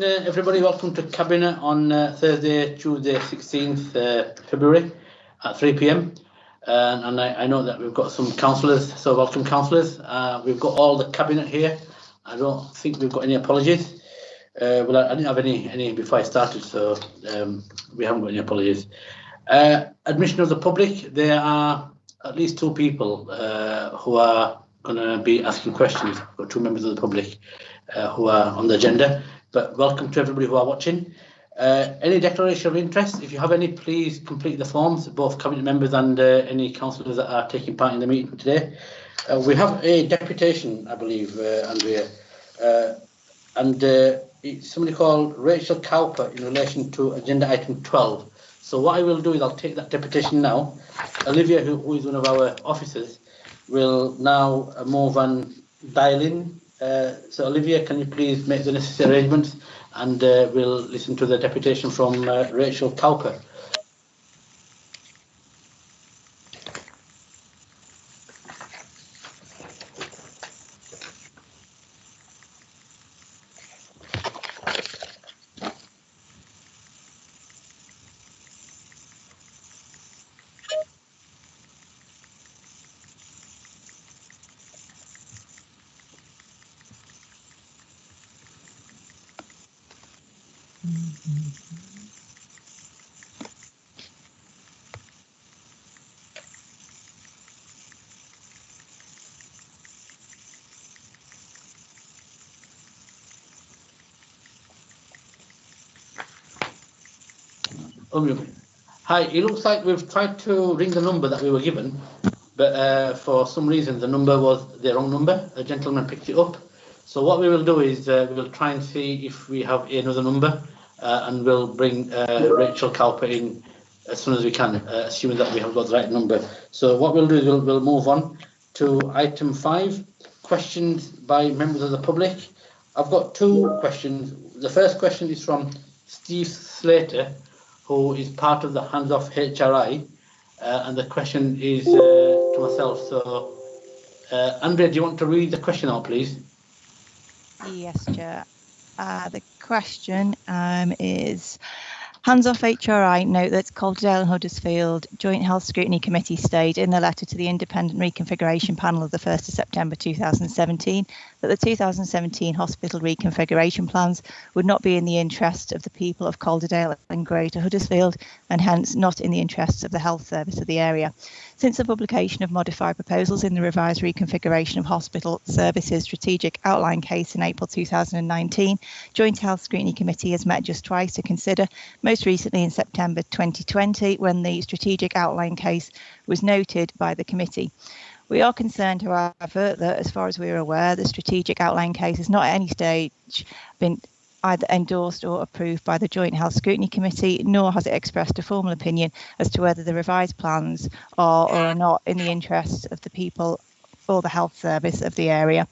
Everybody, welcome to Cabinet on Thursday, Tuesday, 16th February at 3 p.m. And I know that we've got some councillors, so welcome councillors. We've got all the Cabinet here. I don't think we've got any apologies. Well, I didn't have any before I started, so we haven't got any apologies. Admission of the public, there are at least two people who are going to be asking questions. We've got two members of the public who are on the agenda. But welcome to everybody who are watching. Any declaration of interest, if you have any, please complete the forms, both cabinet members and any councillors that are taking part in the meeting today. We have a deputation, I believe, Andrea, and it's somebody called Rachel Cowper in relation to agenda item 12. So what I will do is I'll take that deputation now. Olivia, who is one of our officers, will now move and dial in. So Olivia, can you please make the necessary arrangements, and we'll listen to the deputation from Rachel Cowper. Hi, it looks like we've tried to ring the number that we were given, but for some reason the number was the wrong number. A gentleman picked it up. So what we will do is we'll try and see if we have another number, and we'll bring Rachel Cowper in as soon as we can, assuming that we have got the right number. So what we'll do is we'll move on to item 5, questions by members of the public. I've got two questions. The first question is from Steve Slater, who is part of the Hands Off HRI, and the question is to myself. So, Andrea, do you want to read the question out, please? Yes, Chair. The question is, Hands Off HRI note that Calderdale and Huddersfield Joint Health Scrutiny Committee stated in the letter to the Independent Reconfiguration Panel of the 1st of September 2017 that the 2017 hospital reconfiguration plans would not be in the interest of the people of Calderdale and Greater Huddersfield, and hence not in the interests of the health service of the area. Since the publication of modified proposals in the revised reconfiguration of hospital services strategic outline case in April 2019, Joint Health Scrutiny Committee has met just twice to consider, most recently in September 2020, when the strategic outline case was noted by the committee. We are concerned, however, that as far as we are aware, the strategic outline case has not at any stage been either endorsed or approved by the Joint Health Scrutiny Committee, nor has it expressed a formal opinion as to whether the revised plans are or are not in the interests of the people or the health service of the area.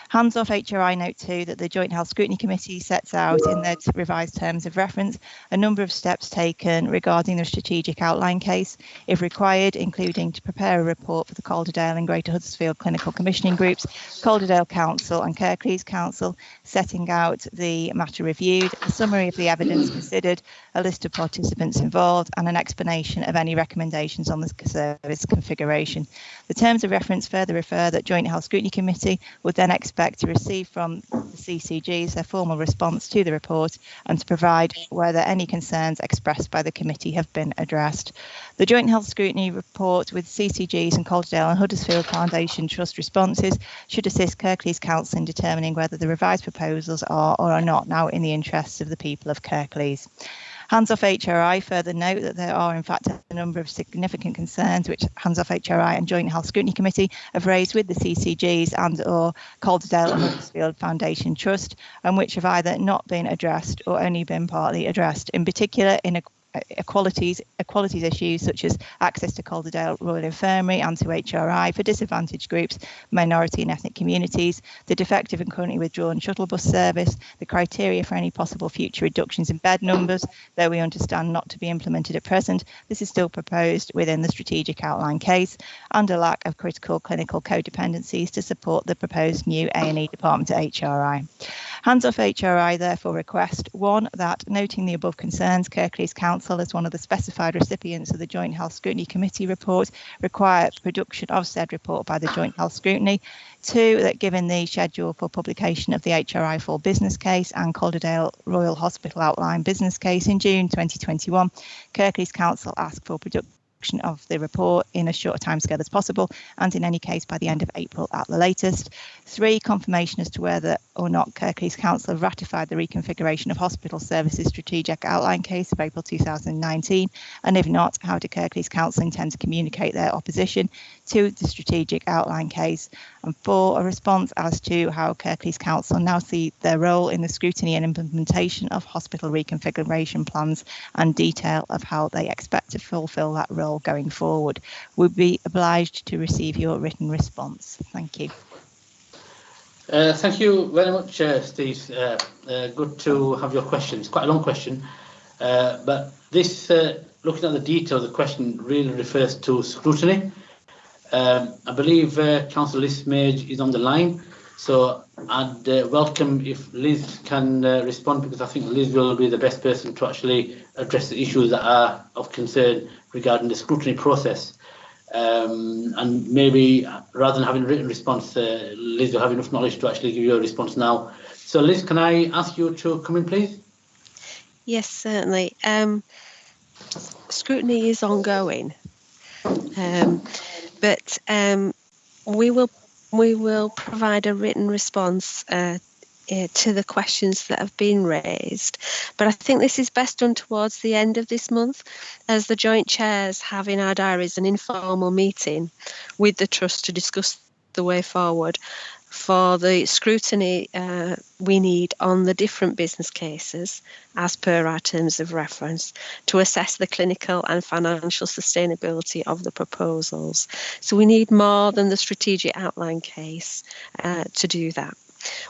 Hands Off HRI note 2 that the Joint Health Scrutiny Committee sets out in their revised terms of reference a number of steps taken regarding the strategic outline case, if required, including to prepare a report for the Calderdale and Greater Huddersfield clinical commissioning groups, Calderdale Council and Kirklees Council, setting out the matter reviewed, a summary of the evidence considered, a list of participants involved, and an explanation of any recommendations on the service configuration. The terms of reference further refer that Joint Health Scrutiny Committee would then expect to receive from the CCGs their formal response to the report and to provide whether any concerns expressed by the committee have been addressed. The Joint Health Scrutiny report with CCGs and Calderdale and Huddersfield Foundation Trust responses should assist Kirklees Council in determining whether the revised proposals are or are not now in the interests of the people of Kirklees. Hands Off HRI further note that there are in fact a number of significant concerns which Hands Off HRI and Joint Health Scrutiny Committee have raised with the CCGs and or Calderdale and Huddersfield Foundation Trust, and which have either not been addressed or only been partly addressed, in particular in equalities issues such as access to Calderdale Royal Infirmary and to HRI for disadvantaged groups, minority and ethnic communities, the defective and currently withdrawn shuttle bus service, the criteria for any possible future reductions in bed numbers, though we understand not to be implemented at present. This is still proposed within the strategic outline case, and a lack of critical clinical codependencies to support the proposed new A&E department at HRI. Hands Off HRI therefore request 1. That, noting the above concerns, Kirklees Council, as one of the specified recipients of the Joint Health Scrutiny Committee report, require production of said report by the Joint Health Scrutiny. 2. That given the schedule for publication of the HRI full business case and Calderdale Royal Hospital outline business case in June 2021, Kirklees Council ask for production of the report in as short a timescale as possible, and in any case by the end of April at the latest. 3. Confirmation as to whether or not Kirklees Council have ratified the reconfiguration of hospital services strategic outline case of April 2019, and if not, how do Kirklees Council intend to communicate their opposition to the strategic outline case? And 4. A response as to how Kirklees Council now see their role in the scrutiny and implementation of hospital reconfiguration plans and detail of how they expect to fulfil that role going forward. We'll be obliged to receive your written response. Thank you. Thank you very much, Steve. Good to have your questions. Quite a long question, but this, looking at the detail of the question, really refers to scrutiny. I believe Councillor Liz Mage is on the line, so I'd welcome if Liz can respond, because I think Liz will be the best person to actually address the issues that are of concern regarding the scrutiny process. And maybe rather than having a written response, Liz will have enough knowledge to actually give you a response now. So Liz, can I ask you to come in, please? Yes, certainly. Scrutiny is ongoing, but we will provide a written response to the questions that have been raised. But I think this is best done towards the end of this month, as the joint chairs have in our diaries an informal meeting with the Trust to discuss the way forward for the scrutiny we need on the different business cases as per our terms of reference to assess the clinical and financial sustainability of the proposals. So we need more than the strategic outline case to do that.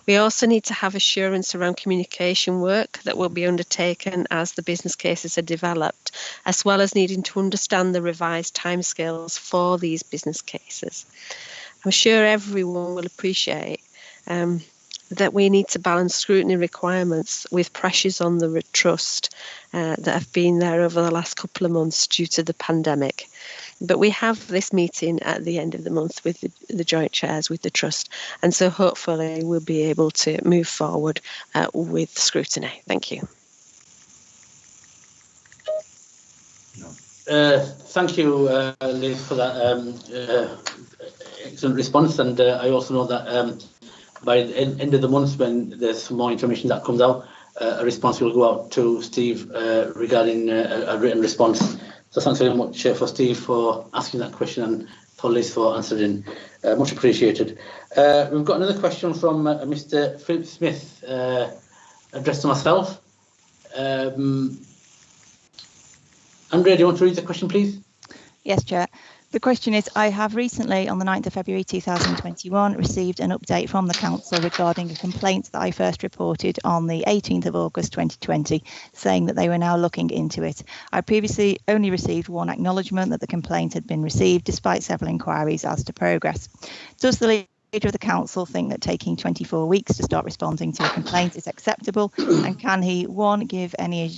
We also need to have assurance around communication work that will be undertaken as the business cases are developed, as well as needing to understand the revised timescales for these business cases. I'm sure everyone will appreciate that we need to balance scrutiny requirements with pressures on the trust that have been there over the last couple of months due to the pandemic. But we have this meeting at the end of the month with the joint chairs with the Trust, and so hopefully we'll be able to move forward with scrutiny. Thank you. Thank you, Liz, for that excellent response. And I also know that by the end of the month, when there's some more information that comes out, a response will go out to Steve regarding a written response. So thanks very much for Steve for asking that question, and for Liz for answering. Much appreciated. We've got another question from Mr. Philip Smith, addressed to myself. Andrea, do you want to read the question, please? Yes, Chair. The question is, I have recently, on the 9th of February 2021, received an update from the Council regarding a complaint that I first reported on the 18th of August 2020, saying that they were now looking into it. I previously only received one acknowledgement that the complaint had been received, despite several inquiries as to progress. Does the leader of the Council think that taking 24 weeks to start responding to a complaint is acceptable? And can he, 1, give any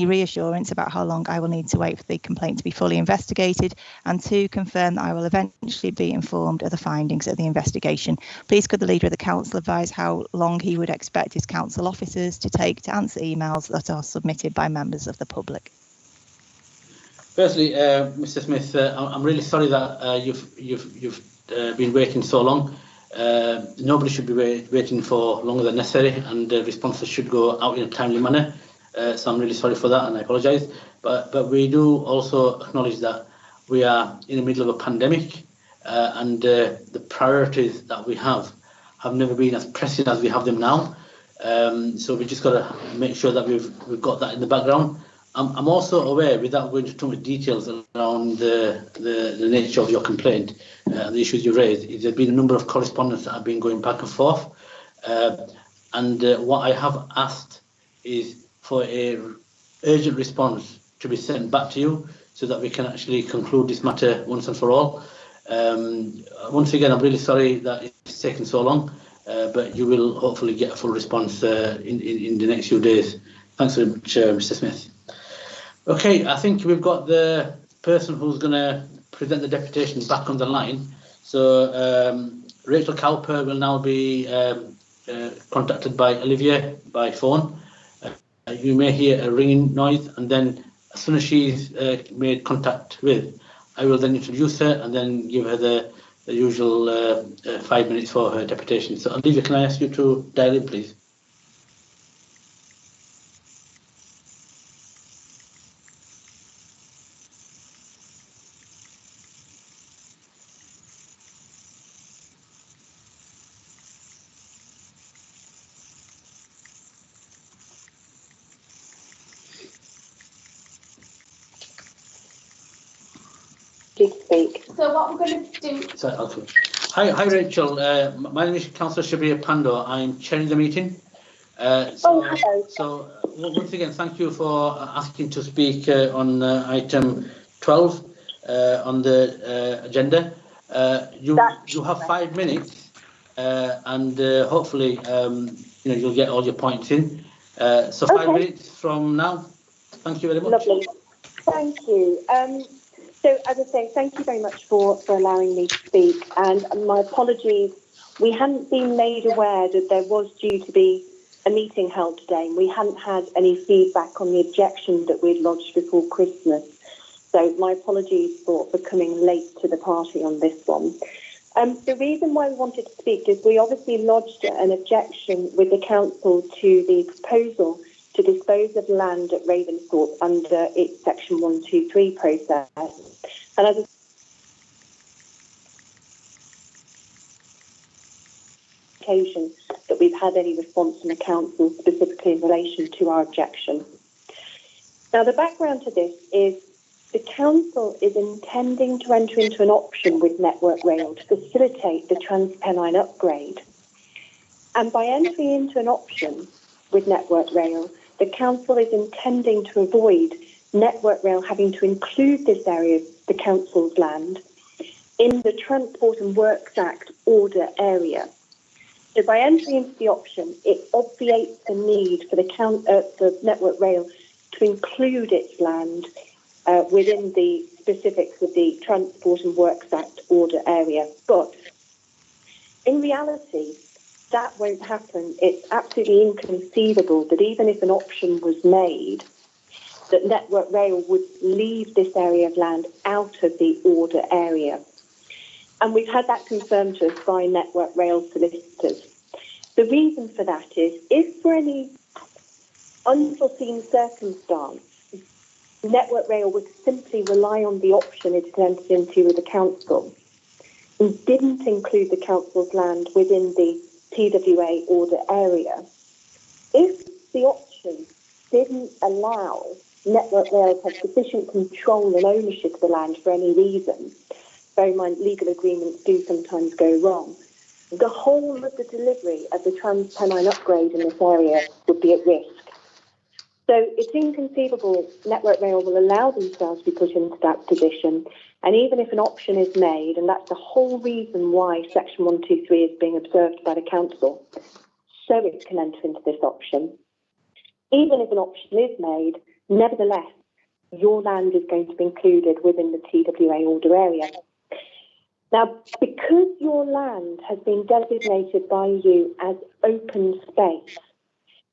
reassurance about how long I will need to wait for the complaint to be fully investigated, and 2, confirm that I will eventually be informed of the findings of the investigation? Please could the leader of the Council advise how long he would expect his Council officers to take to answer emails that are submitted by members of the public? Firstly, Mr. Smith, I'm really sorry that you've been waiting so long. Nobody should be waiting for longer than necessary, and responses should go out in a timely manner. So I'm really sorry for that, and I apologise. But we do also acknowledge that we are in the middle of a pandemic, and the priorities that we have never been as pressing as we have them now. So we just got to make sure that we've got that in the background. I'm also aware, without going into too much details around the nature of your complaint and the issues you raised, there's been a number of correspondence that have been going back and forth. And what I have asked is for a urgent response to be sent back to you, so that we can actually conclude this matter once and for all. Once again, I'm really sorry that it's taken so long. but you will hopefully get a full response in the next few days. Thanks very much, Mr. Smith. Okay, I think we've got the person who's going to present the deputation back on the line. So Rachel Cowper will now be contacted by Olivia by phone. You may hear a ringing noise, and then as soon as she's made contact with, I will then introduce her and then give her the usual 5 minutes for her deputation. So Olivia, can I ask you to dial in, please? Speak. So what we're going to do... Sorry, okay. Hi Rachel. My name is Councillor Shabir Pando. I'm chairing the meeting. hello. So once again, thank you for asking to speak on item 12 on the agenda. You have 5 minutes, and hopefully you'll get all your points in. So 5 minutes from now. Thank you very much. Lovely. Thank you. So as I say, thank you very much for allowing me to speak, and my apologies. We hadn't been made aware that there was due to be a meeting held today, and we hadn't had any feedback on the objection that we'd lodged before Christmas. So my apologies for coming late to the party on this one. The reason why we wanted to speak is we obviously lodged an objection with the council to the proposal to dispose of land at Ravensthorpe under its Section 123 process. And as occasion that we've had any response from the council specifically in relation to our objection. Now, the background to this is the council is intending to enter into an option with Network Rail to facilitate the Trans-Pennine upgrade. And by entering into an option with Network Rail, the council is intending to avoid Network Rail having to include this area of the council's land in the Transport and Works Act order area. So by entering into the option, it obviates the need for the Network Rail to include its land within the specifics of the Transport and Works Act order area. But in reality, that won't happen. It's absolutely inconceivable that even if an option was made, that Network Rail would leave this area of land out of the order area. And we've had that confirmed to us by Network Rail solicitors. The reason for that is, if for any unforeseen circumstance, Network Rail would simply rely on the option it entered into with the council and didn't include the council's land within the TWA order area, if the option didn't allow Network Rail to have sufficient control and ownership of the land for any reason, bear in mind legal agreements do sometimes go wrong, the whole of the delivery of the Trans-Pennine upgrade in this area would be at risk. So it's inconceivable Network Rail will allow themselves to be put into that position. And even if an option is made, and that's the whole reason why Section 123 is being observed by the council, so it can enter into this option. Even if an option is made, nevertheless, your land is going to be included within the TWA order area. Now, because your land has been designated by you as open space,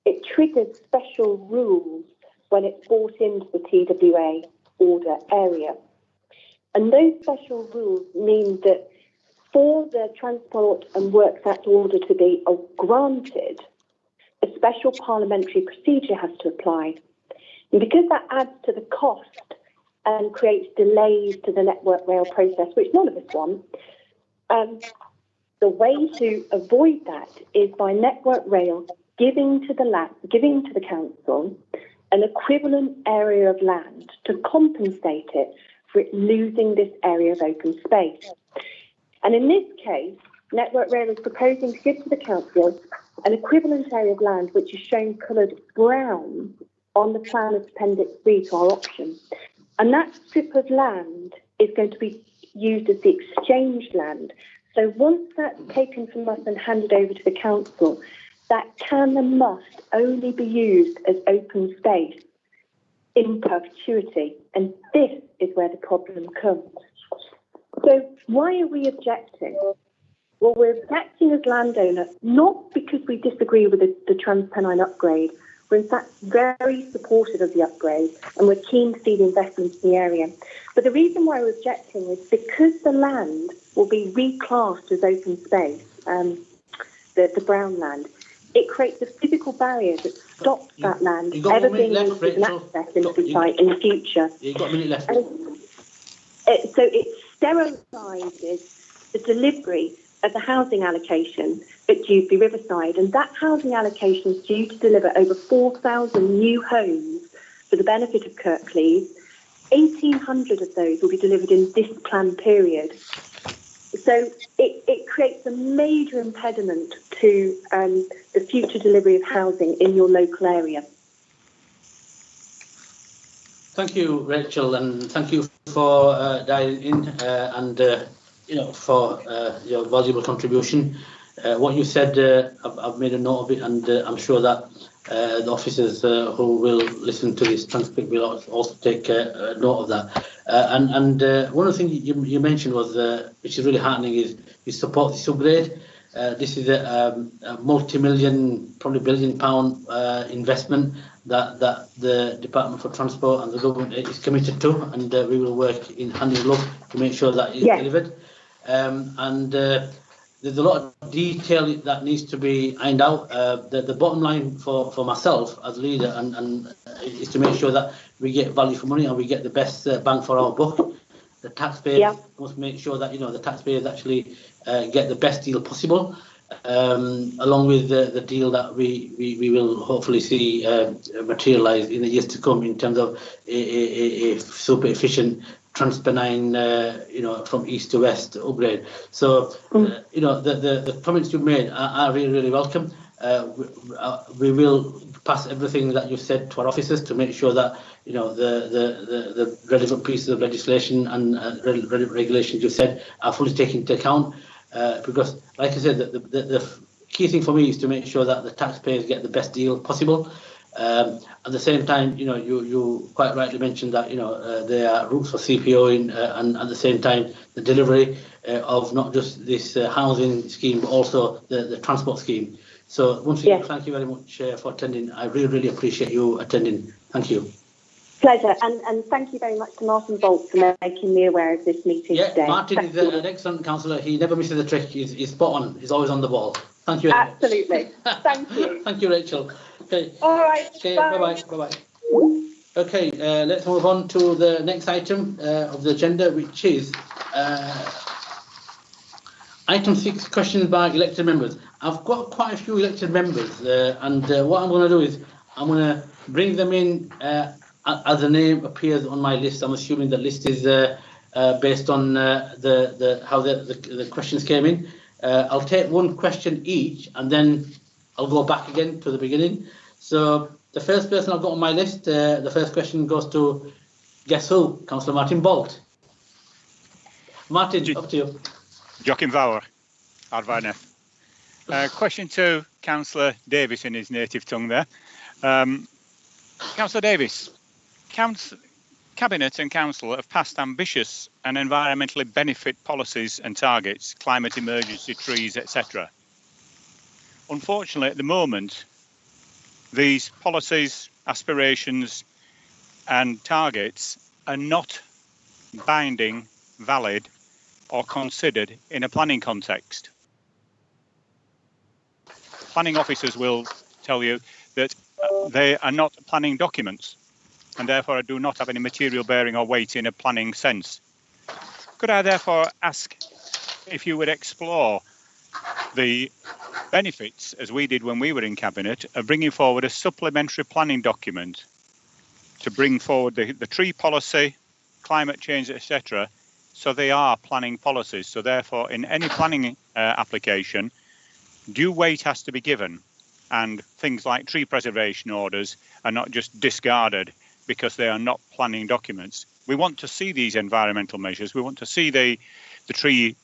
it triggers special rules when it's brought into the TWA order area. And those special rules mean that for the Transport and Works Act order to be granted, a special parliamentary procedure has to apply. And because that adds to the cost and creates delays to the Network Rail process, which none of us want, the way to avoid that is by Network Rail giving to the council an equivalent area of land to compensate it for it losing this area of open space. And in this case, Network Rail is proposing to give to the council an equivalent area of land which is shown coloured brown on the plan of Appendix 3 to our option. And that strip of land is going to be used as the exchange land So once that's taken from us and handed over to the council, that can and must only be used as open space in perpetuity. And this is where the problem comes. So why are we objecting? Well, we're objecting as landowners, not because we disagree with the TransPennine upgrade. We're in fact very supportive of the upgrade and we're keen to see the investment in the area. But the reason why we're objecting is because the land will be reclassed as open space, the brown land, it creates a physical barrier that stops that land ever being able to get access into the site in the future. You've got a minute left. So it sterilises the delivery of the housing allocation at Dewsbury Riverside, and that housing allocation is due to deliver over 4,000 new homes for the benefit of Kirklees. 1,800 of those will be delivered in this planned period. So it creates a major impediment to the future delivery of housing in your local area. Thank you, Rachel, and thank you for dialing in and for your valuable contribution. What you said, I've made a note of it, and I'm sure that the officers who will listen to this transcript will also take note of that. And one of the things you mentioned was, which is really heartening, is you support this upgrade. This is a multi-million, probably £1 billion investment that the Department for Transport and the government is committed to, and we will work in hand in glove to make sure that it's delivered. There's a lot of detail that needs to be ironed out. The bottom line for myself as leader and is to make sure that we get value for money and we get the best bang for our buck. The taxpayers must make sure that the taxpayers actually get the best deal possible, along with the deal that we will hopefully see materialise in the years to come in terms of a super efficient TransPennine, from east to west upgrade. So, the comments you've made are really, really welcome. We will pass everything that you've said to our officers to make sure that the relevant pieces of legislation and relevant regulations you've said are fully taken into account. Because, like I said, the key thing for me is to make sure that the taxpayers get the best deal possible. At the same time, you quite rightly mentioned that there are routes for CPOing, and at the same time the delivery of not just this housing scheme but also the transport scheme. So once again, thank you very much for attending. I really, really appreciate you attending. Thank you. Pleasure, and thank you very much to Martin Bolt for making me aware of this meeting today. Martin is an excellent councillor. He never misses a trick. He's spot on. He's always on the ball. Thank you. Absolutely. Thank you. Thank you, Rachel. Okay. All right. Okay. Bye. Bye. Okay. Let's move on to the next item of the agenda, which is item 6: questions by elected members. I've got quite a few elected members, and what I'm going to do is I'm going to bring them in as a name appears on my list. I'm assuming the list is based on how the questions came in. I'll take one question each, and then I'll go back again to the beginning. So the first person I've got on my list, the first question goes to, guess who? Councillor Martin Bolt. Martin, up to you. Joachim Vauer, Arvainef. Question to Councillor Davis in his native tongue there. Councillor Davis, Cabinet and Council have passed ambitious and environmentally benefit policies and targets, climate emergency, trees, etc. Unfortunately, at the moment, these policies, aspirations and targets are not binding, valid or considered in a planning context. Planning officers will tell you that they are not planning documents and therefore do not have any material bearing or weight in a planning sense. Could I therefore ask if you would explore the benefits, as we did when we were in Cabinet, of bringing forward a supplementary planning document to bring forward the tree policy, climate change, etc., so they are planning policies. So therefore, in any planning application, due weight has to be given, and things like tree preservation orders are not just discarded because they are not planning documents. We want to see these environmental measures. We want to see the the tree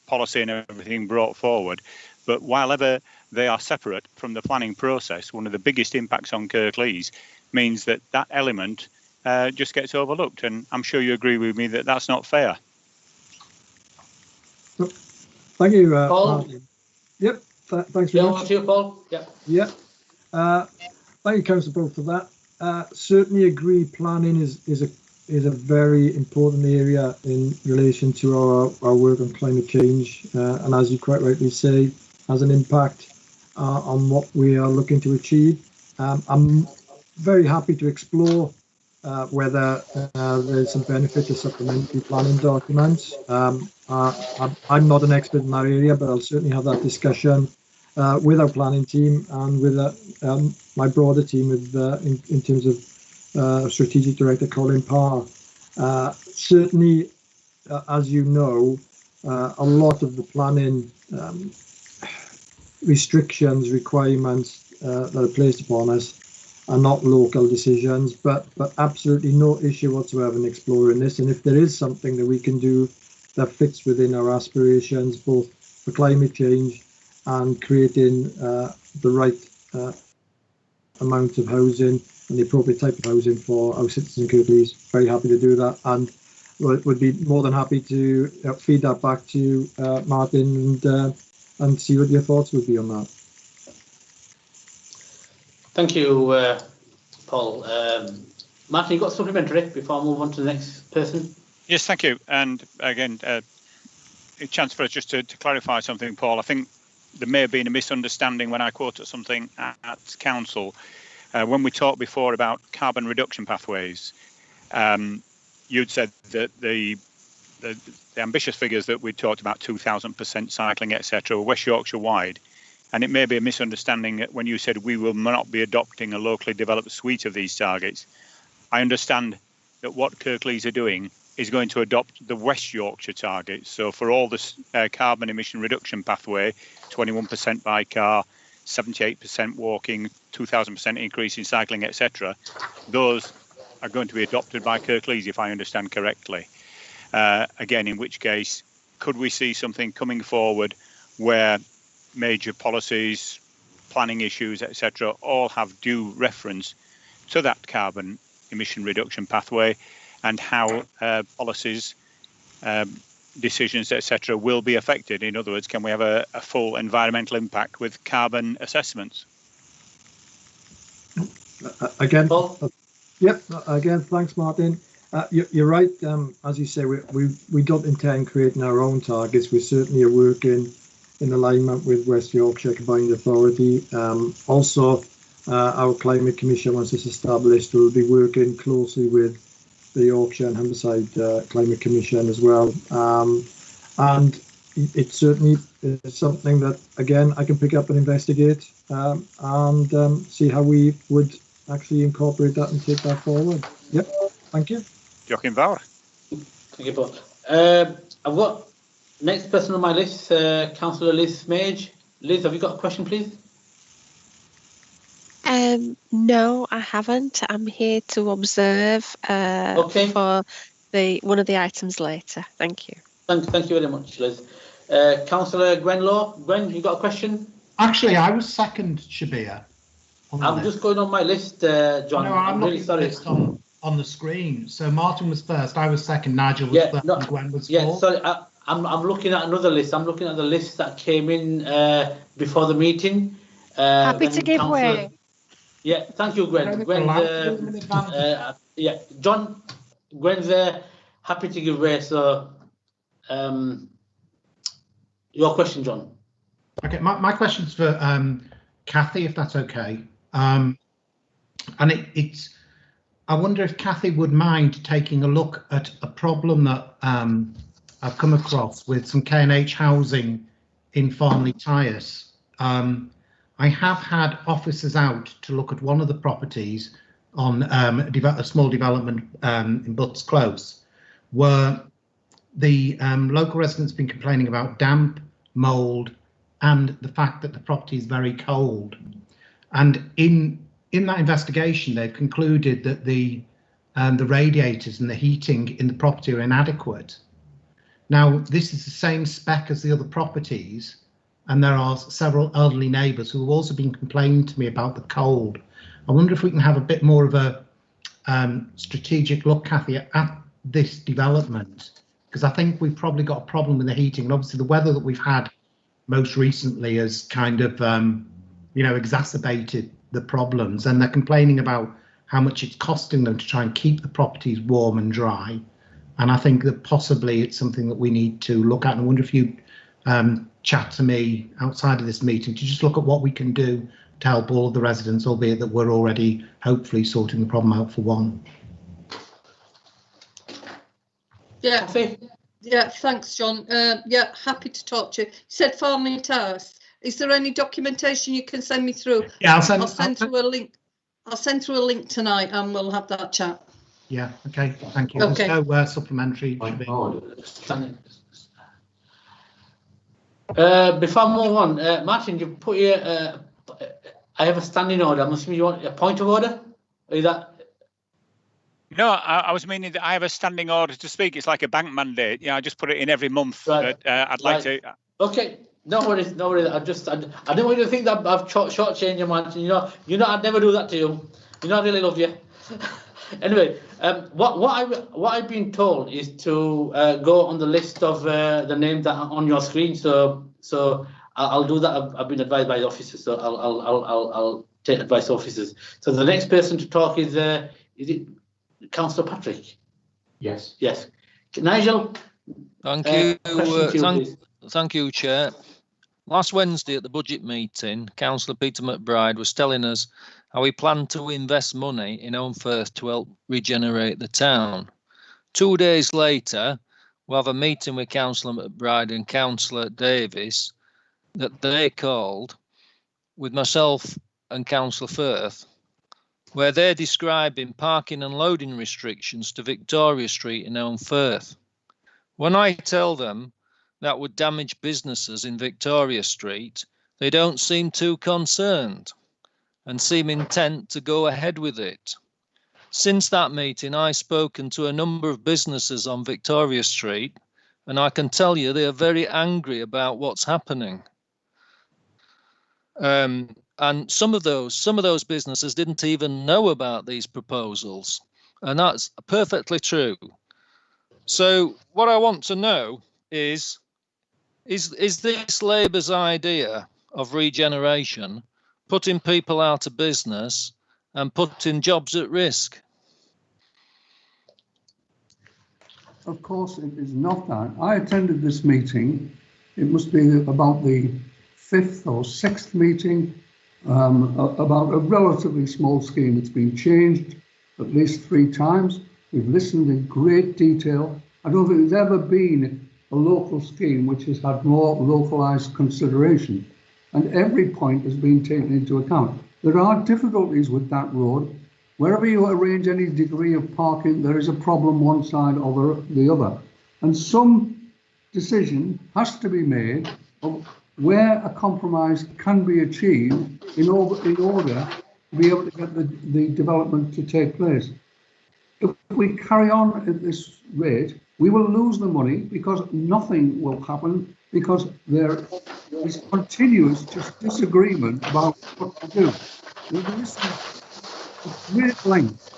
policy and everything brought forward. But while ever they are separate from the planning process, one of the biggest impacts on Kirklees means that that element just gets overlooked. And I'm sure you agree with me that that's not fair. Thank you, Paul? Martin. Yep, thanks very much. You, Paul? Yep. Yeah. Thank you, Councillor Bull, for that. Certainly agree planning is a very important area in relation to our work on climate change, and as you quite rightly say, has an impact on what we are looking to achieve. I'm very happy to explore whether there's some benefit to supplementary planning documents. I'm not an expert in that area, but I'll certainly have that discussion with our planning team and with my broader team in terms of Strategic Director Colin Parr. Certainly, as you know, a lot of the planning restrictions, requirements that are placed upon us are not local decisions, but absolutely no issue whatsoever in exploring this. And if there is something that we can do that fits within our aspirations, both for climate change and creating the right amount of housing and the appropriate type of housing for our citizens in Kirklees, very happy to do that, and would be more than happy to feed that back to Martin and see what your thoughts would be on that. Thank you, Paul. Martin, you got supplementary before I move on to the next person? Yes, thank you. And again, a chance for us just to clarify something, Paul. I think there may have been a misunderstanding when I quoted something at Council. When we talked before about carbon reduction pathways, you'd said that the ambitious figures that we talked about, 2,000% cycling, etc., were West Yorkshire wide. And it may be a misunderstanding when you said we will not be adopting a locally developed suite of these targets. I understand that what Kirklees are doing is going to adopt the West Yorkshire targets. So for all the carbon emission reduction pathway, 21% by car, 78% walking, 2,000% increase in cycling, etc., those are going to be adopted by Kirklees, if I understand correctly. Again, in which case, could we see something coming forward where major policies, planning issues, etc., all have due reference to that carbon emission reduction pathway, and how policies, decisions, etc., will be affected? In other words, can we have a full environmental impact with carbon assessments? Again, yep. Again, thanks, Martin. You're right. As you say, we don't intend creating our own targets. We certainly are working in alignment with West Yorkshire Combined Authority. Also, our Climate Commission, once it's established, will be working closely with the Yorkshire and Humberside Climate Commission as well. And it certainly is something that, again, I can pick up and investigate and see how we would actually incorporate that and take that forward. Yep, thank you. Joachim Bauer. Thank you, Paul. I've got next person on my list, Councillor Liz Mage. Liz, have you got a question, please? No, I haven't. I'm here to observe for one of the items later. Thank you. Thank you very much, Liz. Councillor Gwen Law. Gwen, you got a question? Actually, I was second, Shabir. I'm just going on my list, John. No, I'm really sorry. On the screen. So Martin was first, I was second, Nigel was third, and Gwen was fourth. Sorry, I'm looking at another list. I'm looking at the list that came in before the meeting. Happy to give way. Yeah, thank you, Gwen. Yeah, John, Gwen's happy to give way. So, your question, John. Okay, my question's for Kathy, if that's okay. And it's, I wonder if Kathy would mind taking a look at a problem that I've come across with some K&H housing in Farnley Tyres. I have had officers out to look at one of the properties on a small development in Butts Close, where the local residents have been complaining about damp, mould, and the fact that the property is very cold. And in that investigation, they've concluded that the radiators and the heating in the property are inadequate. Now, this is the same spec as the other properties, and there are several elderly neighbours who have also been complaining to me about the cold. I wonder if we can have a bit more of a strategic look, Kathy, at this development, because I think we've probably got a problem with the heating, and obviously the weather that we've had most recently has kind of, exacerbated the problems, and they're complaining about how much it's costing them to try and keep the properties warm and dry. And I think that possibly it's something that we need to look at. And I wonder if you chat to me outside of this meeting to just look at what we can do to help all of the residents, albeit that we're already hopefully sorting the problem out for one. Yeah, thanks, John. Yeah, happy to talk to you. You said Farmley Terrace. Is there any documentation you can send me through? Yeah, I'll send through a link. I'll send through a link tonight, and we'll have that chat. Yeah. Okay. Thank you. Okay. There's no supplementary. Before I move on, Martin, you put your. I have a standing order. I'm assuming you want a point of order. Is that? No, I was meaning that I have a standing order to speak. It's like a bank mandate. Yeah, I just put it in every month. Right. But I'd like to. Okay. No worries, no worries. I didn't want you to think that I've shortchanged your man. You know, I'd never do that to you. You know, I really love you. Anyway, what I've been told is to go on the list of the names that are on your screen. So I'll do that. I've been advised by the officers, so I'll take advice officers. So the next person to talk is it Councillor Patrick? Yes. Yes. Nigel. Thank you. Thank you, Chair. Last Wednesday at the budget meeting, Councillor Peter McBride was telling us how he planned to invest money in Home Firth to help regenerate the town. 2 days later, we'll have a meeting with Councillor McBride and Councillor Davis that they called with myself and Councillor Firth, where they're describing parking and loading restrictions to Victoria Street in Home Firth. When I tell them that would damage businesses in Victoria Street, they don't seem too concerned and seem intent to go ahead with it. Since that meeting, I've spoken to a number of businesses on Victoria Street, and I can tell you they are very angry about what's happening. And some of those businesses didn't even know about these proposals, and that's perfectly true. So what I want to know is this Labour's idea of regeneration putting people out of business and putting jobs at risk? Of course, it is not that. I attended this meeting. It must be about the 5th or 6th meeting about a relatively small scheme. It's been changed at least 3 times. We've listened in great detail. I don't think there's ever been a local scheme which has had more localised consideration, and every point has been taken into account. There are difficulties with that road. Wherever you arrange any degree of parking, there is a problem one side or the other, and some decision has to be made of where a compromise can be achieved in order to be able to get the development to take place. If we carry on at this rate, we will lose the money because nothing will happen, because there is continuous disagreement about what to do. We've listened at great length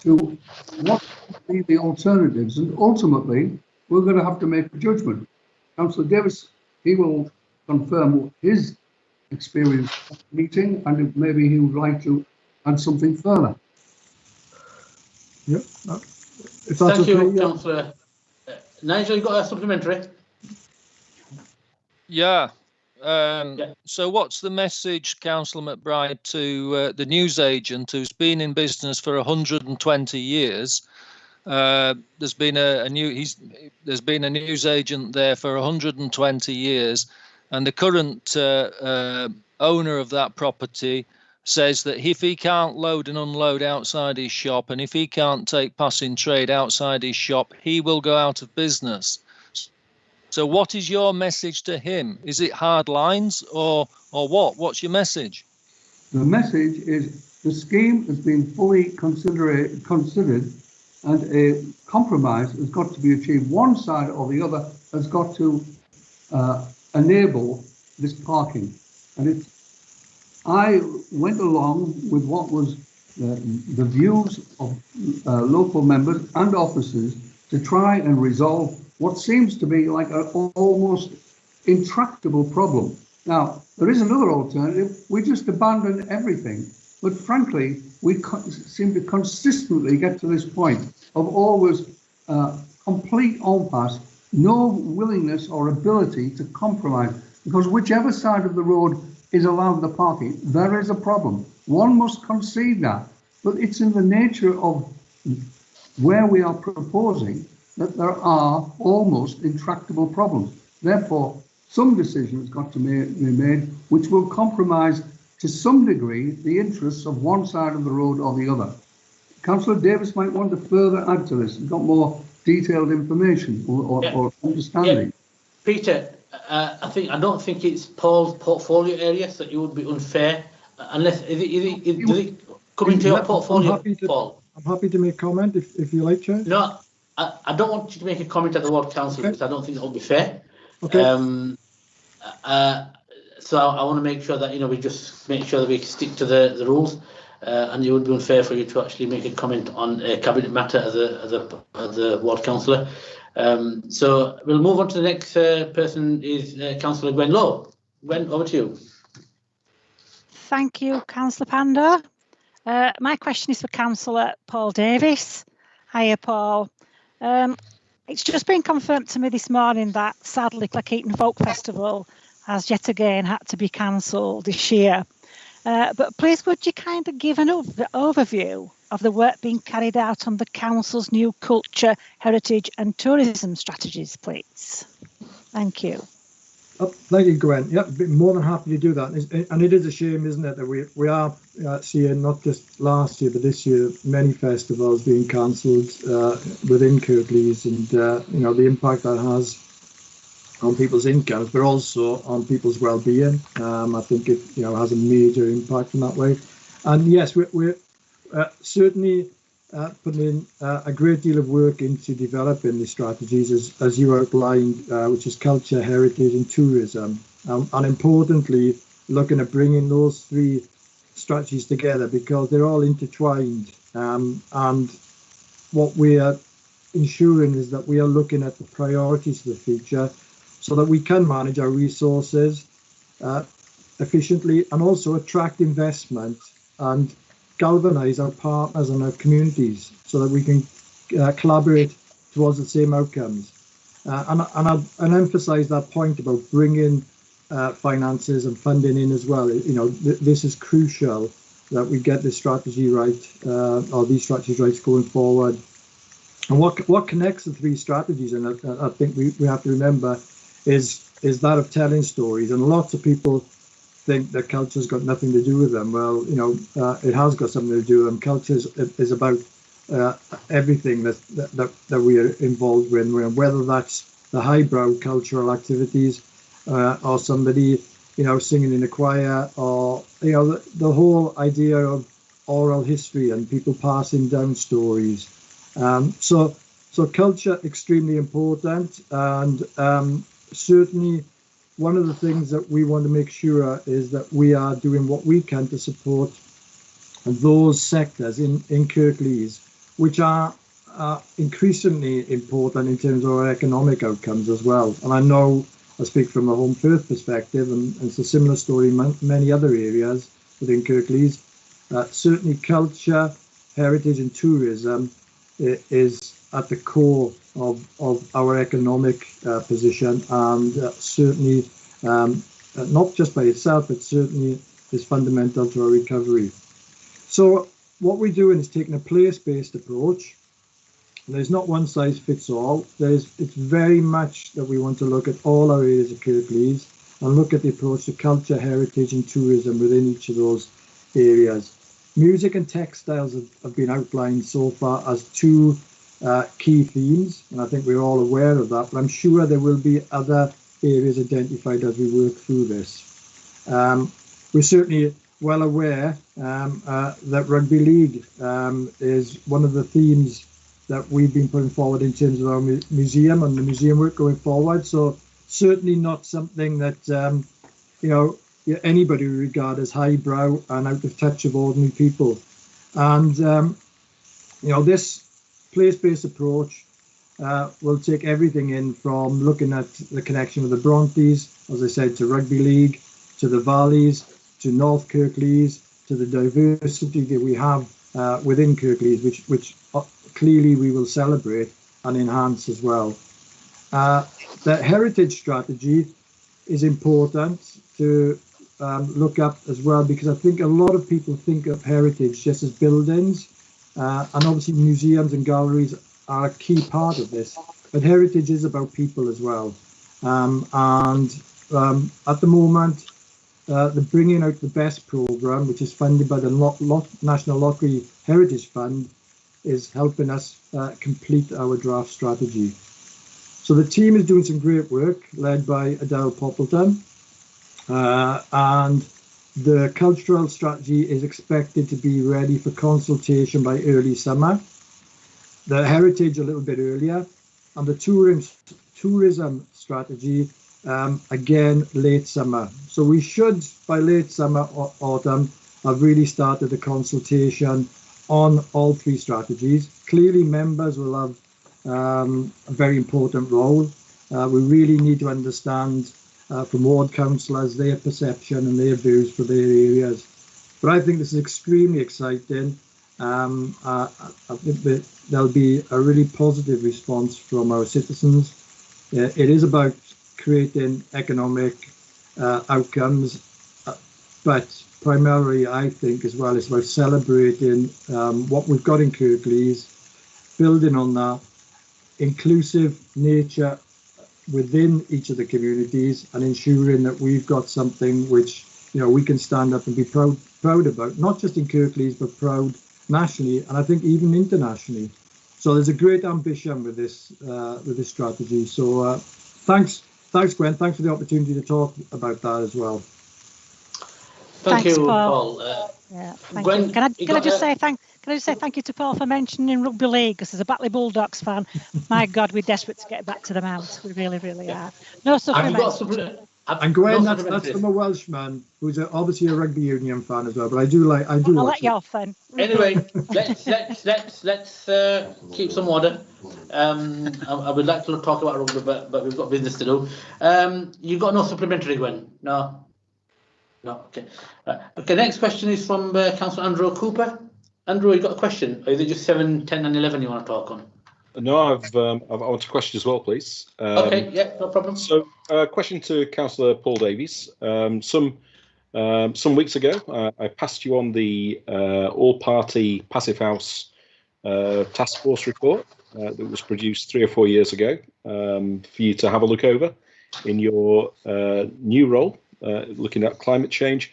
to what would be the alternatives, and ultimately we're going to have to make a judgment. Councillor Davis, he will confirm his experience of the meeting, and maybe he would like to add something further. Yep. Thank you, Councillor. Nigel, you got a supplementary? Yeah. So what's the message, Councillor McBride, to the newsagent who's been in business for 120 years? There's been a newsagent there for 120 years, and the current owner of that property says that if he can't load and unload outside his shop, and if he can't take passing trade outside his shop, he will go out of business. So what is your message to him? Is it hard lines or what? What's your message? The message is the scheme has been fully considered, and a compromise has got to be achieved. One side or the other has got to enable this parking. And I went along with what was the views of local members and officers to try and resolve what seems to be like an almost intractable problem. Now, there is another alternative. We just abandon everything. But frankly, we seem to consistently get to this point of always complete impasse, no willingness or ability to compromise, because whichever side of the road is allowed the parking, there is a problem. One must concede that, but it's in the nature of where we are proposing that there are almost intractable problems. Therefore, some decision has got to be made which will compromise to some degree the interests of one side of the road or the other. Councillor Davis might want to further add to this. You've got more detailed information or understanding. Yeah. Peter, I don't think it's Paul's portfolio area, so it would be unfair unless does it come into your portfolio, Paul? I'm happy to make comment if you like, Chair. No, I don't want you to make a comment at the ward council because I don't think that would be fair. Okay. So I want to make sure that we just make sure that we stick to the rules, and it would be unfair for you to actually make a comment on a cabinet matter as a ward councillor. So we'll move on to the next person is Councillor Gwen Lowe. Gwen, over to you. Thank you, Councillor Panda. My question is for Councillor Paul Davis. Hiya, Paul. It's just been confirmed to me this morning that sadly Cleckheaton Folk Festival has yet again had to be cancelled this year. But please would you kind of give an overview of the work being carried out on the council's new culture, heritage and tourism strategies, please? Thank you. Thank you, Gwen. Yeah, more than happy to do that. And it is a shame, isn't it, that we are seeing not just last year, but this year, many festivals being cancelled within Kirklees, and the impact that has on people's incomes, but also on people's well-being. I think it has a major impact in that way. And yes, we're certainly putting in a great deal of work into developing the strategies as you outlined, which is culture, heritage and tourism, and importantly looking at bringing those three strategies together because they're all intertwined, and what we are ensuring is that we are looking at the priorities of the future so that we can manage our resources efficiently and also attract investment and galvanise our partners and our communities so that we can collaborate towards the same outcomes. And emphasise that point about bringing finances and funding in as well. This is crucial that we get this strategy right, or these strategies right going forward. And what connects the three strategies, and I think we have to remember, is that of telling stories. And lots of people think that culture's got nothing to do with them. Well, it has got something to do with them. Culture is about everything that we are involved with, whether that's the highbrow cultural activities, or somebody singing in a choir, or the whole idea of oral history and people passing down stories. So culture extremely important, and certainly one of the things that we want to make sure is that we are doing what we can to support those sectors in Kirklees, which are increasingly important in terms of our economic outcomes as well. And I know I speak from a home first perspective, and it's a similar story in many other areas within Kirklees. Certainly culture, heritage and tourism is at the core of our economic position, and certainly not just by itself, but certainly is fundamental to our recovery. So what we're doing is taking a place-based approach. There's not one size fits all. It's very much that we want to look at all our areas of Kirklees and look at the approach to culture, heritage and tourism within each of those areas. Music and textiles have been outlined so far as two key themes, and I think we're all aware of that, but I'm sure there will be other areas identified as we work through this. We're certainly well aware that rugby league is one of the themes that we've been putting forward in terms of our museum and the museum work going forward. So certainly not something that anybody would regard as highbrow and out of touch of ordinary people. And this place-based approach will take everything in from looking at the connection with the Brontes, as I said, to rugby league, to the valleys, to North Kirklees, to the diversity that we have within Kirklees, which clearly we will celebrate and enhance as well. The heritage strategy is important to look up as well, because I think a lot of people think of heritage just as buildings, and obviously museums and galleries are a key part of this, but heritage is about people as well. At the moment, the Bringing Out the Best programme, which is funded by the National Lottery Heritage Fund, is helping us complete our draft strategy. So the team is doing some great work, led by Adele Poppleton, and the cultural strategy is expected to be ready for consultation by early summer. The heritage a little bit earlier, and the tourism strategy again late summer. So we should, by late summer or autumn, have really started the consultation on all three strategies. Clearly, members will have a very important role. We really need to understand from ward councillors their perception and their views for their areas. But I think this is extremely exciting. I think that there'll be a really positive response from our citizens. It is about creating economic outcomes, but primarily, I think, as well, it's about celebrating what we've got in Kirklees, building on that inclusive nature within each of the communities, and ensuring that we've got something which we can stand up and be proud about, not just in Kirklees, but proud nationally, and I think even internationally. So there's a great ambition with this strategy. So thanks, Gwen. Thanks for the opportunity to talk about that as well. Thanks, you, Paul. Gwen, Can I just say thank you to Paul for mentioning rugby league, because as a Batley Bulldogs fan, my God, we're desperate to get back to the Mount. We really, really are. No supplement. And Gwen, that's from a Welshman who's obviously a rugby union fan as well. But I do. I'll let you off then. Anyway, let's keep some order. I would like to talk about rugby, but we've got business to do. You've got no supplementary, Gwen? No. Okay. Okay. Next question is from Councillor Andrew Cooper. Andrew, you got a question? Or is it just 7, 10, and 11 you want to talk on? No, I want a question as well, please. Okay, yeah, no problem. So, question to Councillor Paul Davies. Some weeks ago, I passed you on the all-party Passive House task force report that was produced 3 or 4 years ago for you to have a look over in your new role, looking at climate change.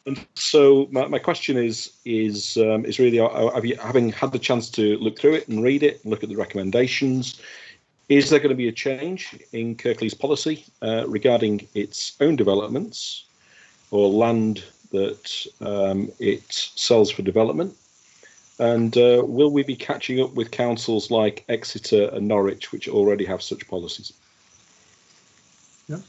And so my question is really, having had the chance to look through it and read it and look at the recommendations, is there going to be a change in Kirklees policy regarding its own developments or land that it sells for development? And will we be catching up with councils like Exeter and Norwich, which already have such policies? Yeah.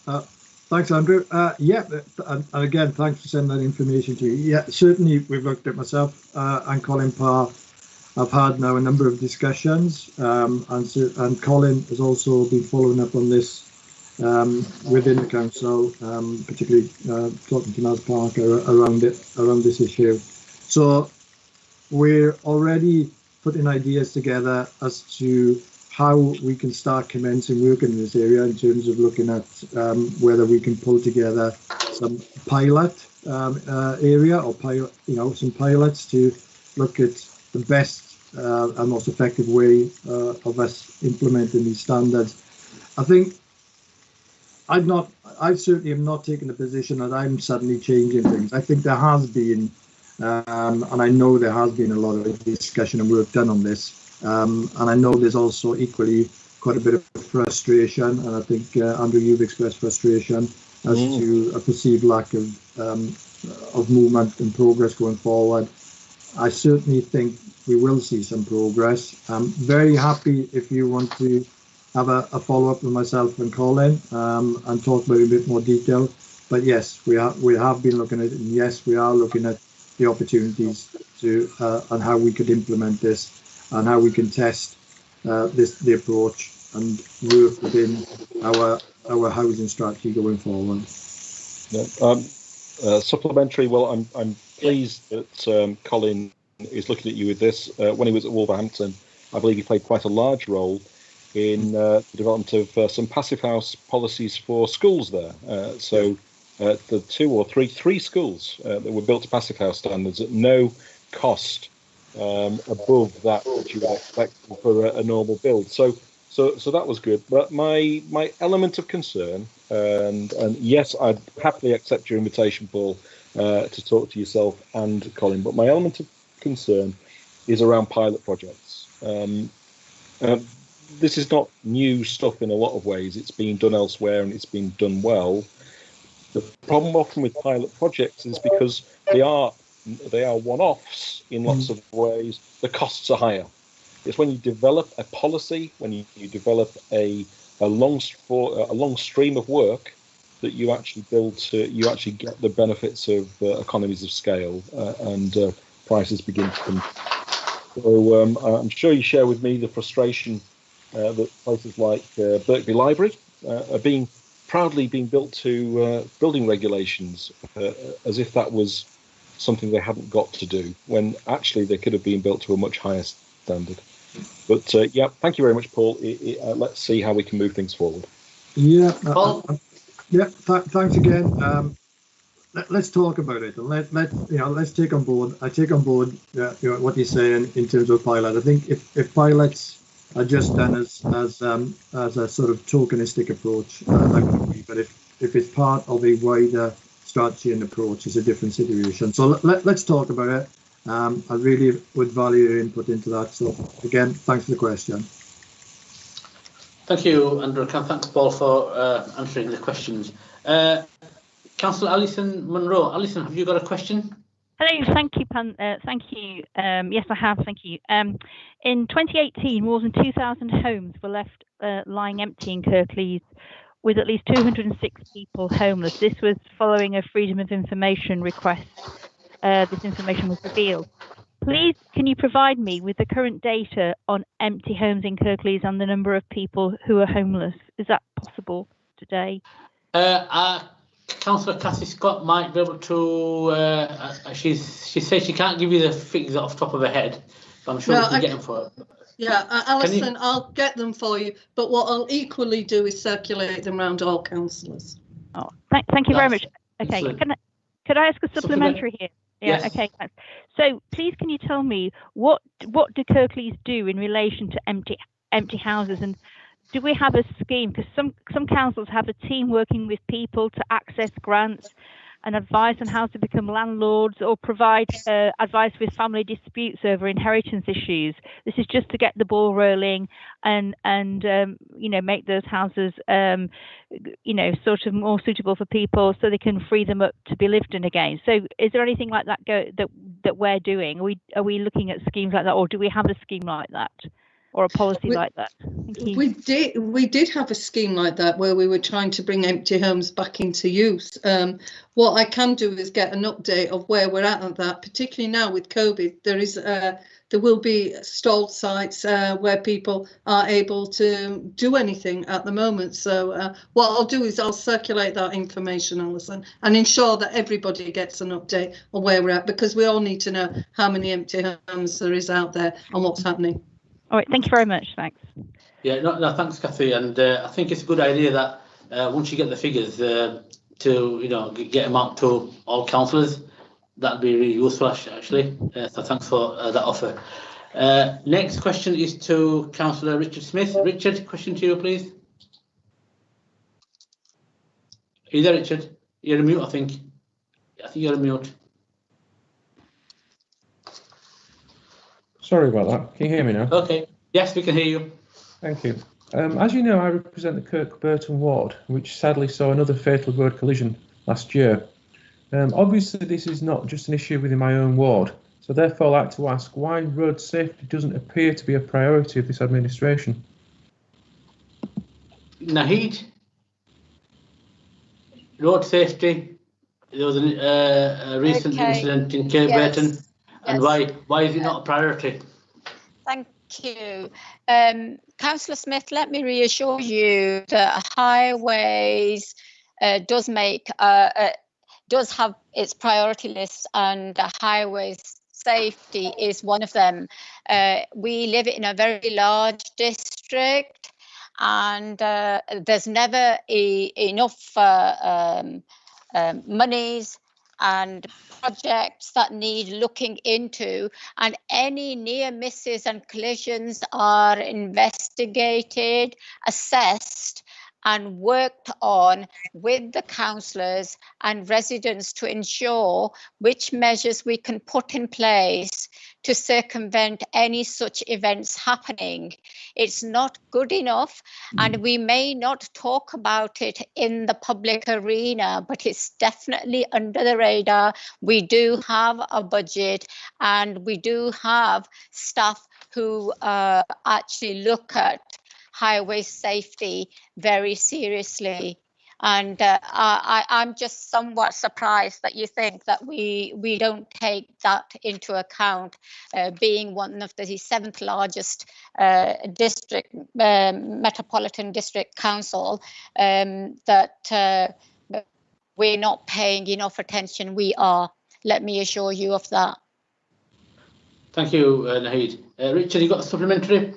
Thanks, Andrew. And again, thanks for sending that information to you. Yeah, certainly we've looked at myself and Colin Parr. I've had now a number of discussions, and Colin has also been following up on this within the council, particularly talking to Naz Parker around this issue. So we're already putting ideas together as to how we can start commencing work in this area in terms of looking at whether we can pull together some pilot area or some pilots to look at the best and most effective way of us implementing these standards. I think I certainly am not taking the position that I'm suddenly changing things. I think there has been, and I know there has been a lot of discussion and work done on this. And I know there's also equally quite a bit of frustration, and I think Andrew, you've expressed frustration as to a perceived lack of movement and progress going forward. I certainly think we will see some progress. I'm very happy if you want to have a follow-up with myself and Colin and talk about it in a bit more detail. But yes, we have been looking at it, and yes, we are looking at the opportunities to and how we could implement this and how we can test the approach and work within our housing strategy going forward. Yeah, supplementary. Well, I'm pleased that Colin is looking at you with this. When he was at Wolverhampton, I believe he played quite a large role in the development of some passive house policies for schools there. So the three schools that were built to passive house standards at no cost above that which you would expect for a normal build. So that was good. But my element of concern, and yes, I'd happily accept your invitation, Paul, to talk to yourself and Colin. But my element of concern is around pilot projects. This is not new stuff in a lot of ways. It's been done elsewhere and it's been done well. The problem often with pilot projects is because they are one-offs in lots of ways. The costs are higher. It's when you develop a policy, when you develop a long stream of work, that you actually get the benefits of economies of scale and prices begin to come. So I'm sure you share with me the frustration that places like Birkby Library are proudly being built to building regulations as if that was something they hadn't got to do, when actually they could have been built to a much higher standard. But yeah, thank you very much, Paul. Let's see how we can move things forward. Yeah, thanks again. Let's talk about it, and let's take on board. I take on board what you're saying in terms of pilot. I think if pilots are just done as a sort of tokenistic approach, I would agree. But if it's part of a wider strategy and approach, it's a different situation. So let's talk about it. I really would value your input into that. So again, thanks for the question. Thank you, Andrew. Thanks, Paul, for answering the questions. Councillor Alison Munro. Alison, have you got a question? Hello, thank you, thank you. Yes, I have, thank you. In 2018, more than 2,000 homes were left lying empty in Kirklees, with at least 206 people homeless. This was following a Freedom of Information request. This information was revealed. Please, can you provide me with the current data on empty homes in Kirklees and the number of people who are homeless? Is that possible today? Councillor Cathy Scott might be able to. She says she can't give you the figures off the top of her head, but I'm sure we can get them for her. Yeah, Alison, I'll get them for you. But what I'll equally do is circulate them around all councillors. Oh, thank you very much. Okay, could I ask a supplementary here? Yeah, yes. Okay, thanks. So please, can you tell me what do Kirklees do in relation to empty houses, and do we have a scheme? Because some councils have a team working with people to access grants and advice on how to become landlords, or provide advice with family disputes over inheritance issues. This is just to get the ball rolling and make those houses sort of more suitable for people, so they can free them up to be lived in again. So is there anything like that that we're doing? Are we looking at schemes like that, or do we have a scheme like that? Or a policy like that? Thank you. We did have a scheme like that where we were trying to bring empty homes back into use. What I can do is get an update of where we're at that, particularly now with COVID. There will be stalled sites where people are able to do anything at the moment. So what I'll do is I'll circulate that information, Alison, and ensure that everybody gets an update on where we're at, because we all need to know how many empty homes there is out there and what's happening. All right, thank you very much. Thanks. Yeah, no, thanks, Cathy. And I think it's a good idea that once you get the figures, to get them out to all councillors, that'd be really useful actually. So thanks for that offer. Next question is to Councillor Richard Smith. Richard, question to you, please. Are you there, Richard? You're on mute, I think. I think you're on mute. Sorry about that. Can you hear me now? Okay. Yes, we can hear you. Thank you. As you know, I represent the Kirkburton ward, which sadly saw another fatal road collision last year. Obviously, this is not just an issue within my own ward, So therefore, I'd like to ask why road safety doesn't appear to be a priority of this administration. Naheed, road safety. There was a recent incident in Kirklees, and why is it not a priority? Thank you. Councillor Smith, let me reassure you that highways does have its priority list, and highways safety is one of them. We live in a very large district, and there's never enough monies and projects that need looking into, and any near misses and collisions are investigated, assessed and worked on with the councillors and residents to ensure which measures we can put in place to circumvent any such events happening. It's not good enough, and we may not talk about it in the public arena, but it's definitely under the radar. We do have a budget, and we do have staff who actually look at highway safety very seriously. And I'm just somewhat surprised that you think that we don't take that into account, being one of the 7th largest district, metropolitan district council, that we're not paying enough attention. We are. Let me assure you of that. Thank you, Naheed. Richard, you got a supplementary?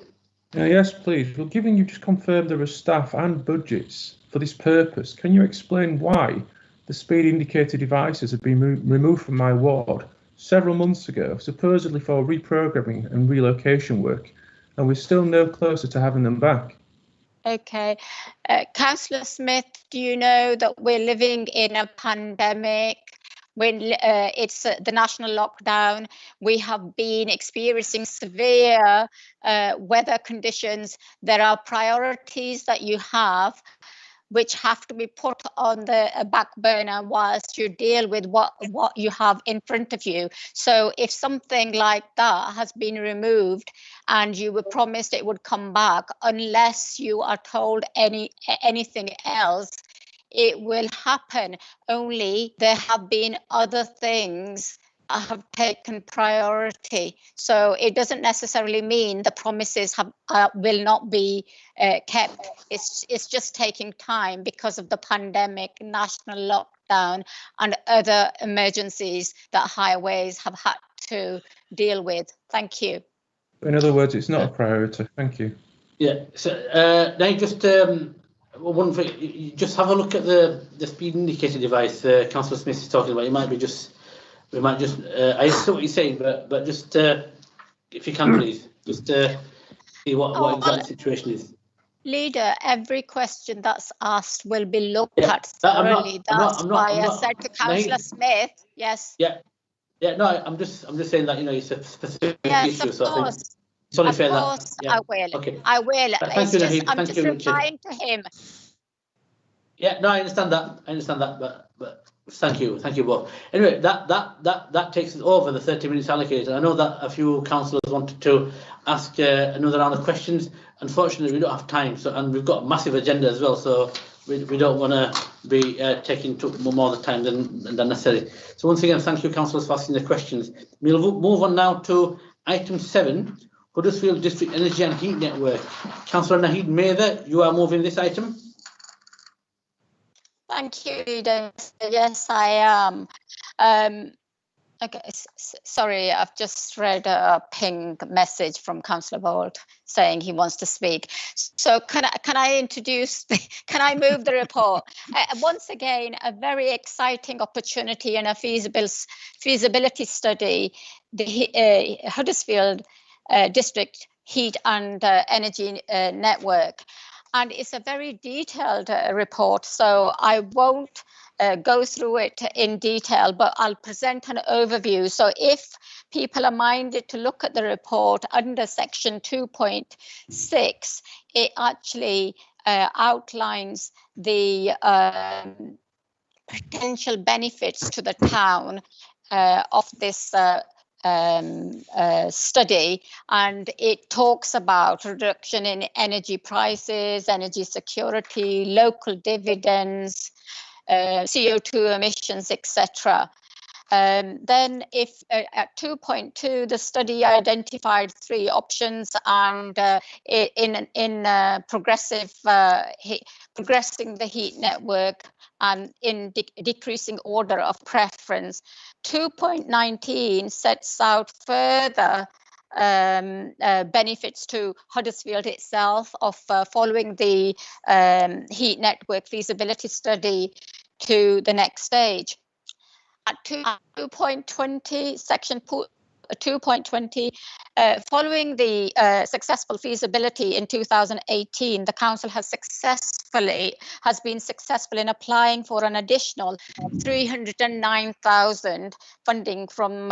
Yes, please. Well, given you've just confirmed there are staff and budgets for this purpose, can you explain why the speed indicator devices have been removed from my ward several months ago, supposedly for reprogramming and relocation work, and we're still no closer to having them back? Okay. Councillor Smith, do you know that we're living in a pandemic? When it's the national lockdown, we have been experiencing severe weather conditions. There are priorities that you have which have to be put on the back burner whilst you deal with what you have in front of you. So if something like that has been removed and you were promised it would come back, unless you are told anything else, it will happen. Only there have been other things that have taken priority. So it doesn't necessarily mean the promises will not be kept. It's just taking time because of the pandemic, national lockdown and other emergencies that highways have had to deal with. Thank you. In other words, it's not a priority. Thank you. Yeah. So now just one thing, you just have a look at the speed indicator device Councillor Smith is talking about. We might just I understand what you're saying, but just if you can please just see what exact the situation is. Leader, every question that's asked will be looked at thoroughly. That's why I said to Councillor Smith, yes. Yeah. No, I'm just saying that, you know, it's a specific issue. So I think it's only fair that. I will. Okay. I will. Thank you, Naheed. I'm just replying to him. Yeah, no, I understand that, but thank you both. Anyway, that takes us over the 30 minutes allocated. I know that a few councillors wanted to ask another round of questions. Unfortunately, we don't have time, and we've got a massive agenda as well, so we don't want to be taking more of the time than necessary. So once again, thank you, councillors, for asking the questions. We'll move on now to item 7, Huddersfield District Energy and Heat Network. Councillor Naheed Mather, you are moving this item. Thank you, Leader. Yes, I am. Okay, sorry, I've just read a ping message from Councillor Bolt saying he wants to speak. So can I move the report? Once again, a very exciting opportunity and a feasibility study, the Huddersfield District Heat and Energy Network. And it's a very detailed report, so I won't go through it in detail, but I'll present an overview. So if people are minded to look at the report under section 2.6, it actually outlines the potential benefits to the town of this study, and it talks about reduction in energy prices, energy security, local dividends, CO2 emissions, etc. Then if at 2.2, the study identified 3 options, and in progressing the heat network and in decreasing order of preference. 2.19 sets out further benefits to Huddersfield itself of following the heat network feasibility study to the next stage. At 2.20, section 2.20, following the successful feasibility in 2018, the council has been successful in applying for an additional 309,000 funding from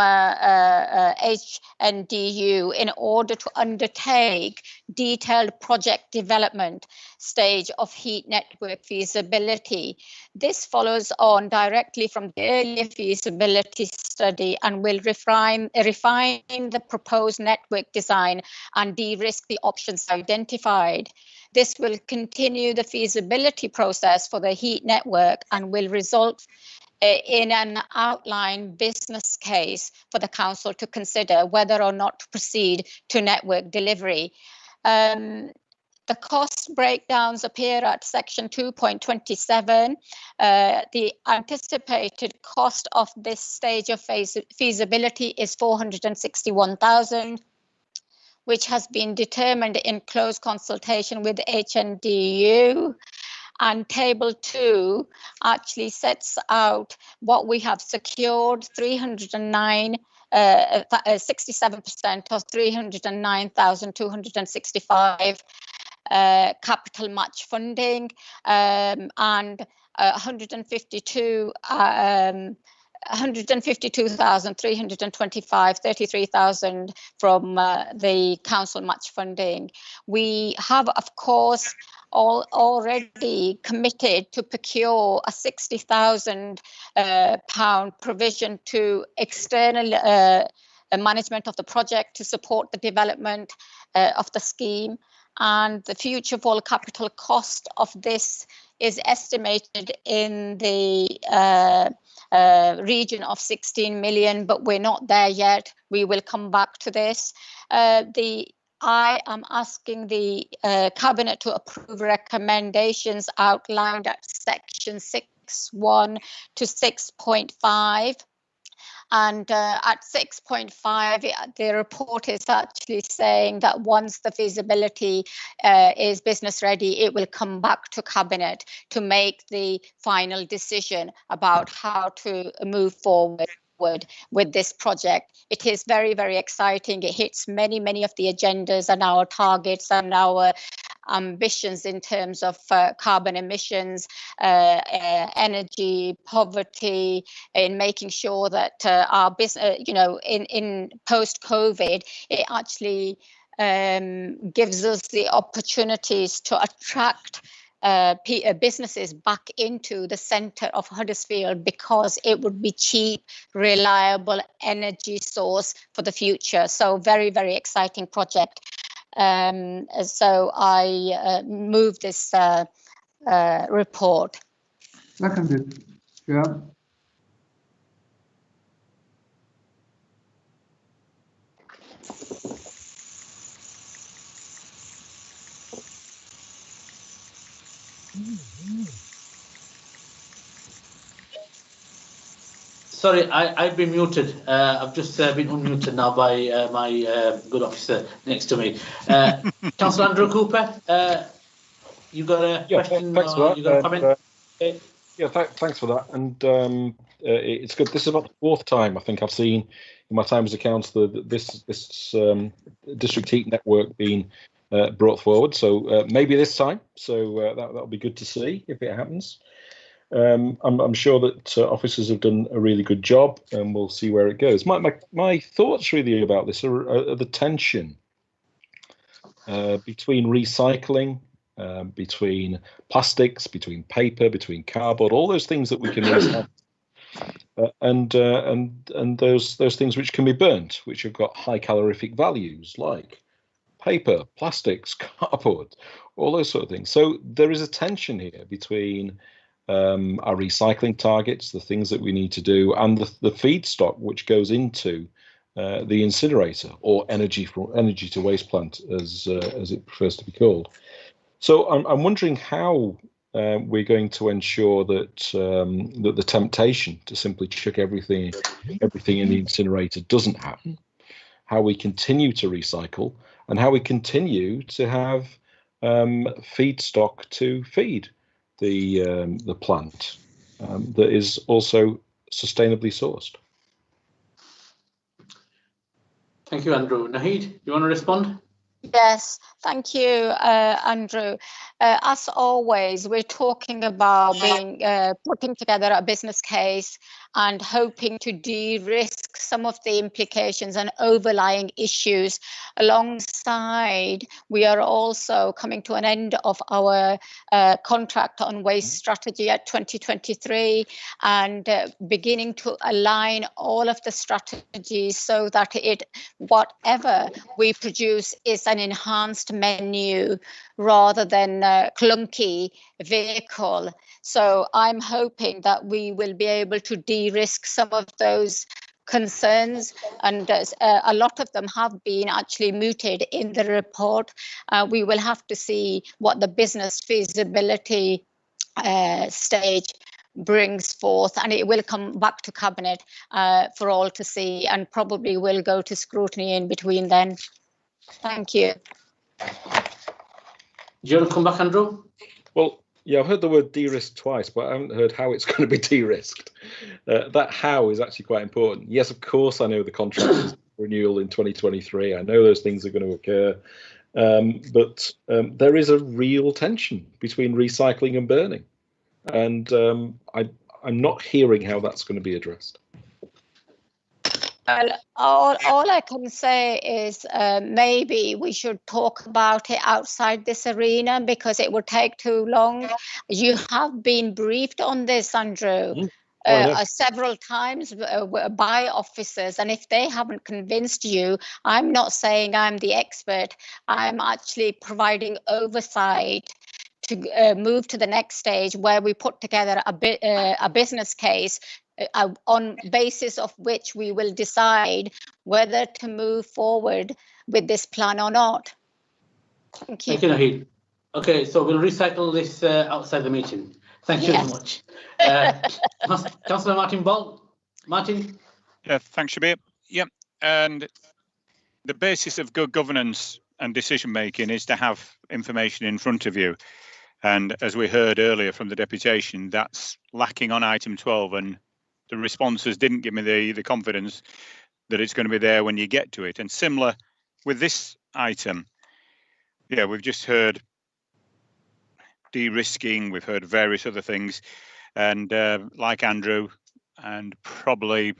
HNDU in order to undertake detailed project development stage of heat network feasibility. This follows on directly from the earlier feasibility study and will refine the proposed network design and de-risk the options identified. This will continue the feasibility process for the heat network and will result in an outline business case for the council to consider whether or not to proceed to network delivery. The cost breakdowns appear at section 2.27. The anticipated cost of this stage of feasibility is 461,000, which has been determined in close consultation with HNDU. And table 2 actually sets out what we have secured, 309 67% of 309,265 capital match funding, and 152,325, 33,000 from the council match funding. We have, of course, already committed to procure a £60,000 provision to external management of the project to support the development of the scheme. And the future full capital cost of this is estimated in the region of 16 million, but we're not there yet. We will come back to this. I am asking the Cabinet to approve recommendations outlined at section 6.1 to 6.5. And at 6.5, the report is actually saying that once the feasibility is business ready, it will come back to Cabinet to make the final decision about how to move forward with this project. It is very, very exciting. It hits many of the agendas and our targets and our ambitions in terms of carbon emissions, energy, poverty, in making sure that our business, in post-COVID, it actually gives us the opportunities to attract businesses back into the centre of Huddersfield, because it would be cheap, reliable energy source for the future. So very, very exciting project. So I move this report. Seconded. Yeah. Sorry, I've been muted. I've just been unmuted now by my good officer next to me. Councillor Andrew Cooper, you got a question? Thanks for that. You got a comment? Yeah, thanks for that. And it's good. This is about the 4th time I think I've seen in my time as a councillor that this district heat network being brought forward. So maybe this time. So that'll be good to see if it happens. I'm sure that officers have done a really good job, and we'll see where it goes. My thoughts really about this are the tension between recycling, between plastics, between paper, between cardboard, all those things that we can recycle. and those things which can be burnt, which have got high calorific values, like paper, plastics, cardboard, all those sort of things. So there is a tension here between our recycling targets, the things that we need to do, and the feedstock which goes into the incinerator, or energy to waste plant, as it prefers to be called. So I'm wondering how we're going to ensure that that the temptation to simply chuck everything in the incinerator doesn't happen. How we continue to recycle, and how we continue to have feedstock to feed the plant that is also sustainably sourced. Thank you, Andrew. Nahid, you want to respond? Yes, thank you, Andrew. As always, we're talking about putting together a business case and hoping to de-risk some of the implications and overlying issues. Alongside, we are also coming to an end of our contract on waste strategy at 2023, and beginning to align all of the strategies so that whatever we produce is an enhanced menu rather than a clunky vehicle. So I'm hoping that we will be able to de-risk some of those concerns, and a lot of them have been actually mooted in the report. We will have to see what the business feasibility stage brings forth, and it will come back to Cabinet for all to see, and probably will go to scrutiny in between then. Thank you. Do you want to come back, Andrew? Well, yeah, I've heard the word de-risk twice, but I haven't heard how it's going to be de-risked. That how is actually quite important. Yes, of course, I know the contract is renewal in 2023. I know those things are going to occur. But there is a real tension between recycling and burning. And I'm not hearing how that's going to be addressed. Well, all I can say is maybe we should talk about it outside this arena, because it would take too long. You have been briefed on this, Andrew, several times by officers, and if they haven't convinced you, I'm not saying I'm the expert. I'm actually providing oversight to move to the next stage, where we put together a business case on basis of which we will decide whether to move forward with this plan or not. Thank you. Thank you, Nahid. Okay, so we'll recycle this outside the meeting. Thank you very much. Councillor Martin Ball. Martin? Yeah, thanks, Shabir. Yeah, and the basis of good governance and decision making is to have information in front of you. And as we heard earlier from the deputation, that's lacking on item 12, and the responses didn't give me the confidence that it's going to be there when you get to it. And similar with this item, yeah, we've just heard de-risking, we've heard various other things, and like Andrew, and probably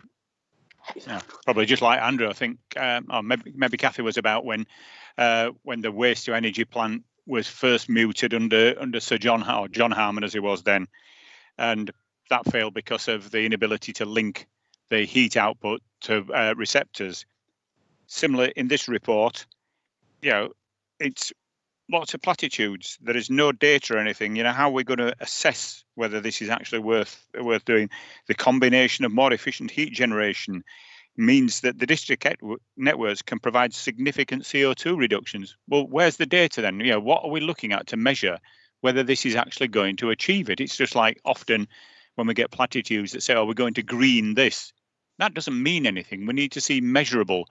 just like Andrew, I think, or maybe Kathy was about when the waste to energy plant was first mooted under Sir John Harman, as he was then, and that failed because of the inability to link the heat output to receptors. Similar in this report, you know, it's lots of platitudes. There is no data or anything. You know, how are we going to assess whether this is actually worth doing? The combination of more efficient heat generation means that the district networks can provide significant CO2 reductions. Well, where's the data then? You know, what are we looking at to measure whether this is actually going to achieve it? It's just like often when we get platitudes that say, oh, we're going to green this. That doesn't mean anything. We need to see measurable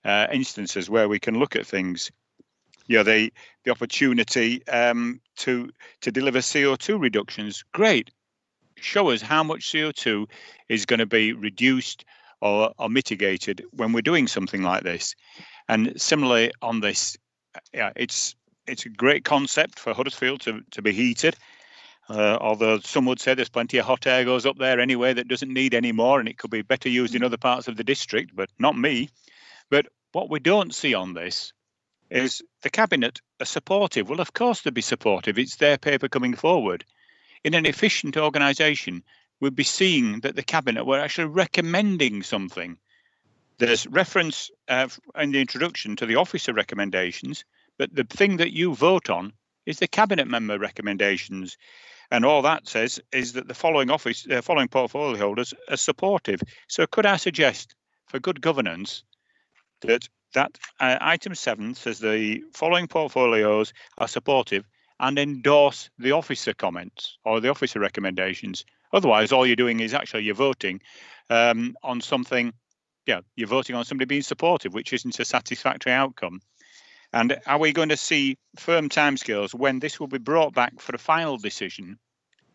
instances where we can look at things. You know, the opportunity to deliver CO2 reductions, great. Show us how much CO2 is going to be reduced or mitigated when we're doing something like this. And similarly on this, yeah, it's a great concept for Huddersfield to be heated. Although some would say there's plenty of hot air goes up there anyway that doesn't need any more, and it could be better used in other parts of the district, but not me. But what we don't see on this is the Cabinet are supportive. Well, of course they'll be supportive. It's their paper coming forward. In an efficient organisation, we'd be seeing that the Cabinet were actually recommending something. There's reference in the introduction to the officer recommendations, but the thing that you vote on is the Cabinet member recommendations. And all that says is that the following portfolio holders are supportive. So could I suggest, for good governance, that item 7 says the following portfolios are supportive and endorse the officer comments or the officer recommendations. Otherwise, all you're doing is actually you're voting on something. Yeah, you're voting on somebody being supportive, which isn't a satisfactory outcome. And are we going to see firm timescales when this will be brought back for a final decision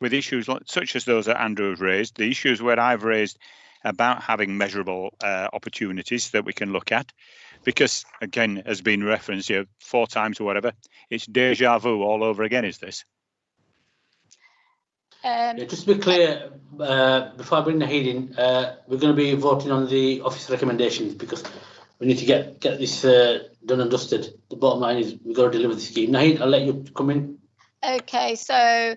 with issues such as those that Andrew has raised, the issues where I've raised about having measurable opportunities that we can look at? Because, again, has been referenced here 4 times or whatever, it's deja vu all over again, is this? Just to be clear, before I bring the heat in, we're going to be voting on the office recommendations because we need to get this done and dusted. The bottom line is we've got to deliver the scheme. Nahid, I'll let you come in. Okay, so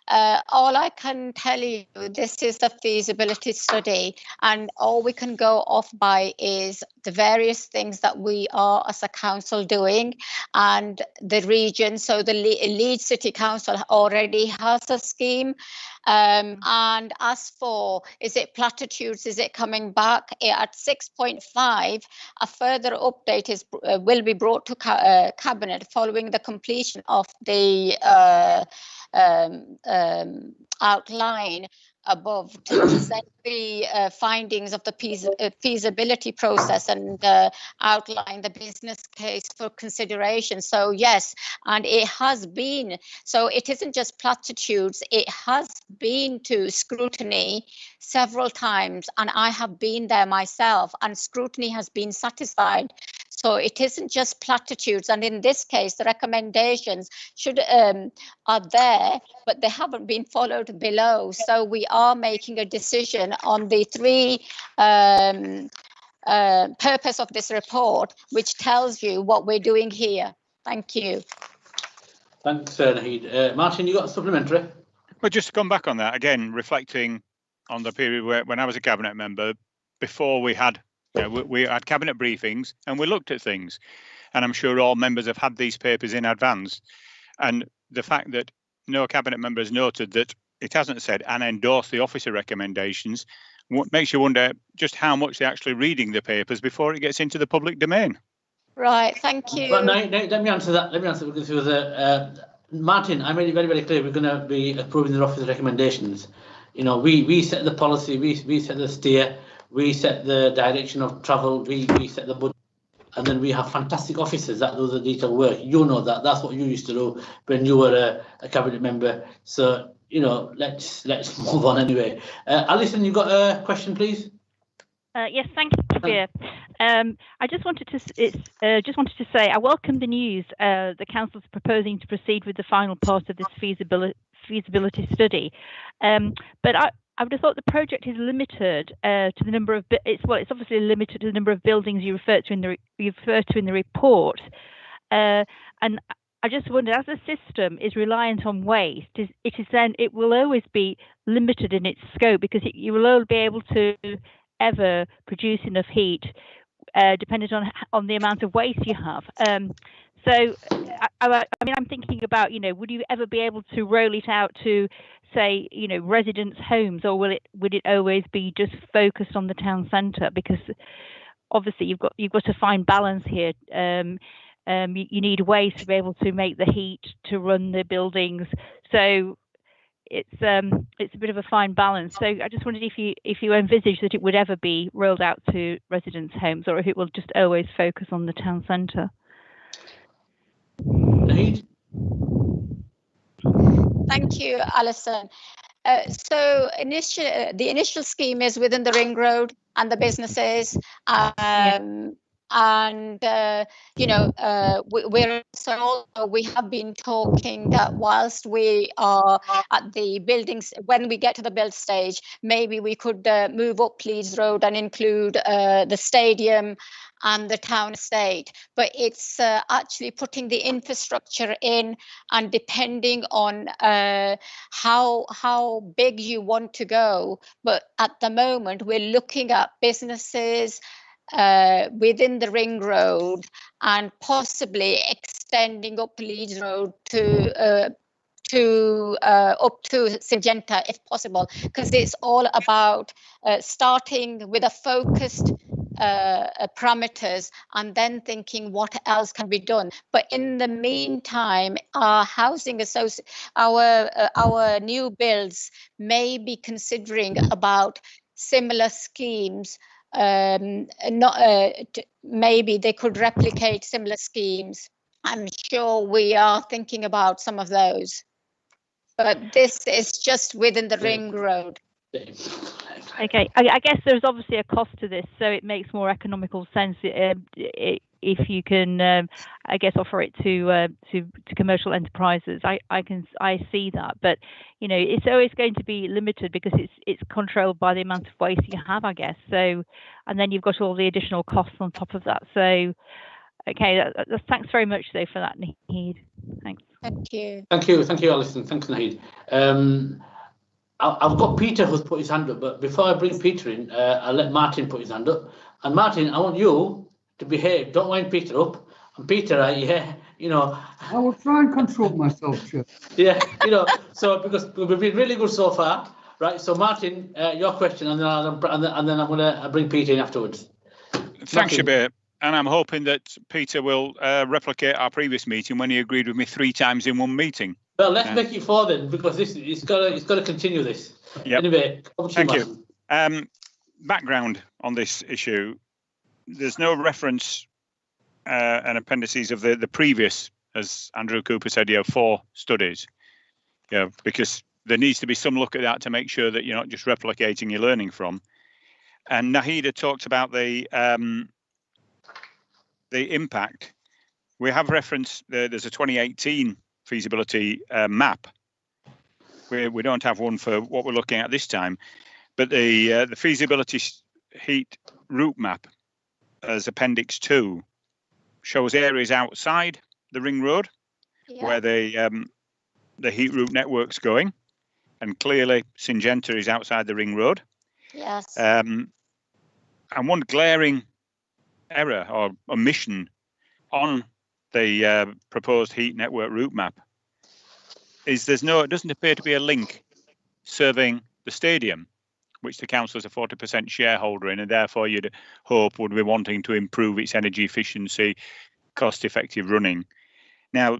all I can tell you, this is the feasibility study, and all we can go off by is the various things that we are as a council doing, and the region. So the Leeds City Council already has a scheme. And as for, is it platitudes, is it coming back? At 6.5, a further update will be brought to Cabinet following the completion of the outline above to present the findings of the feasibility process and outline the business case for consideration. So yes, and it has been, so it isn't just platitudes, it has been to scrutiny several times, and I have been there myself, and scrutiny has been satisfied. So it isn't just platitudes, and in this case, the recommendations are there, but they haven't been followed below. So we are making a decision on the 3 purpose of this report, which tells you what we're doing here. Thank you. Thanks, Nahid. Martin, you got a supplementary? Well, just to come back on that again, reflecting on the period when I was a Cabinet member, before we had. We had Cabinet briefings and we looked at things, and I'm sure all members have had these papers in advance. And the fact that no Cabinet member has noted that it hasn't said and endorsed the officer recommendations makes you wonder just how much they're actually reading the papers before it gets into the public domain. Right, thank you. But let me answer that. Let me answer because Martin, I made it very, very clear we're going to be approving the officer recommendations. You know, we set the policy, we set the steer. We set the direction of travel, we set the budget, and then we have fantastic officers that do the detailed work. You know that. That's what you used to do when you were a Cabinet member. So, you know, let's move on anyway. Alison, you got a question, please? Yes, thank you, Kabir. I just wanted to say I welcome the news the council's proposing to proceed with the final part of this feasibility study, but I would have thought the project is limited to the number of. It's obviously limited to the number of buildings you refer to in the report, and I just wonder, as the system is reliant on waste, it will always be limited in its scope because you will only be able to ever produce enough heat, dependent on the amount of waste you have. So, I mean, I'm thinking about, would you ever be able to roll it out to, say, residents' homes, or would it always be just focused on the town centre? Because obviously you've got to find balance here. You need waste to be able to make the heat to run the buildings. So it's a bit of a fine balance. So I just wondered if you envisage that it would ever be rolled out to residents' homes, or if it will just always focus on the town centre. Thank you, Alison. So the initial scheme is within the ring road and the businesses, we have been talking that whilst we are at the buildings, when we get to the build stage, maybe we could move up Leeds Road and include the stadium and the town estate, but it's actually putting the infrastructure in, and depending on how big you want to go. But at the moment, we're looking at businesses within the ring road and possibly extending up Leeds Road to up to Syngenta if possible, because it's all about starting with a focused parameters and then thinking what else can be done. But in the meantime, our housing our new builds may be considering about similar schemes. Maybe they could replicate similar schemes. I'm sure we are thinking about some of those, but this is just within the ring road. Okay, I guess there's obviously a cost to this, so it makes more economical sense if you can, I guess, offer it to commercial enterprises. I see that, but you know, it's always going to be limited because it's controlled by the amount of waste you have, I guess. So, and then you've got all the additional costs on top of that. So, okay, thanks very much though for that, Nahid. Thanks. Thank you. Thank you, Alison. Thanks, Nahid. I've got Peter who's put his hand up, but before I bring Peter in, I'll let Martin put his hand up. And Martin, I want you to behave. Don't wind Peter up. And Peter, yeah, you know. I will try and control myself, Chair. Yeah, you know. So because we've been really good so far, right? So Martin, your question, and then I'm going to bring Peter in afterwards. Thanks, Shabir. And I'm hoping that Peter will replicate our previous meeting when he agreed with me 3 times in one meeting. Well, let's make it 4 then, because it's got to continue this. Yep. Anyway, thank you. Background on this issue: there's no reference and appendices of the previous, as Andrew Cooper said, 4 studies. Because there needs to be some look at that to make sure that you're not just replicating, you're learning from. And Nahida talked about the impact. We have referenced there's a 2018 feasibility map. We don't have one for what we're looking at this time, but the feasibility heat route map as Appendix 2 shows areas outside the ring road where the heat route network's going, and clearly Syngenta is outside the ring road. Yes. And one glaring error or omission on the proposed heat network route map is it doesn't appear to be a link serving the stadium, which the council is a 40% shareholder in, and therefore you'd hope would be wanting to improve its energy efficiency, cost-effective running. Now,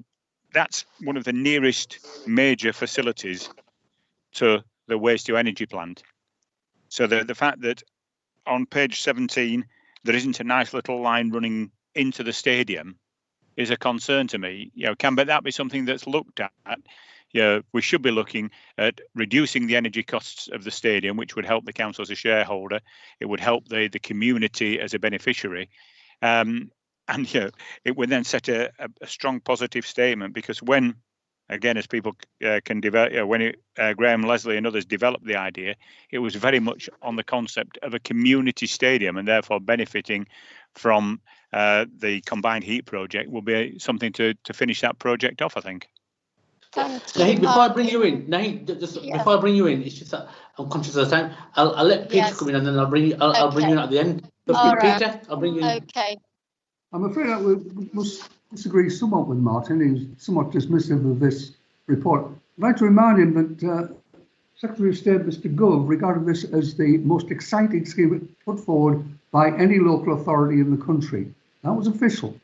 that's one of the nearest major facilities to the waste-to-energy plant. So the fact that on page 17 there isn't a nice little line running into the stadium is a concern to me. Can that be something that's looked at? We should be looking at reducing the energy costs of the stadium, which would help the council as a shareholder. It would help the community as a beneficiary. And it would then set a strong positive statement, because when, again, as people can develop, when Graham, Leslie and others developed the idea, it was very much on the concept of a community stadium, and therefore benefiting from the combined heat project will be something to finish that project off, I think. Nahid, before I bring you in, before I bring you in, it's just that I'm conscious of the time. I'll let Peter come in, and then I'll bring you in at the end. So Peter, I'll bring you in. Okay. I'm afraid I must disagree somewhat with Martin. He's somewhat dismissive of this report. I'd like to remind him that Secretary of State Mr. Gove regarded this as the most exciting scheme put forward by any local authority in the country. That was official.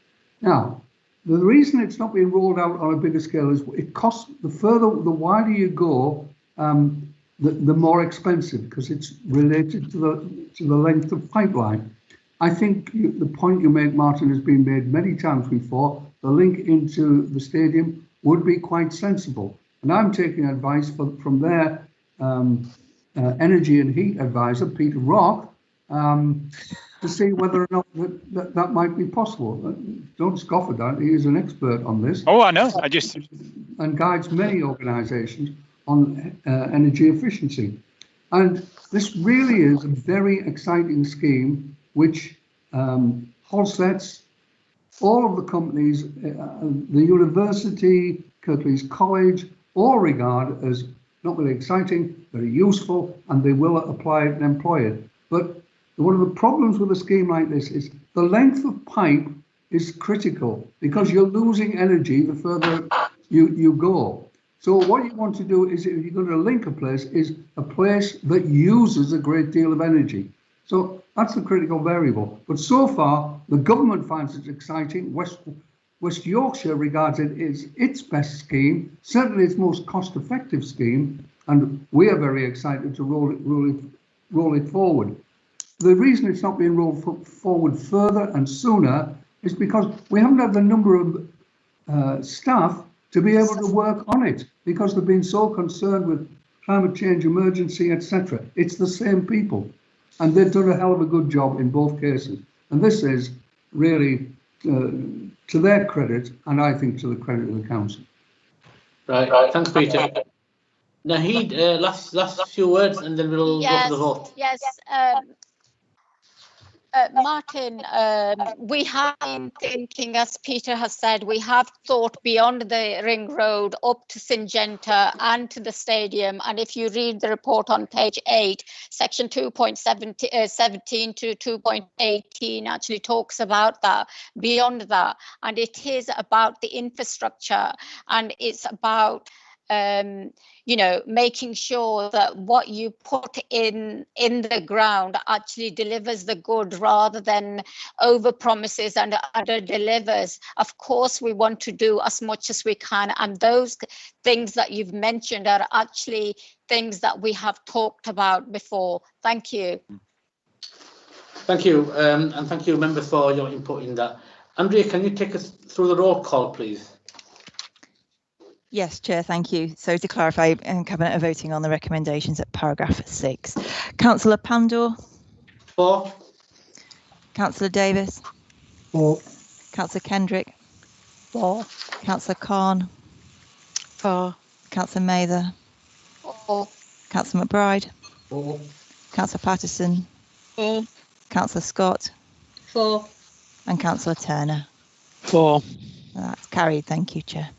Now, the reason it's not being rolled out on a bigger scale is it costs, the wider you go, the more expensive, because it's related to the length of pipeline. I think the point you make, Martin, has been made many times before. The link into the stadium would be quite sensible. And I'm taking advice from their energy and heat advisor, Peter Rock, to see whether or not that might be possible. Don't scoff at that. He is an expert on this. Oh, I know. And guides many organisations on energy efficiency. And this really is a very exciting scheme, which Halsteads, all of the companies, the university, Kirklees College, all regard as not really exciting, very useful, and they will apply it and employ it. But one of the problems with a scheme like this is the length of pipe is critical because you're losing energy the further you go. So what you want to do is, if you're going to link a place, is a place that uses a great deal of energy. So that's the critical variable. But so far, the government finds it exciting. West Yorkshire regards it as its best scheme, certainly its most cost-effective scheme, and we are very excited to roll it forward. The reason it's not being rolled forward further and sooner is because we haven't had the number of staff to be able to work on it, because they've been so concerned with climate change emergency, etc. It's the same people, and they've done a hell of a good job in both cases. And this is really to their credit, and I think to the credit of the council. Right. Thanks, Peter. Naheed, last few words, and then we'll go to the vote. Yes. Martin, we have been thinking, as Peter has said, we have thought beyond the ring road up to Syngenta and to the stadium. And if you read the report on page 8, section 2.17 to 2.18 actually talks about that, beyond that. And it is about the infrastructure, and it's about making sure that what you put in the ground actually delivers the good rather than over promises and under delivers. Of course, we want to do as much as we can, and those things that you've mentioned are actually things that we have talked about before. Thank you. Thank you, and thank you, members, for your input in that. Andrea, can you take us through the roll call, please? Yes, Chair, thank you. So to clarify, Cabinet are voting on the recommendations at paragraph 6. Councillor Pandor? For. Councillor Davis? For. Councillor Kendrick? For. Councillor Khan? For. Councillor Mather? For. Councillor McBride? For. Councillor Patterson? For. Councillor Scott? For. And Councillor Turner? For. That's carried. Thank you, Chair.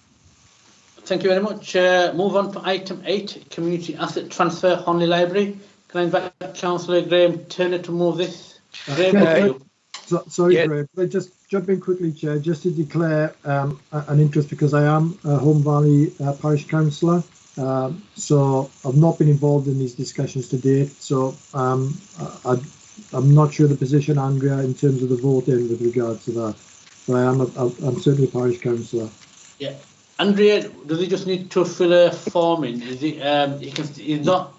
Thank you very much. Move on to item 8, community asset transfer, Honley Library. Can I invite Councillor Graham Turner to move this? Graham, sorry, yeah. Graham, but just jump in quickly, Chair, just to declare an interest, because I am a Home Valley Parish Councillor. So I've not been involved in these discussions to date. So I'm not sure the position, Andrea, in terms of the voting with regard to that. But I'm certainly a Parish Councillor. Yeah. Andrea, does he just need to fill a form in? Is he? He's not.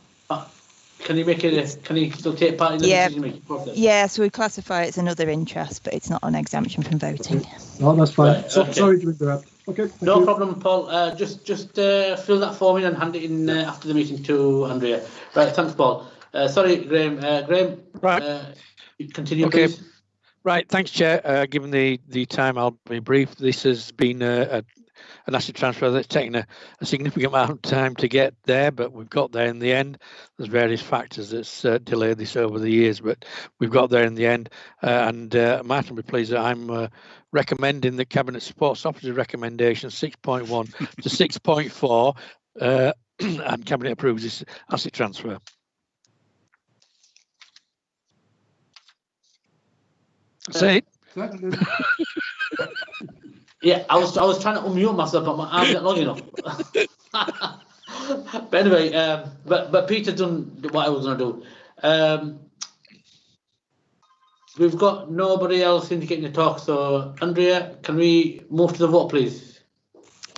Can he make it? Can he still take part in the decision-making process? Yeah, so we classify it as another interest, but it's not an exemption from voting. Okay. No, that's fine. Right, okay. Sorry to interrupt. Okay. No problem, Paul. Just fill that form in and hand it in after the meeting to Andrea. Right. Thanks, Paul. Sorry, Graham. Graham. Right. Continue, please. Right. Thanks, Chair. Given the time, I'll be brief. This has been an asset transfer that's taken a significant amount of time to get there, but we've got there in the end. There's various factors that's delayed this over the years, but we've got there in the end. And Martin will be pleased that I'm recommending the Cabinet Supports Officer's recommendation 6.1 to 6.4, and Cabinet approves this asset transfer. Say it. Yeah, I was trying to unmute myself, but my arm's not long enough. But anyway, but Peter's done what I was going to do. We've got nobody else indicating to talk, so Andrea, can we move to the vote, please?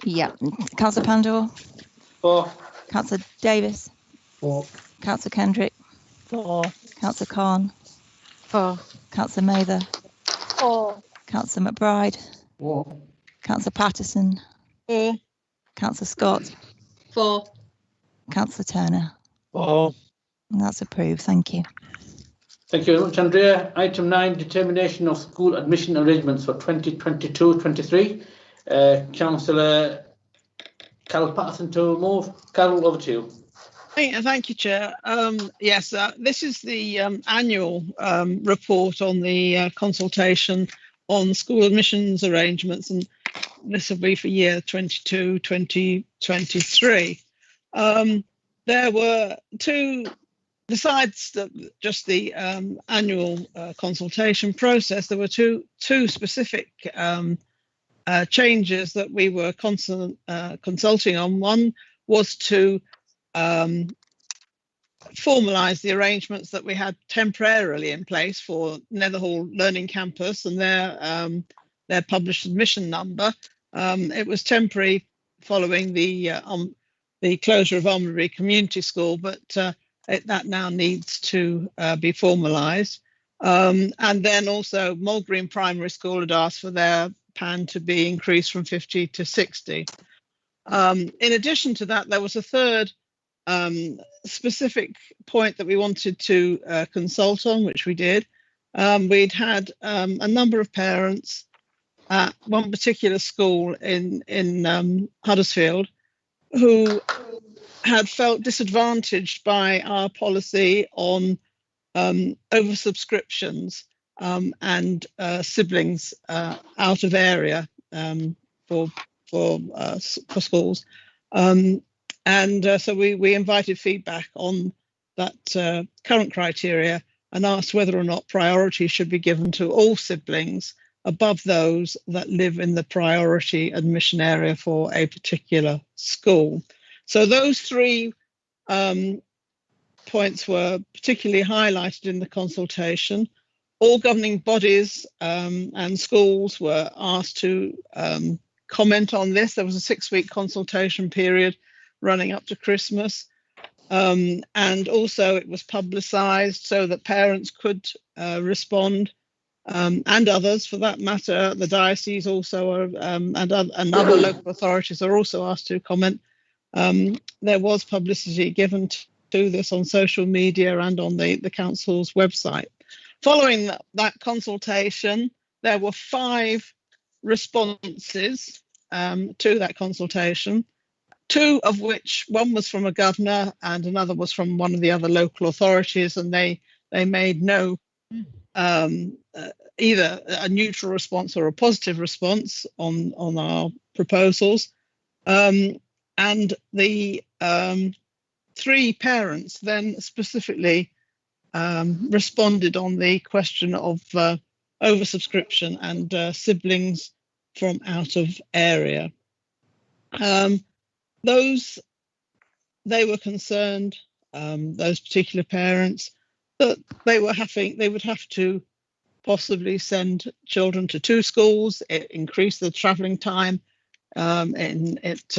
Yeah, Councillor Pandor. For. Councillor Davis. For. Councillor Kendrick. For. Councillor Khan. For. Councillor Mather. For. Councillor McBride. For. Councillor Patterson. For. Councillor Scott. For. Councillor Turner. For. And that's approved. Thank you. Thank you very much, Andrea. Item 9, determination of school admission arrangements for 2022-23. Councillor Carol Patterson to move. Carol, over to you. Thank you, Chair. Yes, this is the annual report on the consultation on school admissions arrangements, and this will be for year 22-2023. There were two, besides just the annual consultation process, there were two specific changes that we were consulting on. One was to formalise the arrangements that we had temporarily in place for Netherhall Learning Campus and their published admission number. It was temporary following the closure of Almonbury Community School, but that now needs to be formalised. And then also Moll Green Primary School had asked for their PAN to be increased from 50 to 60. In addition to that, there was a third specific point that we wanted to consult on, which we did. We'd had a number of parents at one particular school in Huddersfield who had felt disadvantaged by our policy on oversubscriptions and siblings out of area for schools. So we invited feedback on that current criteria and asked whether or not priority should be given to all siblings above those that live in the priority admission area for a particular school. So those three points were particularly highlighted in the consultation. All governing bodies and schools were asked to comment on this. There was a 6-week consultation period running up to Christmas. And also it was publicised so that parents could respond, and others for that matter. The diocese also are, and other local authorities are also asked to comment. There was publicity given to this on social media and on the council's website. Following that consultation, there were 5 responses to that consultation, 2 of which, one was from a governor and another was from one of the other local authorities, and they made no either a neutral response or a positive response on our proposals. And the 3 parents then specifically responded on the question of oversubscription and siblings from out of area. They were concerned, those particular parents, that they would have to possibly send children to 2 schools. It increased the travelling time, and it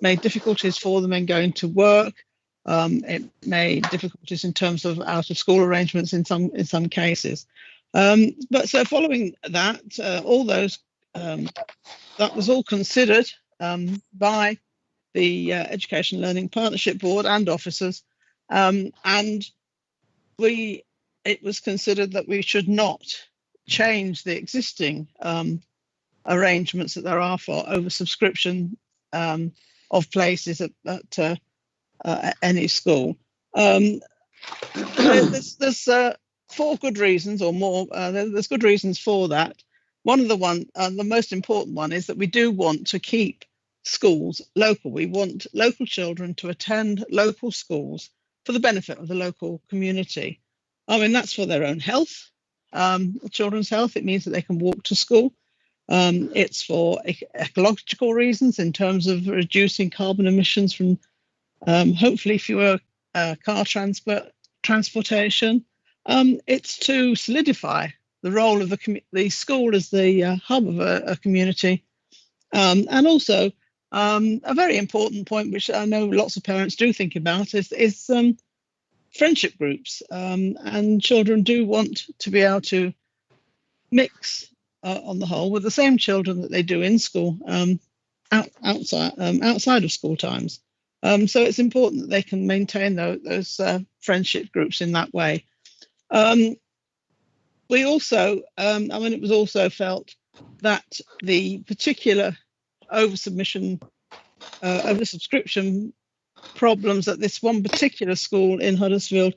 made difficulties for them in going to work. It made difficulties in terms of out of school arrangements in some cases. But so following that, all those that was all considered by the Education Learning Partnership Board and officers, and it was considered that we should not change the existing arrangements that there are for oversubscription of places at any school. There's 4 good reasons or more. There's good reasons for that. One of the most important one is that we do want to keep schools local. We want local children to attend local schools for the benefit of the local community. I mean, that's for their own health, the children's health. It means that they can walk to school. It's for ecological reasons in terms of reducing carbon emissions from hopefully fewer car transportation. It's to solidify the role of the school as the hub of a community. And also a very important point, which I know lots of parents do think about, is friendship groups. And children do want to be able to mix on the whole with the same children that they do in school outside of school times. So it's important that they can maintain those friendship groups in that way. We also, it was also felt that the particular oversubscription problems at this one particular school in Huddersfield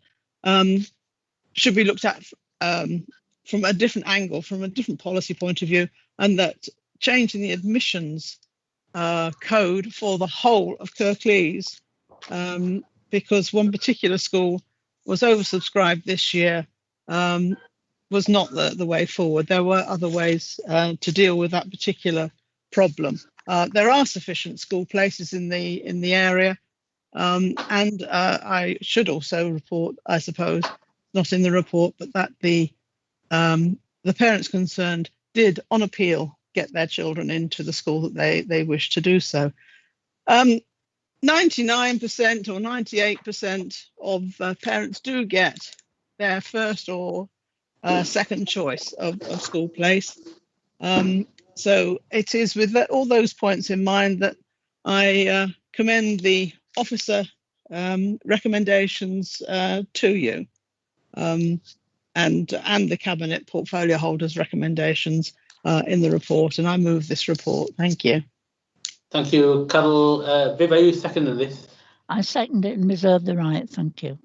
should be looked at from a different angle, from a different policy point of view, and that changing the admissions code for the whole of Kirklees, because one particular school was oversubscribed this year, was not the way forward. There were other ways to deal with that particular problem. There are sufficient school places in the area, and I should also report, I suppose, not in the report, but that the parents concerned did, on appeal, get their children into the school that they wish to do so. 99% or 98% of parents do get their first or second choice of school place. So it is with all those points in mind that I commend the officer recommendations to you, and the Cabinet portfolio holders' recommendations in the report, and I move this report. Thank you. Thank you, Carol. Viv, are you seconding this? I second it and reserve the right. Thank you.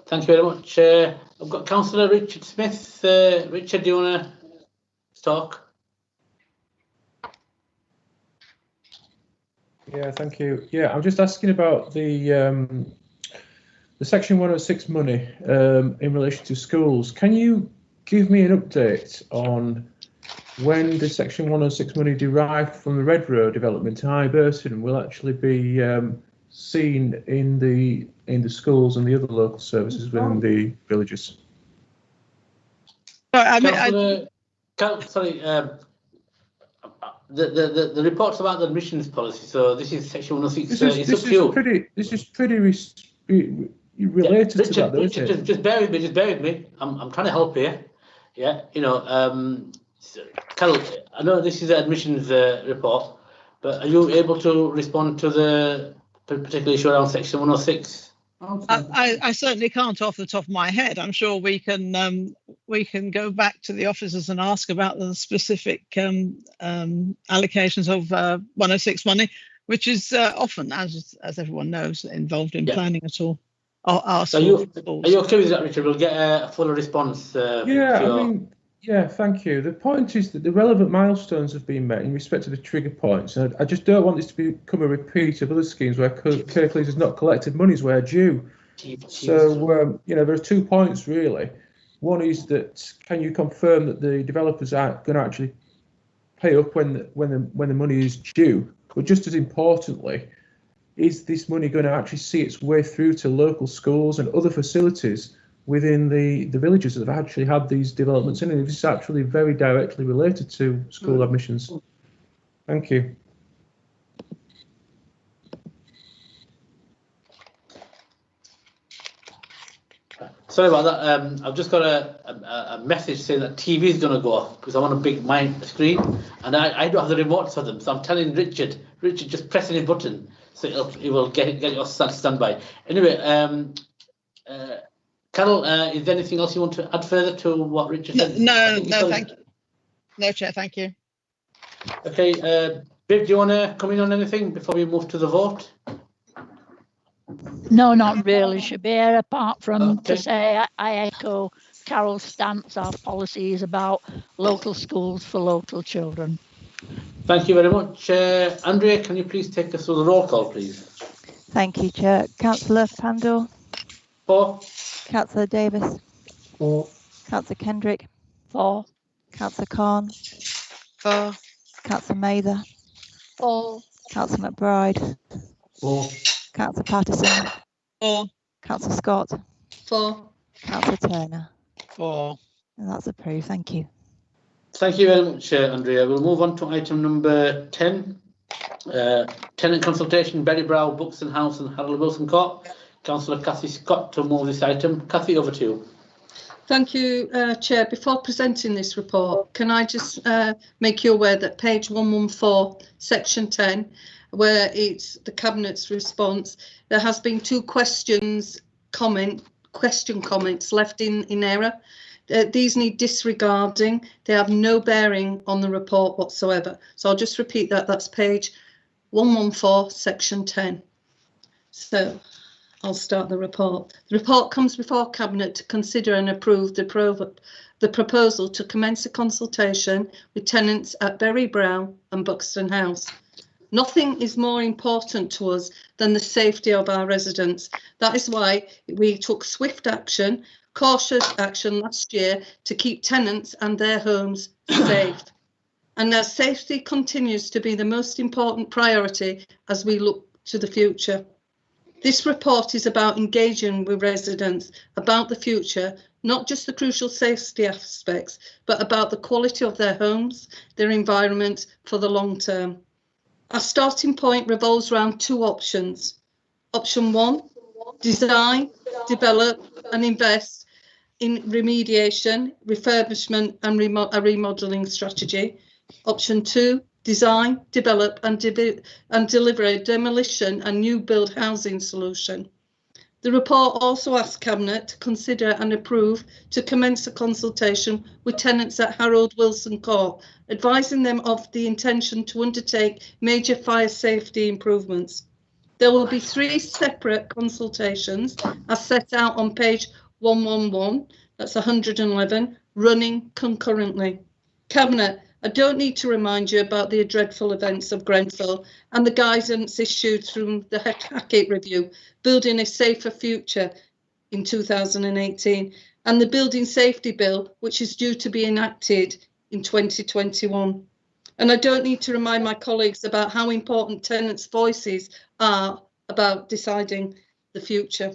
Thank you very much. I've got Councillor Richard Smith. Richard, do you want to talk? Yeah, thank you. Yeah, I'm just asking about the Section 106 money in relation to schools. Can you give me an update on when the Section 106 money derived from the Red Road development in High Burton will actually be seen in the schools and the other local services within the villages? Sorry, the report's about the admissions policy, so this is Section 106. This is pretty related to that, though, isn't it? Just bear with me. I'm trying to help here. Yeah, you know, Carol, I know this is an admissions report, but are you able to respond to the particular issue around Section 106? I certainly can't off the top of my head. I'm sure we can go back to the officers and ask about the specific allocations of 106 money, which is often, as everyone knows, involved in planning at all. Are you okay with that, Richard? We'll get a fuller response. Yeah, thank you. The point is that the relevant milestones have been met in respect to the trigger points. And I just don't want this to become a repeat of other schemes where Kirklees has not collected monies where due. So, you know, there are 2 points really. One is that can you confirm that the developers are going to actually pay up when the money is due? But just as importantly, is this money going to actually see its way through to local schools and other facilities within the villages that have actually had these developments in it? This is actually very directly related to school admissions. Thank you. Sorry about that. I've just got a message saying that TV is going to go off because I want a big screen, and I don't have the remotes for them. So I'm telling Richard just press any button so it will get your standby. Anyway, Carol, is there anything else you want to add further to what Richard said? No, thank you. No, Chair, thank you. Okay, Viv, do you want to come in on anything before we move to the vote? No, not really, Shabir, apart from to say I echo Carol's stance. Our policy is about local schools for local children. Thank you very much. Andrea, can you please take us through the roll call, please? Thank you, Chair. Councillor Pandor. 4. Councillor Davis. 4. Councillor Kendrick. 4. Councillor Khan. 4. Councillor Mather. 4. Councillor McBride. 4. Councillor Patterson. 4. Councillor Scott. 4. Councillor Turner. 4. And that's approved. Thank you. Thank you very much, Andrea. We'll move on to item number 10. Tenant consultation, Berry Brow, Buxton House and Harold Wilson Court. Councillor Cathy Scott to move this item. Cathy, over to you. Thank you, Chair. Before presenting this report, can I just make you aware that page 114, section 10, where it's the Cabinet's response, there has been 2 question comments left in error. These need disregarding. They have no bearing on the report whatsoever. So I'll just repeat that. That's page 114, section 10. So I'll start the report. The report comes before Cabinet to consider and approve the proposal to commence a consultation with tenants at Berry Brow and Buxton House. Nothing is more important to us than the safety of our residents. That is why we took swift action, cautious action last year to keep tenants and their homes safe. And our safety continues to be the most important priority as we look to the future. This report is about engaging with residents about the future, not just the crucial safety aspects, but about the quality of their homes, their environment for the long term. Our starting point revolves around two options. Option one, design, develop and invest in remediation, refurbishment and a remodelling strategy. Option two, design, develop and deliver a demolition and new build housing solution. The report also asks Cabinet to consider and approve to commence a consultation with tenants at Harold Wilson Court, advising them of the intention to undertake major fire safety improvements. There will be 3 separate consultations as set out on page 111, that's 111, running concurrently. Cabinet, I don't need to remind you about the dreadful events of Grenfell and the guidance issued through the Hackett Review, Building a Safer Future in 2018, and the Building Safety Bill, which is due to be enacted in 2021. And I don't need to remind my colleagues about how important tenants' voices are about deciding the future.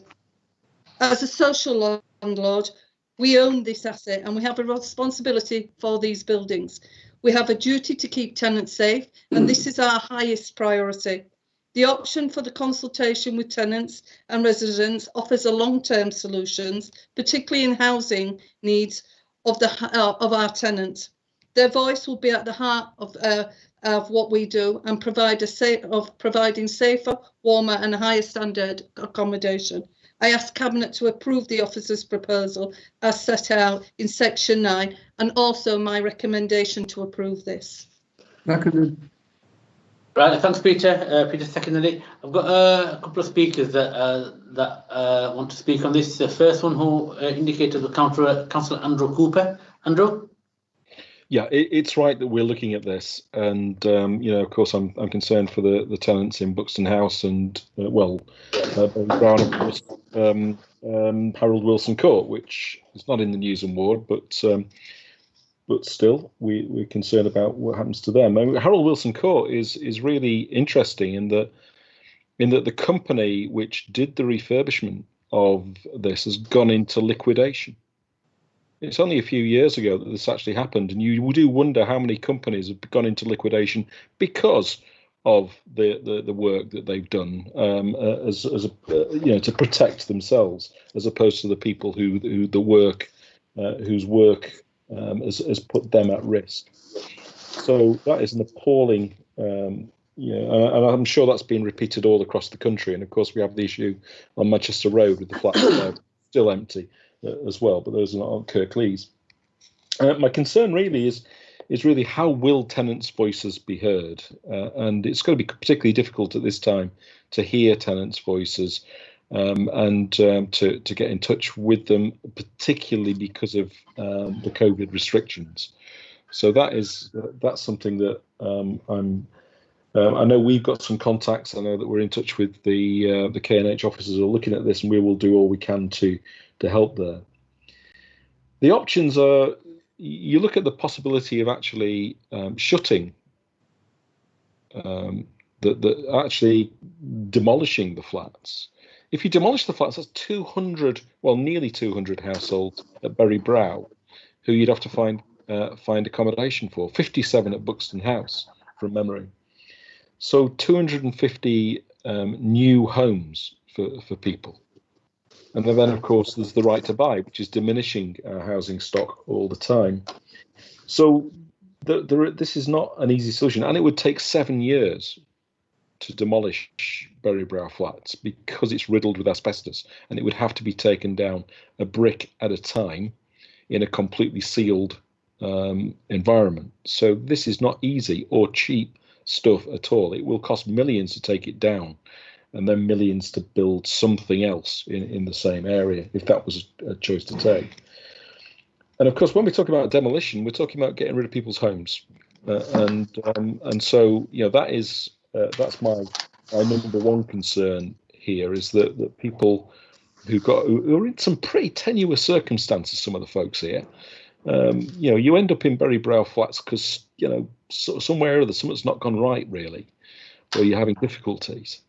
As a social landlord, we own this asset and we have a responsibility for these buildings. We have a duty to keep tenants safe, and this is our highest priority. The option for the consultation with tenants and residents offers a long-term solutions, particularly in housing needs of our tenants. Their voice will be at the heart of what we do and providing safer, warmer and higher standard accommodation. I ask Cabinet to approve the officer's proposal as set out in section 9 and also my recommendation to approve this. Seconded. Right, thanks Peter. Peter seconded it. I've got a couple of speakers that want to speak on this. The first one who indicated was Councillor Andrew Cooper. Andrew? Yeah, it's right that we're looking at this, and you know, of course, I'm concerned for the tenants in Buxton House and Brown, of course, Harold Wilson Court, which is not in the news and ward, but still, we're concerned about what happens to them. I mean, Harold Wilson Court is really interesting in that the company which did the refurbishment of this has gone into liquidation. It's only a few years ago that this actually happened, and you do wonder how many companies have gone into liquidation because of the work that they've done as a you know, to protect themselves, as opposed to the people whose work has put them at risk. So that is an appalling, you know, and I'm sure that's been repeated all across the country. And of course, we have the issue on Manchester Road with the flats still empty as well, but those are not on Kirklees. My concern really is really how will tenants' voices be heard, and it's going to be particularly difficult at this time to hear tenants' voices and to get in touch with them, particularly because of the COVID restrictions. So that's something that I know we've got some contacts. I know that we're in touch with the K&H officers who are looking at this, and we will do all we can to help there. The options are, you look at the possibility of actually shutting, actually demolishing the flats. If you demolish the flats, that's 200, well, nearly 200 households at Berry Brow, who you'd have to find accommodation for. 57 at Buxton House, from memory. So 250 new homes for people. And then, of course, there's the right to buy, which is diminishing our housing stock all the time. So this is not an easy solution, and it would take 7 years to demolish Berry Brow flats because it's riddled with asbestos, and it would have to be taken down a brick at a time in a completely sealed environment. So this is not easy or cheap stuff at all. It will cost millions to take it down. and then millions to build something else in the same area, if that was a choice to take. And of course, when we talk about demolition, we're talking about getting rid of people's homes, and so that's my number one concern here, is that people who are in some pretty tenuous circumstances, some of the folks here, you end up in Berry Brow Flats because somewhere or other something's not gone right really, or you're having difficulties.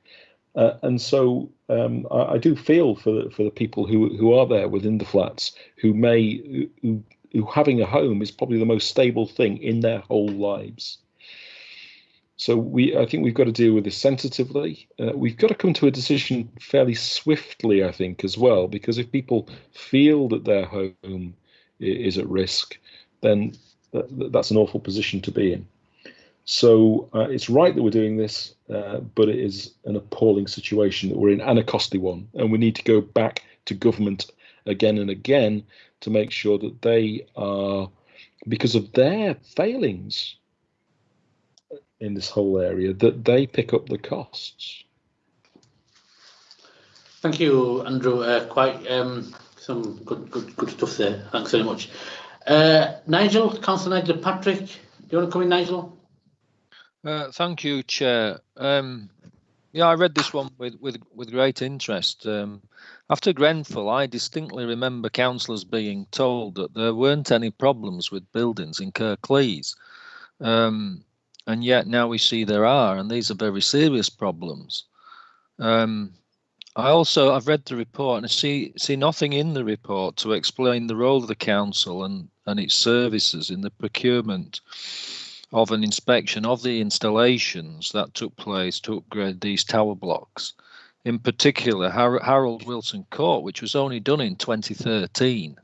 And so I do feel for the people who are there within the flats, who having a home is probably the most stable thing in their whole lives. So I think we've got to deal with this sensitively. We've got to come to a decision fairly swiftly, I think, as well, because if people feel that their home is at risk, then that's an awful position to be in. So it's right that we're doing this, but it is an appalling situation that we're in, and a costly one. And we need to go back to government again and again to make sure that they are, because of their failings in this whole area, that they pick up the costs. Thank you, Andrew. Quite some good stuff there. Thanks very much. Nigel, Councillor Nigel Patrick, do you want to come in, Nigel? Thank you, Chair. Yeah, I read this one with great interest. After Grenfell, I distinctly remember councillors being told that there weren't any problems with buildings in Kirklees. And yet now we see there are, and these are very serious problems. I've read the report and I see nothing in the report to explain the role of the council and its services in the procurement of an inspection of the installations that took place to upgrade these tower blocks. In particular, Harold Wilson Court, which was only done in 2013.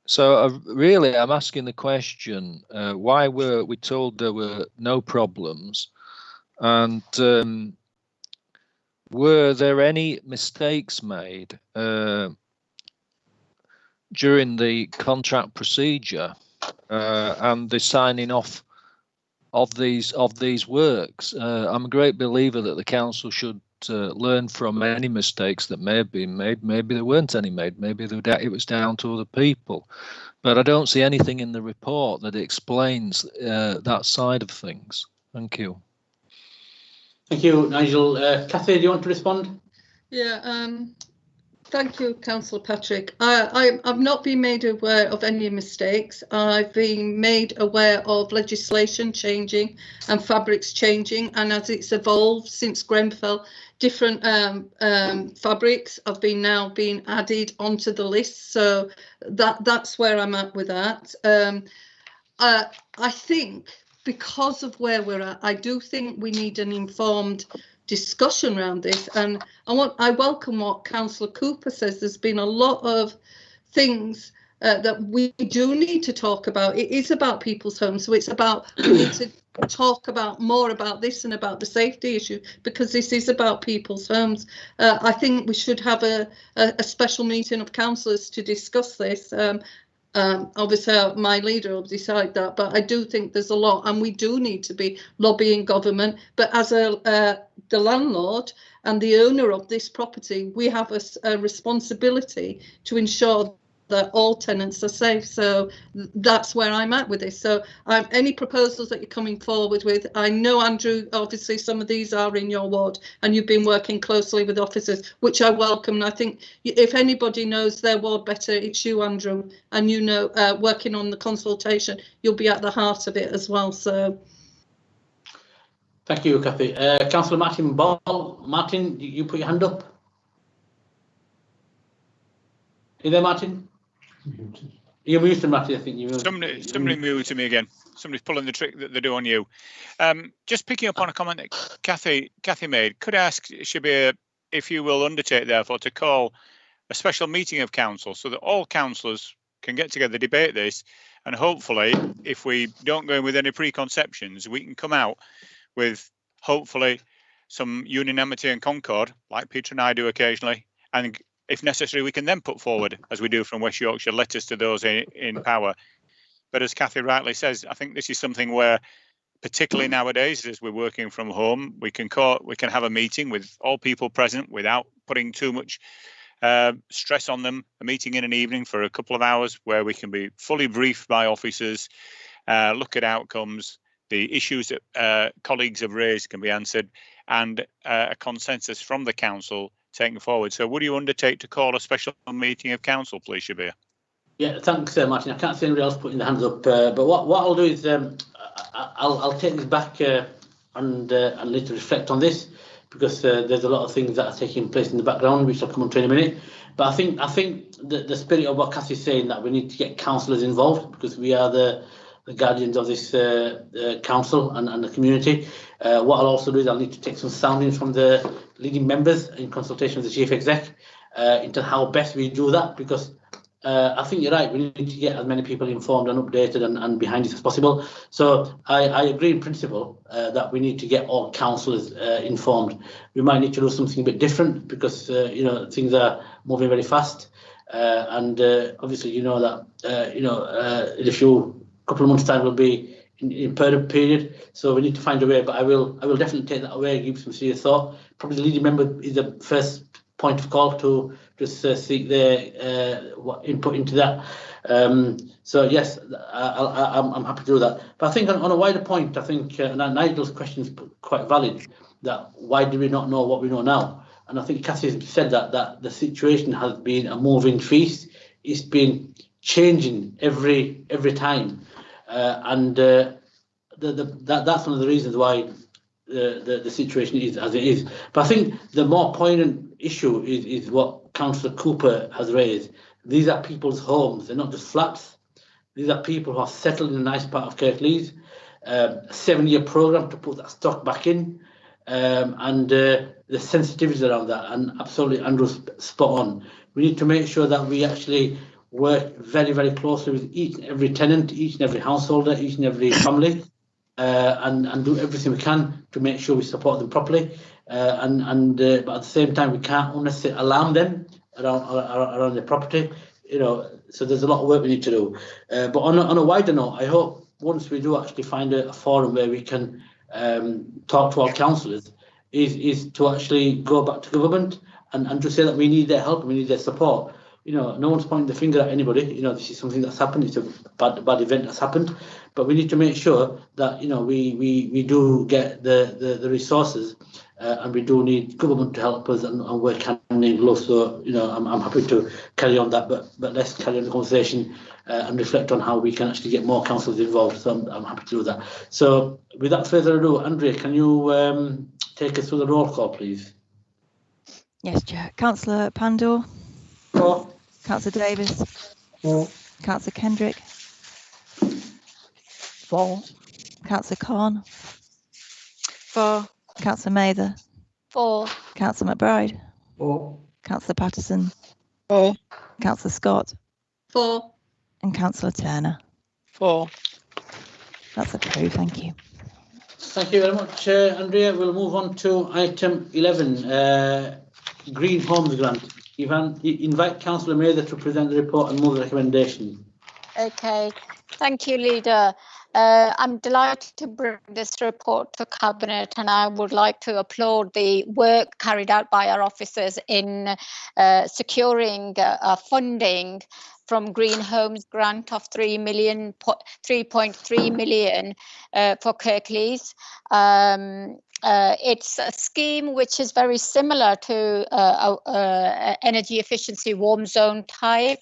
So really, I'm asking the question, why were we told there were no problems? And were there any mistakes made during the contract procedure and the signing off of these works? I'm a great believer that the council should learn from any mistakes that may have been made. Maybe there weren't any made. Maybe it was down to other people. But I don't see anything in the report that explains that side of things. Thank you. Thank you, Nigel. Cathy, do you want to respond? Yeah. Thank you, Councillor Patrick. I've not been made aware of any mistakes. I've been made aware of legislation changing and fabrics changing, and as it's evolved since Grenfell, different fabrics have been now being added onto the list. So that's where I'm at with that. I think because of where we're at, I do think we need an informed discussion around this, and I welcome what Councillor Cooper says. There's been a lot of things that we do need to talk about. It is about people's homes, so it's about we need to talk about more about this and about the safety issue, because this is about people's homes. I think we should have a special meeting of councillors to discuss this. Obviously my leader will decide that, but I do think there's a lot, and we do need to be lobbying government. But as the landlord and the owner of this property, we have a responsibility to ensure that all tenants are safe. So that's where I'm at with this. So any proposals that you're coming forward with, I know, Andrew, obviously some of these are in your ward and you've been working closely with officers, which I welcome. And I think if anybody knows their ward better, it's you, Andrew, and you know, working on the consultation, you'll be at the heart of it as well. So thank you, Cathy. Councillor Martin Ball. Martin, you put your hand up. Are you there, Martin? You're muted, Martin. I think you. Somebody muted me again. Somebody's pulling the trick that they do on you. Just picking up on a comment that Cathy made. Could I ask Shabir if you will undertake, therefore, to call a special meeting of council so that all councillors can get together, debate this, and hopefully, if we don't go in with any preconceptions, we can come out with hopefully some unanimity and concord, like Peter and I do occasionally, and if necessary, we can then put forward, as we do from West Yorkshire, letters to those in power. But as Cathy rightly says, I think this is something where particularly nowadays as we're working from home, we can have a meeting with all people present without putting too much stress on them. A meeting in an evening for a couple of hours where we can be fully briefed by officers, look at outcomes, the issues that colleagues have raised can be answered, and a consensus from the council taken forward. So would you undertake to call a special meeting of council, please, Shabir? Yeah, thanks, Martin. I can't see anybody else putting their hands up, but what I'll do is I'll take this back and need to reflect on this, because there's a lot of things that are taking place in the background, which I'll come on to in a minute. But I think the spirit of what Cassie's saying, that we need to get councillors involved, because we are the guardians of this council and the community. What I'll also do is I'll need to take some soundings from the leading members in consultation with the chief exec into how best we do that, because I think you're right. We need to get as many people informed and updated and behind this as possible. So I agree in principle that we need to get all councillors informed. We might need to do something a bit different, because things are moving very fast, and obviously that in a couple of months' time we'll be in period. So we need to find a way. But I will definitely take that away, give some serious thought. Probably the leading member is the first point of call to just seek their input into that. So yes, I'm happy to do that. But I think on a wider point, I think Nigel's question is quite valid. That why do we not know what we know now? And I think Cassie said that the situation has been a moving feast. It's been changing every time, and that's one of the reasons why the situation is as it is. But I think the more poignant issue is what Councillor Cooper has raised. These are people's homes. They're not just flats. These are people who are settled in a nice part of Kirklees. A 7-year programme to put that stock back in, and the sensitivities around that. And absolutely, Andrew's spot on. We need to make sure that we actually work very, very closely with each and every tenant, each and every householder, each and every family, and do everything we can to make sure we support them properly. But at the same time, we can't unnecessarily alarm them around their property. So there's a lot of work we need to do. But on a wider note, I hope once we do actually find a forum where we can talk to our councillors, is to actually go back to government and to say that we need their help, we need their support. No one's pointing the finger at anybody. This is something that's happened. It's a bad event that's happened, but we need to make sure that we do get the resources, and we do need government to help us and work hand in glove. So I'm happy to carry on that, but let's carry on the conversation and reflect on how we can actually get more councillors involved. So I'm happy to do that. So without further ado, Andrea, can you take us through the roll call, please? Yes, Chair. Councillor Pandor. For. Councillor Davis. For. Councillor Kendrick. For. Councillor Khan. For. Councillor Mather. For. Councillor McBride. For. Councillor Patterson. For. Councillor Scott. For. And Councillor Turner. For. That's approved. Thank you. Thank you very much, Andrea. We'll move on to item 11, Green Homes Grant. Ivan, invite Councillor Mather to present the report and move the recommendation. Okay, thank you, Leader. I'm delighted to bring this report to Cabinet, and I would like to applaud the work carried out by our officers in securing funding from Green Homes Grant of 3.3 million for Kirklees. It's a scheme which is very similar to energy efficiency warm zone type,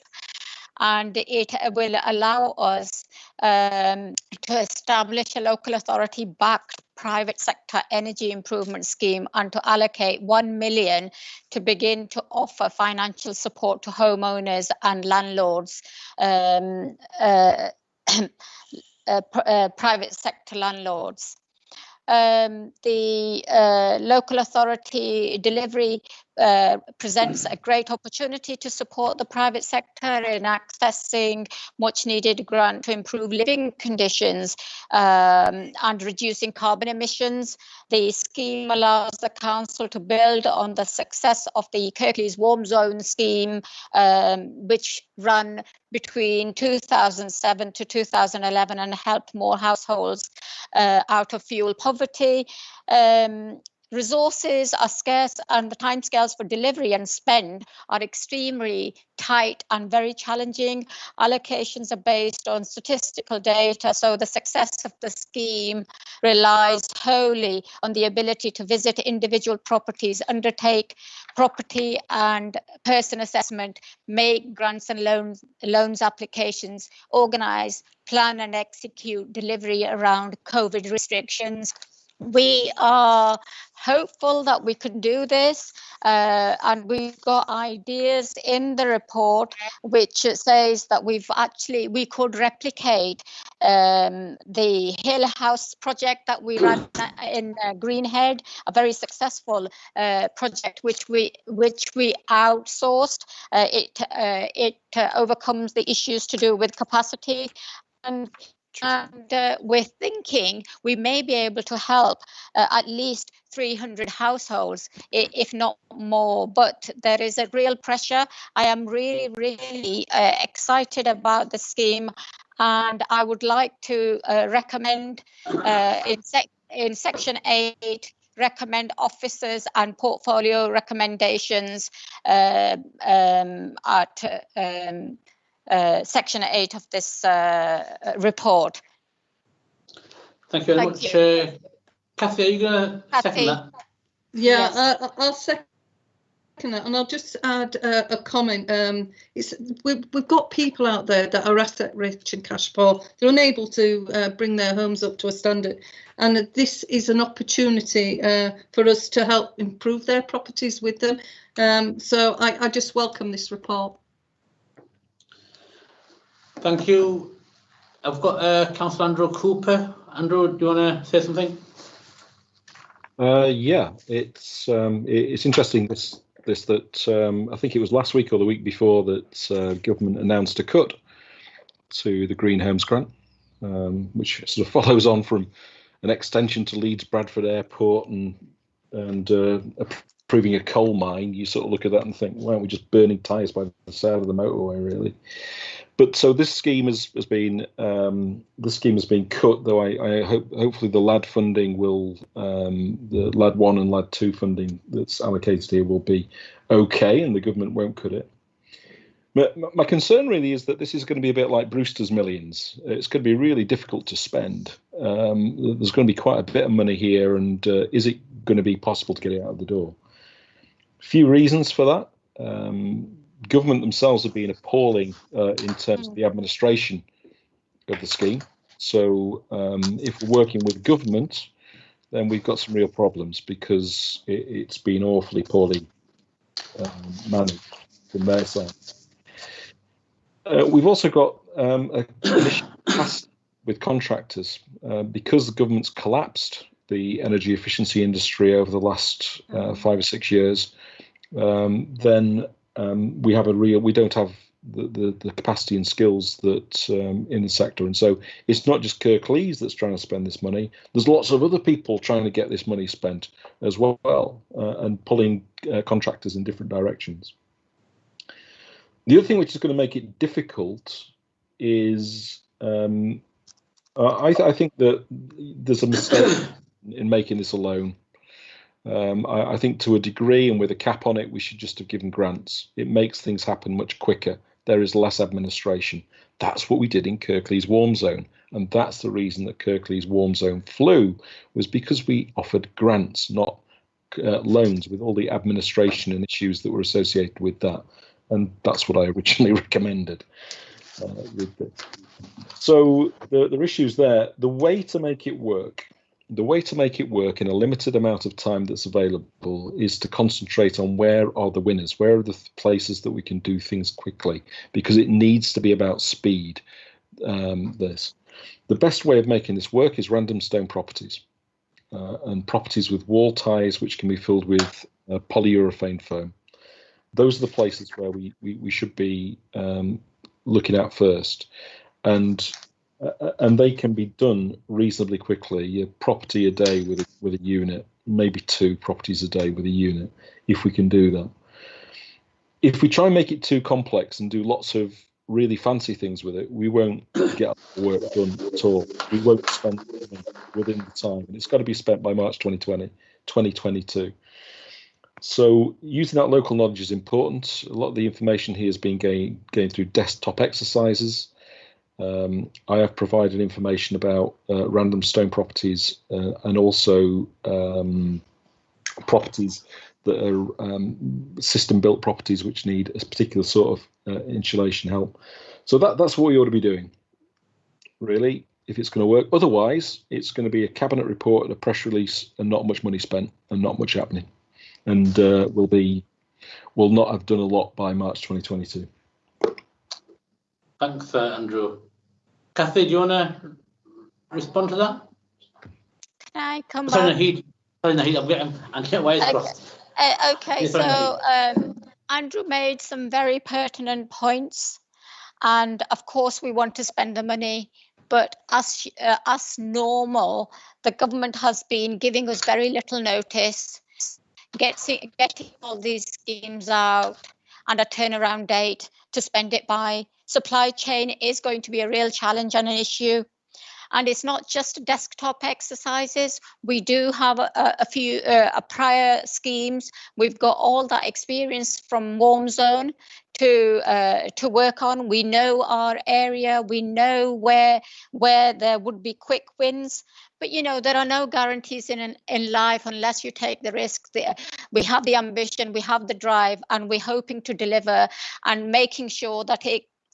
and it will allow us to establish a local authority backed private sector energy improvement scheme and to allocate 1 million to begin to offer financial support to homeowners and landlords, private sector landlords. The local authority delivery presents a great opportunity to support the private sector in accessing much needed grant to improve living conditions and reducing carbon emissions. The scheme allows the council to build on the success of the Kirklees Warm Zone scheme, which ran between 2007 to 2011 and helped more households out of fuel poverty. Resources are scarce and the timescales for delivery and spend are extremely tight and very challenging. Allocations are based on statistical data, so the success of the scheme relies wholly on the ability to visit individual properties, undertake property and person assessment, make grants and loans applications, organise, plan and execute delivery around COVID restrictions. We are hopeful that we can do this, and we've got ideas in the report which says that we could replicate the Hill House project that we ran in Greenhead, a very successful project which we outsourced. It overcomes the issues to do with capacity. And we're thinking we may be able to help at least 300 households, if not more. But there is a real pressure. I am really, really excited about the scheme, and I would like to recommend in section 8, recommend officers and portfolio recommendations at section 8 of this report. Thank you very much. Kathy, are you going to second that? Yeah, yes. I'll second that, and I'll just add a comment. We've got people out there that are asset rich and cash poor. They're unable to bring their homes up to a standard, and this is an opportunity for us to help improve their properties with them. So I just welcome this report. Thank you. I've got Councillor Andrew Cooper. Andrew, do you want to say something? Yeah, it's interesting that I think it was last week or the week before that government announced a cut to the Green Homes grant, which sort of follows on from an extension to Leeds Bradford Airport and approving a coal mine. You sort of look at that and think, why aren't we just burning tyres by the side of the motorway, really? But so this scheme has been cut, though I hope hopefully the LAD funding will the LAD 1 and LAD 2 funding that's allocated here will be okay, and the government won't cut it. But my concern really is that this is going to be a bit like Brewster's Millions. It's going to be really difficult to spend. There's going to be quite a bit of money here, and is it going to be possible to get it out of the door? A few reasons for that. Government themselves have been appalling in terms of the administration of the scheme. So if we're working with government, then we've got some real problems because it's been awfully poorly managed from their side. We've also got an issue with contractors because the government's collapsed the energy efficiency industry over the last 5 or 6 years. Then we don't have the capacity and skills that in the sector, and so it's not just Kirklees that's trying to spend this money. There's lots of other people trying to get this money spent as well, and pulling contractors in different directions. The other thing which is going to make it difficult is I think that there's a mistake in making this a loan. I think to a degree, and with a cap on it, we should just have given grants. It makes things happen much quicker. There is less administration. That's what we did in Kirklees Warm Zone, and that's the reason that Kirklees Warm Zone flew, was because we offered grants, not loans, with all the administration and issues that were associated with that. And that's what I originally recommended. So there are issues there. The way to make it work in a limited amount of time that's available is to concentrate on where are the winners, where are the places that we can do things quickly, because it needs to be about speed. The best way of making this work is random stone properties. and properties with wall ties which can be filled with polyurethane foam. Those are the places where we should be looking at first, and they can be done reasonably quickly. A property a day with a unit, maybe 2 properties a day with a unit, if we can do that. If we try and make it too complex and do lots of really fancy things with it, we won't get the work done at all. We won't spend money within the time, and it's got to be spent by March 2022. So using that local knowledge is important. A lot of the information here has been gained through desktop exercises. I have provided information about random stone properties and also properties that are system-built properties which need a particular sort of insulation help. So that's what we ought to be doing, really, if it's going to work. Otherwise, it's going to be a cabinet report and a press release and not much money spent and not much happening. And we'll not have done a lot by March 2022. Thanks, Andrew. Kathy, do you want to respond to that? Can I come Sorry, back? Naheed, I'm getting wires crossed. Okay, so Andrew made some very pertinent points, and of course we want to spend the money, but as normal, the government has been giving us very little notice, getting all these schemes out and a turnaround date to spend it by. Supply chain is going to be a real challenge and an issue. And it's not just desktop exercises. We do have a few prior schemes. We've got all that experience from Warm Zone to work on. We know our area. We know where there would be quick wins. But you know, there are no guarantees in life unless you take the risk. We have the ambition, we have the drive, and we're hoping to deliver and making sure that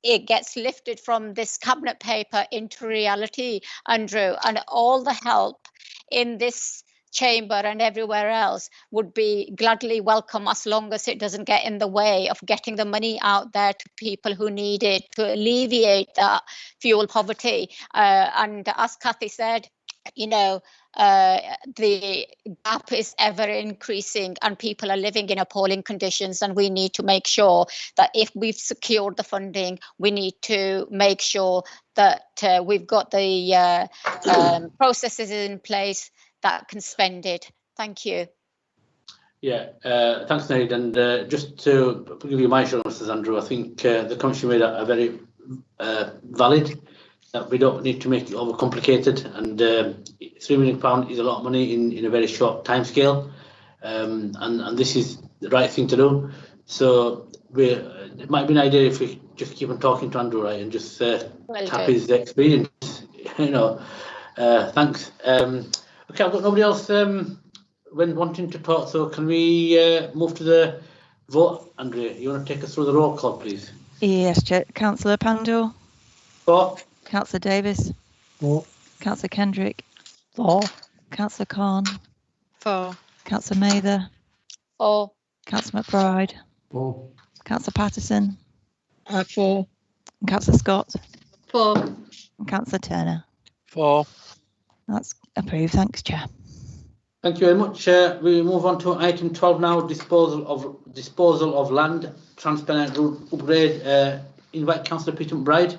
it gets lifted from this cabinet paper into reality, Andrew, and all the help in this chamber and everywhere else would be gladly welcome, as long as it doesn't get in the way of getting the money out there to people who need it to alleviate that fuel poverty. And as Kathy said, you know, the gap is ever increasing and people are living in appalling conditions, and we need to make sure that if we've secured the funding, we need to make sure that we've got the processes in place that can spend it. Thank you. Yeah, thanks, Naheed. And just to give you my assurances, Andrew, I think the Commission made a very valid. That we don't need to make it overcomplicated, and £3 million is a lot of money in a very short time scale, and this is the right thing to do. So it might be an idea if we just keep on talking to Andrew, right, and just tap his experience, you know. Thanks. Okay, I've got nobody else when wanting to talk, so can we move to the vote? Andrea, you want to take us through the roll call, please? Yes, Chair. Councillor Pandor. For. Councillor Davis. For. Councillor Kendrick. For. Councillor Khan. For. Councillor Mather. For. Councillor McBride. For. Councillor Patterson. For. And Councillor Scott. For. And Councillor Turner. For. That's approved. Thanks, Chair. Thank you very much. We move on to item 12 now, disposal of land, transparent route upgrade. Invite Councillor Peter McBride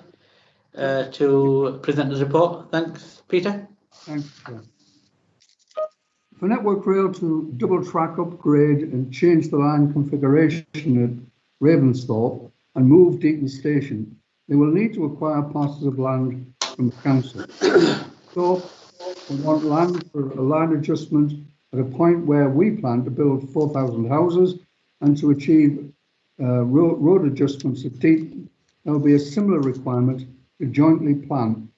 to present his report. Thanks, Peter. Thanks, Chair. For Network Rail to double track, upgrade and change the line configuration at Ravensthorpe and move Deaton Station, they will need to acquire parcels of land from the council. So we want land for a line adjustment at a point where we plan to build 4,000 houses and to achieve road adjustments at Deaton. There will be a similar requirement to jointly plan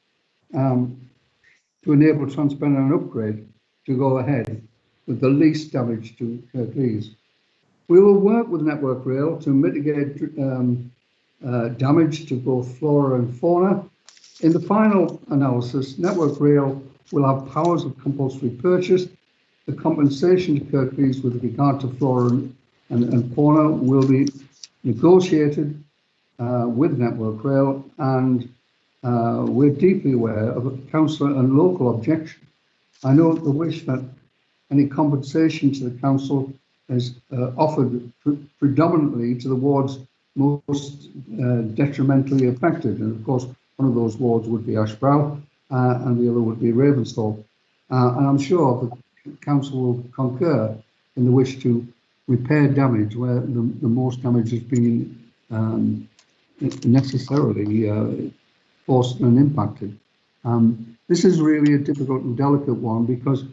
to enable transparent and upgrade to go ahead with the least damage to Kirklees. We will work with Network Rail to mitigate damage to both flora and fauna. In the final analysis, Network Rail will have powers of compulsory purchase. The compensation to Kirklees with regard to flora and fauna will be negotiated with Network Rail, and we're deeply aware of the council and local objection I note the wish that any compensation to the council is offered predominantly to the wards most detrimentally affected. And of course, one of those wards would be Ashbrow and the other would be Ravensthorpe. And I'm sure the council will concur in the wish to repair damage where the most damage has been necessarily forced and impacted. This is really a difficult and delicate one because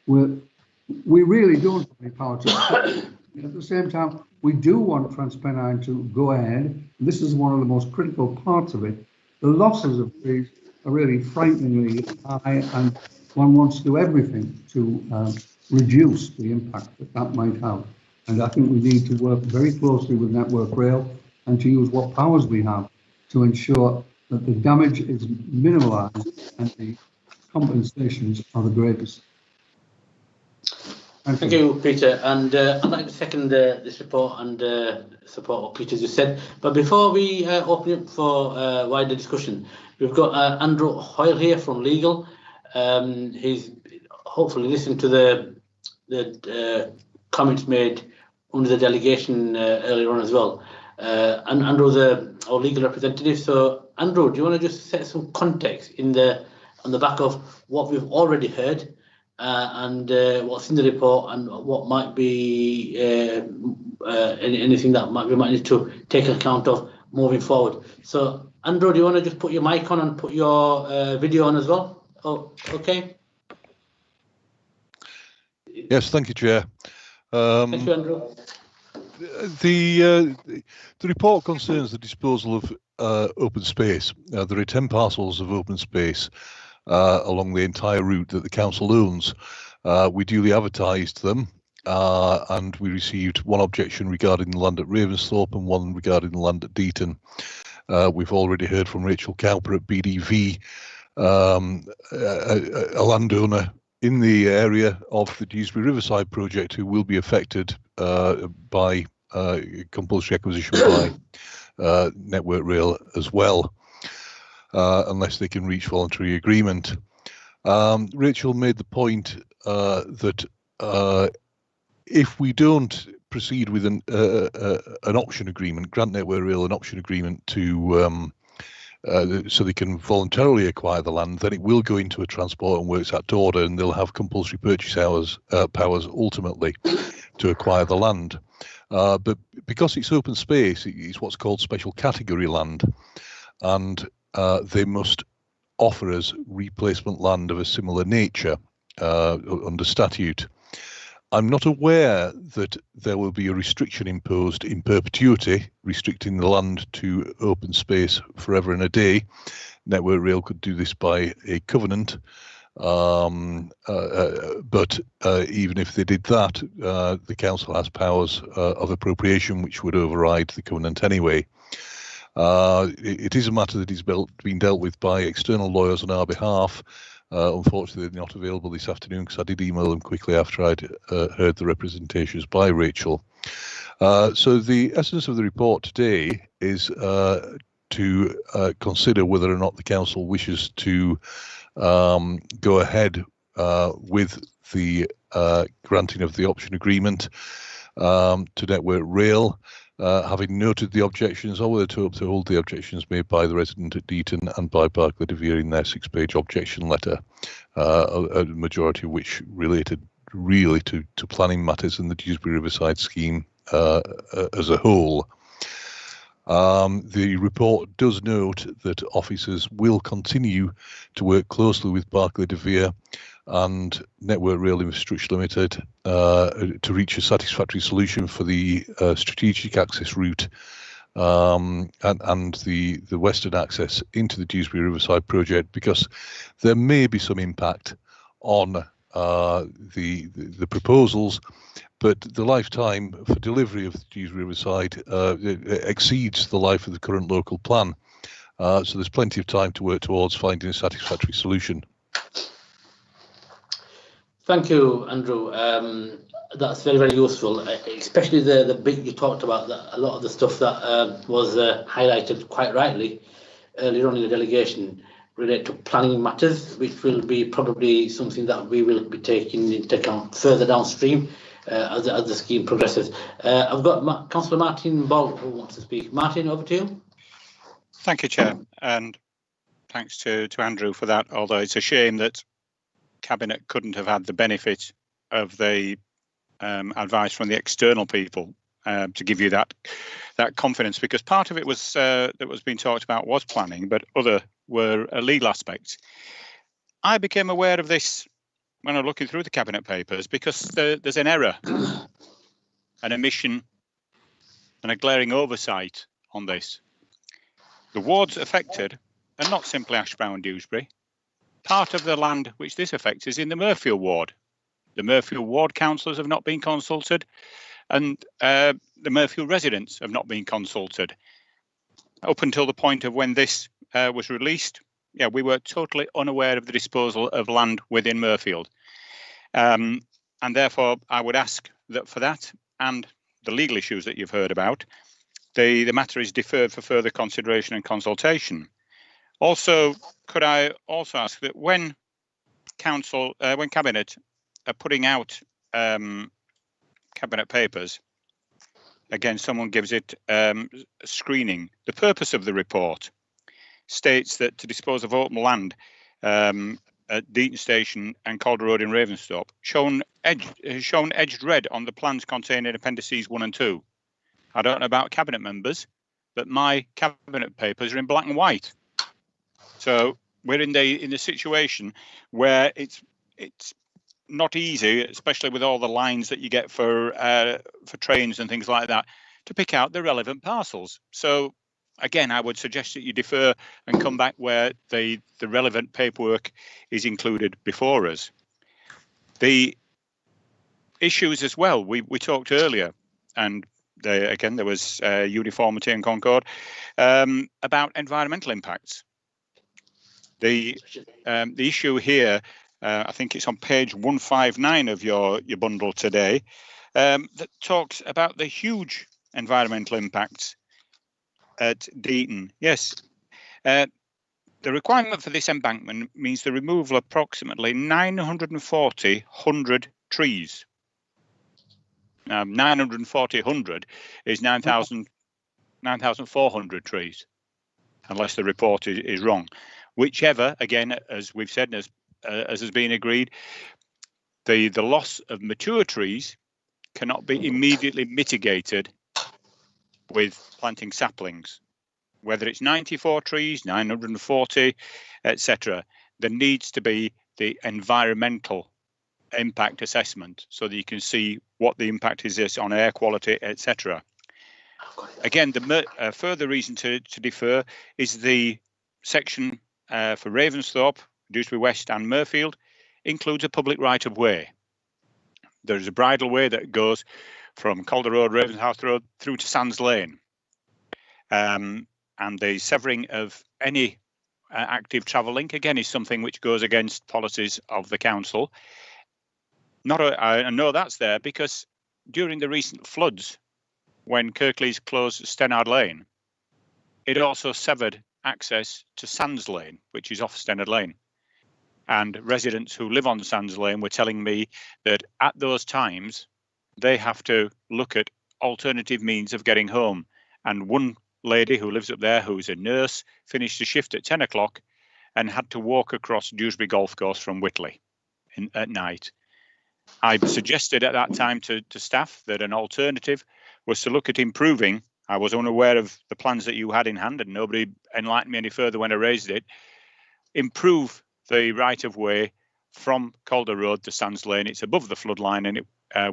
we really don't have any power to. At the same time, we do want Transpennine to go ahead. This is one of the most critical parts of it. The losses of trees are really frighteningly high, and one wants to do everything to reduce the impact that might have. And I think we need to work very closely with Network Rail and to use what powers we have to ensure that the damage is minimalised and the compensations are the greatest. Thank you, Peter. And I'd like to second this report and support what Peter just said. But before we open it for wider discussion, we've got Andrew Hoyle here from Legal. He's hopefully listened to the comments made under the delegation earlier on as well. And Andrew's our legal representative. So, Andrew, do you want to just set some context on the back of what we've already heard? And what's in the report and what might be anything that we might need to take account of moving forward. So, Andrew, do you want to just put your mic on and put your video on as well? Oh, okay. Yes, thank you, Chair. Thank you, Andrew. The report concerns the disposal of open space. There are 10 parcels of open space along the entire route that the council owns. We duly advertised them and we received one objection regarding the land at Ravensthorpe and one regarding the land at Deaton. We've already heard from Rachel Cowper at BDV, a landowner in the area of the Dewsbury Riverside project who will be affected by compulsory acquisition by Network Rail as well. Unless they can reach voluntary agreement. Rachel made the point that if we don't proceed with an option agreement, grant Network Rail an option agreement to so they can voluntarily acquire the land, then it will go into a Transport and Works Act order, and they'll have compulsory purchase powers ultimately to acquire the land. But because it's open space, it's what's called special category land, and they must offer us replacement land of a similar nature under statute. I'm not aware that there will be a restriction imposed in perpetuity, restricting the land to open space forever and a day. Network Rail could do this by a covenant, but even if they did that, the council has powers of appropriation which would override the covenant anyway. It is a matter that is being dealt with by external lawyers on our behalf. Unfortunately, they're not available this afternoon because I did email them quickly after I'd heard the representations by Rachel. So the essence of the report today is to consider whether or not the council wishes to go ahead with the granting of the option agreement to Network Rail. Having noted the objections, or whether to uphold the objections made by the resident at Deaton and by Barclay de Vere in their 6-page objection letter, a majority of which related really to planning matters in the Dewsbury Riverside scheme as a whole. The report does note that officers will continue to work closely with Barclay de Vere and Network Rail Infrastructure Limited to reach a satisfactory solution for the strategic access route and the western access into the Dewsbury Riverside project, because there may be some impact on the proposals, but the lifetime for delivery of the Dewsbury Riverside exceeds the life of the current local plan. So there's plenty of time to work towards finding a satisfactory solution. Thank you, Andrew. That's very, very useful, especially the bit you talked about, that a lot of the stuff that was highlighted quite rightly earlier on in the delegation relate to planning matters, which will be probably something that we will be taking into account further downstream as the scheme progresses. I've got Councillor Martin Ball who wants to speak. Martin, over to you. Thank you, Chair, and thanks to Andrew for that, although it's a shame that Cabinet couldn't have had the benefit of the advice from the external people to give you that confidence, because part of it was that was being talked about was planning, but other were legal aspects. I became aware of this when I was looking through the Cabinet papers, because there's an error, an omission and a glaring oversight on this. The wards affected are not simply Ashbourne and Dewsbury. Part of the land which this affects is in the Murfield ward. The Murfield ward councillors have not been consulted, and the Murfield residents have not been consulted. Up until the point of when this was released, yeah, we were totally unaware of the disposal of land within Murfield. And therefore, I would ask that for that and the legal issues that you've heard about, the matter is deferred for further consideration and consultation. Also, could I also ask that when Cabinet are putting out Cabinet papers, again, someone gives it screening. The purpose of the report states that to dispose of open land at Deaton Station and Calder Road in Ravensthorpe, shown edged red on the plans contained in Appendices 1 and 2. I don't know about Cabinet members, but my Cabinet papers are in black and white. So we're in the situation where it's not easy, especially with all the lines that you get for trains and things like that, to pick out the relevant parcels. So again, I would suggest that you defer and come back where the relevant paperwork is included before us. The issues as well, we talked earlier, and again, there was uniformity and concord about environmental impacts. The issue here, I think it's on page 159 of your bundle today, that talks about the huge environmental impacts at Deaton. Yes, the requirement for this embankment means the removal of approximately 940 trees. Now, 940 is 9,400 trees, unless the report is wrong. Whichever, again, as we've said, as has been agreed, the loss of mature trees cannot be immediately mitigated with planting saplings. Whether it's 94 trees, 940, etc., there needs to be the environmental impact assessment so that you can see what the impact is on air quality, etc. Again, the further reason to defer is the section for Ravensthorpe, Dewsbury West and Murfield includes a public right-of-way. There's a bridle way that goes from Calder Road, Ravenshouse Road through to Sands Lane. And the severing of any active travel link, again, is something which goes against policies of the council. I know that's there because during the recent floods, when Kirklees closed Stennard Lane, it also severed access to Sands Lane, which is off Stennard Lane. And residents who live on Sands Lane were telling me that at those times, they have to look at alternative means of getting home. And one lady who lives up there, who's a nurse, finished a shift at 10 o'clock and had to walk across Dewsbury Golf Course from Whitley at night. I suggested at that time to staff that an alternative was to look at improving. I was unaware of the plans that you had in hand, and nobody enlightened me any further when I raised it. Improve the right-of-way from Calder Road to Sands Lane. It's above the flood line, and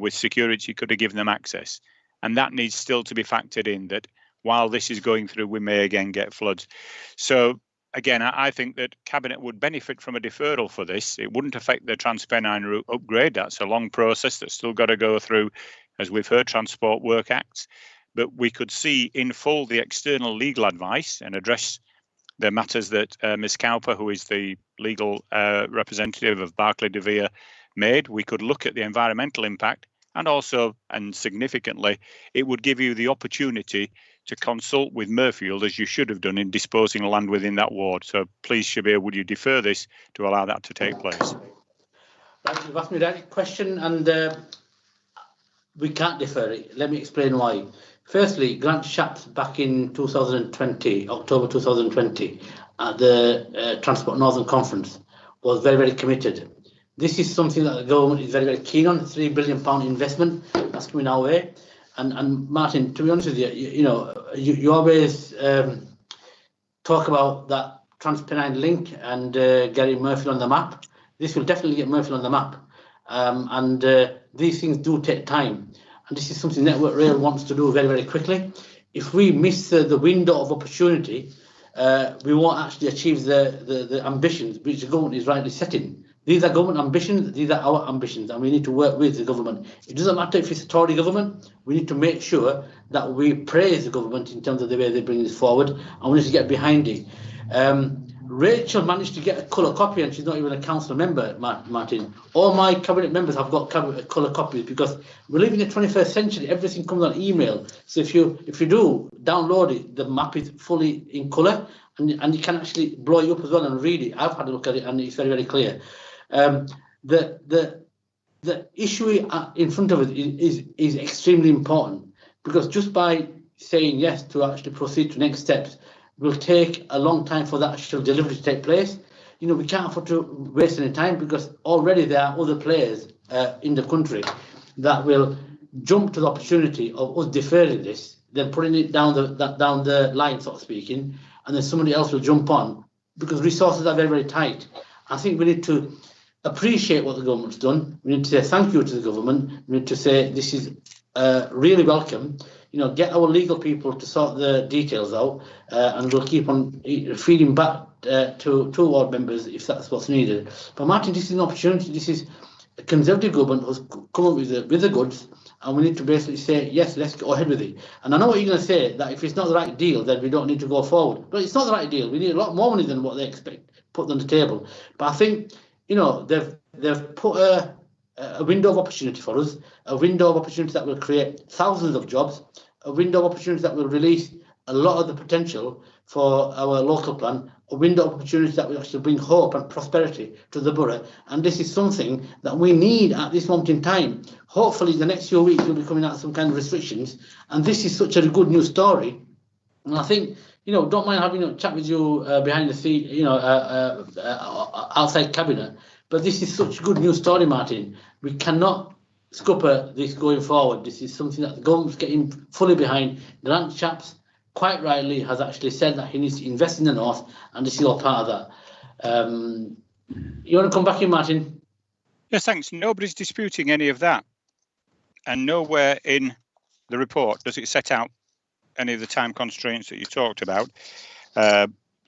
with security could have given them access. And that needs still to be factored in, that while this is going through, we may again get floods. So again, I think that Cabinet would benefit from a deferral for this. It wouldn't affect the Transpennine route upgrade. That's a long process that's still got to go through, as we've heard, Transport Work Acts. But we could see in full the external legal advice and address the matters that Ms. Cowper, who is the legal representative of Barclay de Vere, made. We could look at the environmental impact, and also, and significantly, it would give you the opportunity to consult with Murfield as you should have done in disposing of land within that ward. So please, Shabir, would you defer this to allow that to take place? Right, you've asked me that question, and we can't defer it. Let me explain why. Firstly, Grant Shapps back in 2020, October 2020, at the Transport Northern Conference, was very, very committed. This is something that the government is very, very keen on, £3 billion investment that's coming our way. And Martin, to be honest with you, you always talk about that Transpennine link and getting Murfield on the map. This will definitely get Murfield on the map. These things do take time. And this is something Network Rail wants to do very, very quickly. If we miss the window of opportunity, we won't actually achieve the ambitions which the government is rightly setting. These are government ambitions, these are our ambitions, and we need to work with the government. It doesn't matter if it's a Tory government, we need to make sure that we praise the government in terms of the way they bring this forward, and we need to get behind it. Rachel managed to get a colour copy, and she's not even a council member, Martin. All my cabinet members have got colour copies because we're living in the 21st century. Everything comes on email. So if you do download it, the map is fully in colour, and you can actually blow it up as well and read it. I've had a look at it, and it's very, very clear. The issue in front of it is extremely important, because just by saying yes to actually proceed to next steps will take a long time for that actual delivery to take place. We can't afford to waste any time, because already there are other players in the country that will jump to the opportunity of us deferring this, then putting it down the line, sort of speaking, and then somebody else will jump on, because resources are very, very tight. I think we need to appreciate what the government's done. We need to say thank you to the government. We need to say this is really welcome. Get our legal people to sort the details out, and we'll keep on feeding back to ward members if that's what's needed. But Martin, this is an opportunity. This is a Conservative government who's come up with the goods, and we need to basically say, yes, let's go ahead with it. And I know what you're going to say, that if it's not the right deal, then we don't need to go forward. But it's not the right deal. We need a lot more money than what they expect put on the table. But I think, they've put a window of opportunity for us, a window of opportunity that will create thousands of jobs, a window of opportunity that will release a lot of the potential for our local plan, a window of opportunity that will actually bring hope and prosperity to the borough. And this is something that we need at this moment in time. Hopefully, the next few weeks we'll be coming out of some kind of restrictions. And this is such a good news story. And I think, don't mind having a chat with you behind the scene, outside cabinet. But this is such a good news story, Martin. We cannot scupper this going forward. This is something that the government's getting fully behind. Grant Shapps, quite rightly, has actually said that he needs to invest in the north, and this is all part of that. You want to come back in, Martin? Yes, thanks. Nobody's disputing any of that. And nowhere in the report does it set out any of the time constraints that you talked about.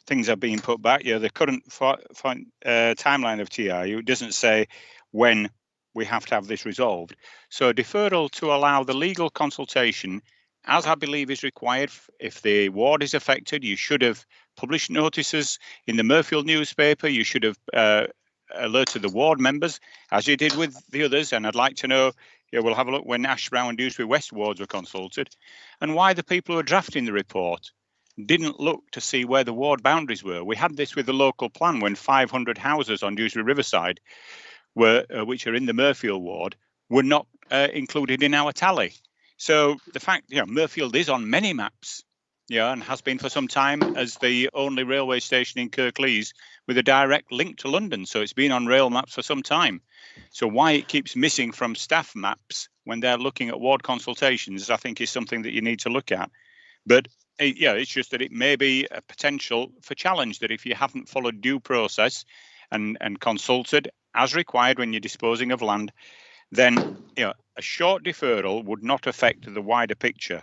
Things are being put back. The current timeline of TRU doesn't say when we have to have this resolved. So a deferral to allow the legal consultation, as I believe is required. If the ward is affected, you should have published notices in the Murfield newspaper. You should have alerted the ward members, as you did with the others. And I'd like to know, we'll have a look when Ashbrown and Dewsbury West wards were consulted, and why the people who are drafting the report didn't look to see where the ward boundaries were. We had this with the local plan when 500 houses on Dewsbury Riverside, which are in the Murfield ward, were not included in our tally. So the fact, Murfield is on many maps, and has been for some time as the only railway station in Kirklees with a direct link to London. So it's been on rail maps for some time. So why it keeps missing from staff maps when they're looking at ward consultations, I think is something that you need to look at. But it's just that it may be a potential for challenge, that if you haven't followed due process and consulted as required when you're disposing of land, then a short deferral would not affect the wider picture,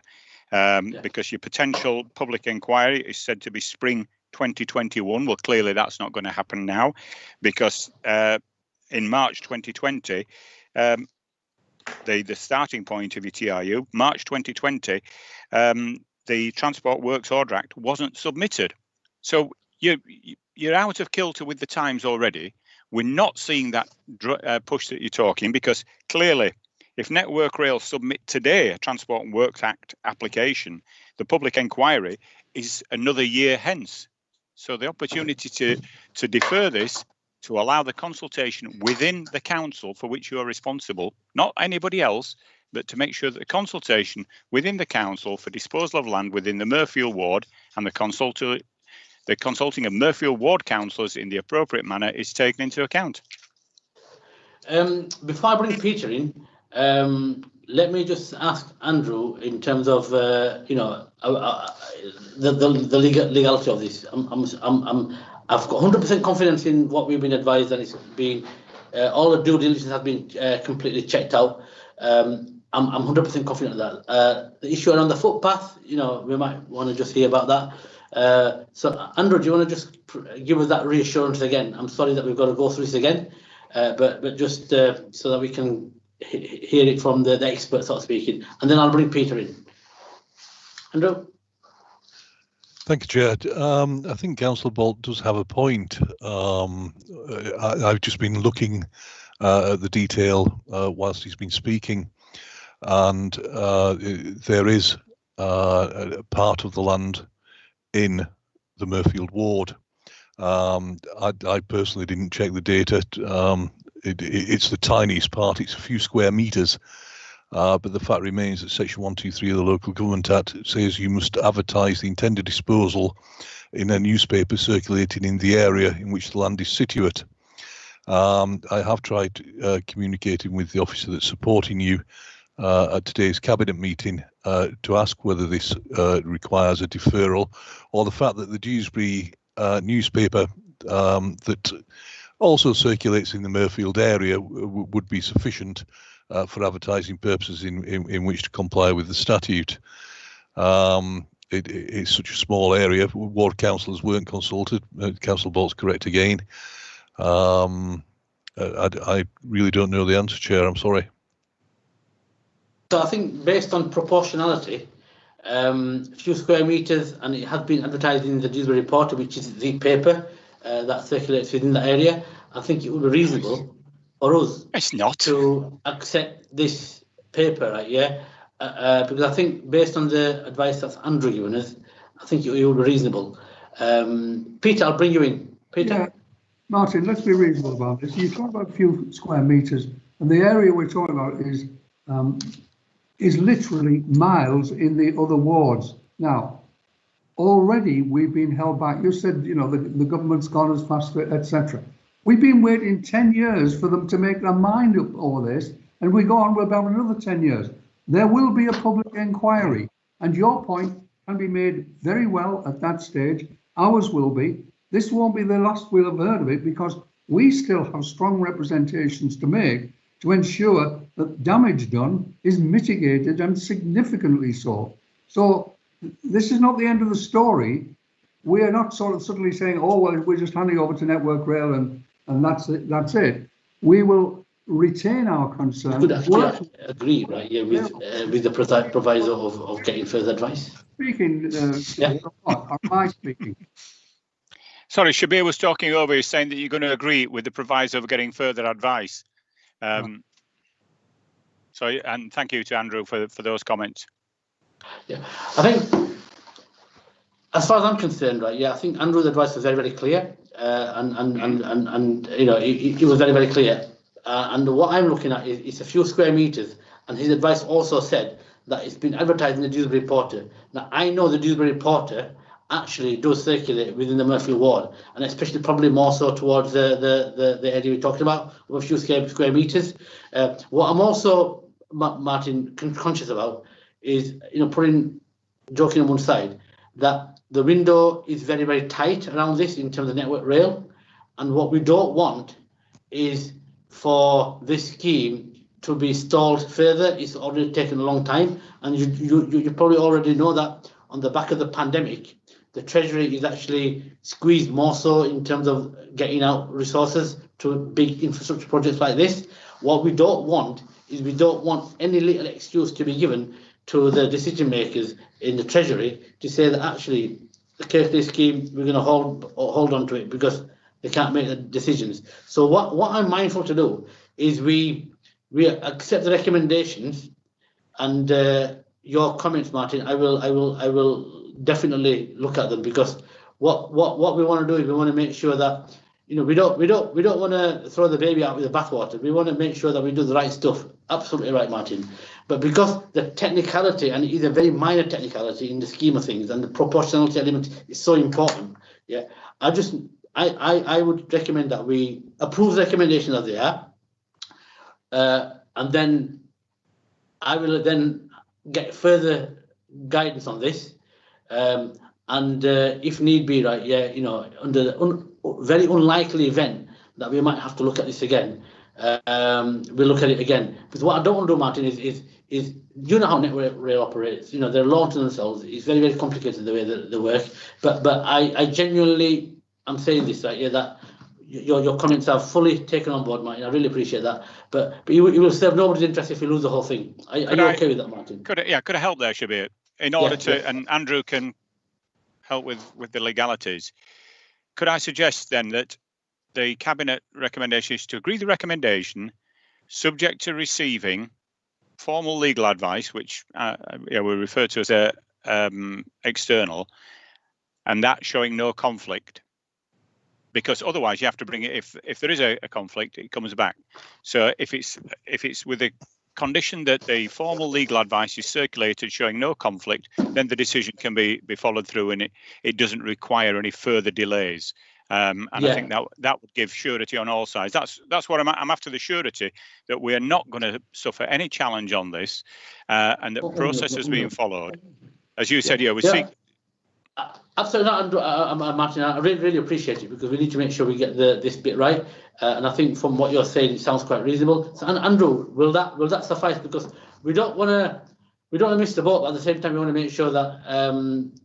because your potential public inquiry is said to be spring 2021. Well, clearly that's not going to happen now, because in March 2020, the starting point of your TRU, March 2020, the Transport Works Order Act wasn't submitted. So you're out of kilter with the times already. We're not seeing that push that you're talking, because clearly If Network Rail submit today a Transport and Works Act application, the public inquiry is another year hence. So the opportunity to defer this, to allow the consultation within the council for which you are responsible, not anybody else, but to make sure that the consultation within the council for disposal of land within the Murfield ward and the consulting of Murfield ward councillors in the appropriate manner is taken into account. Before I bring Peter in, let me just ask Andrew in terms of the legality of this. I've got 100% confidence in what we've been advised, and it's been all the due diligence has been completely checked out. I'm 100% confident of that. The issue around the footpath, we might want to just hear about that. So Andrew, do you want to just give us that reassurance again? I'm sorry that we've got to go through this again, but just so that we can hear it from the expert, so speaking, and then I'll bring Peter in. Andrew. Thank you, Chair. I think Councillor Bolt does have a point. I've just been looking at the detail whilst he's been speaking, and there is a part of the land in the Murfield ward. I personally didn't check the data. It's the tiniest part. It's a few square metres. But the fact remains that Section 123 of the Local Government Act says you must advertise the intended disposal in a newspaper circulating in the area in which the land is situate. I have tried communicating with the officer that's supporting you at today's cabinet meeting to ask whether this requires a deferral, or the fact that the Dewsbury newspaper that also circulates in the Murfield area would be sufficient for advertising purposes in which to comply with the statute. It's such a small area. Ward councillors weren't consulted. Councillor Bolt's correct again. I really don't know the answer, Chair. I'm sorry. So I think based on proportionality, a few square metres, and it has been advertised in the Dewsbury Reporter, which is the paper that circulates within the area. I think it would be reasonable for us to accept this paper, right? Yeah, because I think based on the advice that Andrew given us, I think it would be reasonable. Peter, I'll bring you in. Peter. Yeah. Martin, let's be reasonable about this. You talk about a few square metres, and the area we're talking about is literally miles in the other wards. Now, already we've been held back. You said, the government's gone as fast, etc. We've been waiting 10 years for them to make their mind up over this, and we go on with about another 10 years. There will be a public inquiry, and your point can be made very well at that stage. Ours will be. This won't be the last we'll have heard of it, because we still have strong representations to make to ensure that damage done is mitigated, and significantly so. So this is not the end of the story. We are not sort of suddenly saying, oh, well, we're just handing over to Network Rail and that's it. We will retain our concern. You could actually agree, right? Yeah, with the proviso of getting further advice. Speaking, yeah. Am I speaking? Sorry, Shabir was talking over. He's saying that you're going to agree with the proviso of getting further advice. So, and thank you to Andrew for those comments. Yeah, I think, as far as I'm concerned, right? Yeah, I think Andrew's advice was very, very clear, and it was very, very clear. And what I'm looking at is a few square meters, and his advice also said that it's been advertised in the Dewsbury Reporter. Now, I know the Dewsbury Reporter actually does circulate within the Murfield ward, and especially probably more so towards the area we talked about, with a few square meters. What I'm also, Martin, conscious about is, putting joking on one side, that the window is very, very tight around this in terms of Network Rail, and what we don't want is for this scheme to be stalled further. It's already taken a long time, and you probably already know that on the back of the pandemic, the Treasury is actually squeezed more so in terms of getting out resources to big infrastructure projects like this. What we don't want is we don't want any little excuse to be given to the decision makers in the Treasury to say that actually the Kirklees scheme, we're going to hold on to it because they can't make the decisions. So what I'm mindful to do is we we accept the recommendations and your comments, Martin. I will definitely look at them, because what we want to do is we want to make sure that, you know, we don't want to throw the baby out with the bathwater. We want to make sure that we do the right stuff. Absolutely right, Martin. But because the technicality, and it is a very minor technicality in the scheme of things, and the proportionality element is so important, yeah, I would recommend that we approve the recommendations as they are, and then I will then get further guidance on this, and if need be, right, yeah, you know, under the very unlikely event that we might have to look at this again, we'll look at it again. Because what I don't want to do, Martin, is you know how Network Rail operates. You know, they're launching themselves. It's very, very complicated the way that they work. But I genuinely am saying this, right, yeah, that your comments are fully taken on board, Martin. I really appreciate that. But you will serve nobody's interest if we lose the whole thing. Are you okay with that, Martin? Could I help there, Shabir? In order to, and Andrew can help with the legalities. Could I suggest then that the Cabinet recommendation is to agree the recommendation, subject to receiving formal legal advice, which we refer to as external, and that showing no conflict, because otherwise you have to bring it, if there is a conflict, it comes back. So if it's with a condition that the formal legal advice is circulated showing no conflict, then the decision can be followed through, and it doesn't require any further delays. I think that would give surety on all sides. That's what I'm after, the surety that we are not going to suffer any challenge on this, and that the process is being followed. As you said, we seek. Absolutely not, Martin. I really appreciate it, because we need to make sure we get this bit right. And I think from what you're saying, it sounds quite reasonable. So, Andrew, will that suffice? Because we don't want to miss the boat, but at the same time we want to make sure that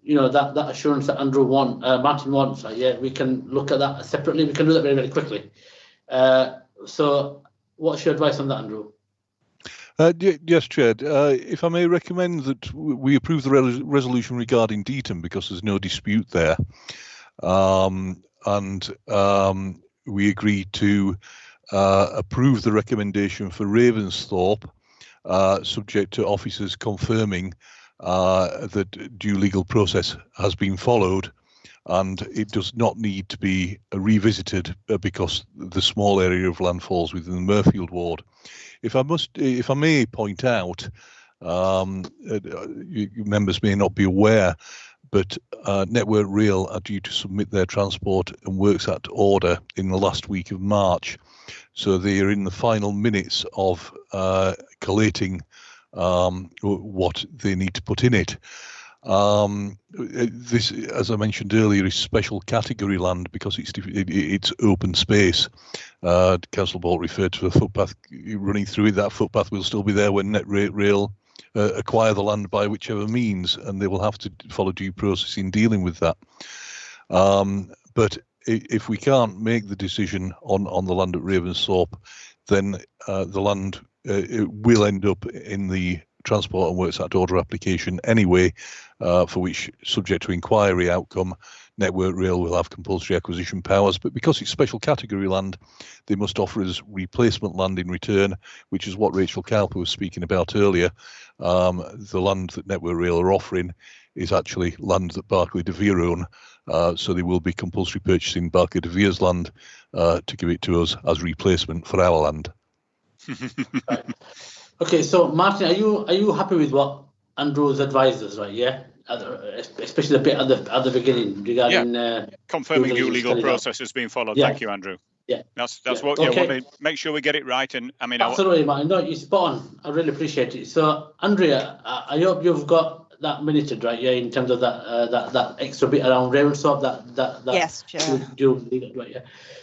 you know, that assurance that Martin wants. We can look at that separately. We can do that very, very quickly. So, what's your advice on that, Andrew? Yes, Chair. If I may recommend that we approve the resolution regarding Deaton, because there's no dispute there, and we agree to approve the recommendation for Ravensthorpe, subject to officers confirming that due legal process has been followed, and it does not need to be revisited because the small area of land falls within the Murfield ward. If I may point out, members may not be aware, but Network Rail are due to submit their Transport and Works Act order in the last week of March. So they are in the final minutes of collating what they need to put in it. This, as I mentioned earlier, is special category land because it's open space. Councillor Bolt referred to a footpath running through it. That footpath will still be there when Network Rail acquire the land by whichever means, and they will have to follow due process in dealing with that. But if we can't make the decision on the land at Ravensthorpe, then the land it will end up in the Transport and Works Act order application anyway, for which, subject to inquiry outcome, Network Rail will have compulsory acquisition powers. But because it's special category land, they must offer us replacement land in return, which is what Rachel Cowper was speaking about earlier. The land that Network Rail are offering is actually land that Barclay de Vere own, so they will be compulsory purchasing Barclay de Vere's land to give it to us as replacement for our land. Right. Okay, so Martin, are you happy with what Andrew's advised us, right? Yeah, especially the bit at the beginning regarding confirming due legal process has been followed. Thank you, Andrew. Yeah, that's what you want to make sure we get it right. And I mean, absolutely, Martin. No, you're spot on. I really appreciate it. So, Andrea, I hope you've got that minuted, right? Yeah, in terms of that extra bit around Ravensthorpe, that yes, sure. Right, yeah.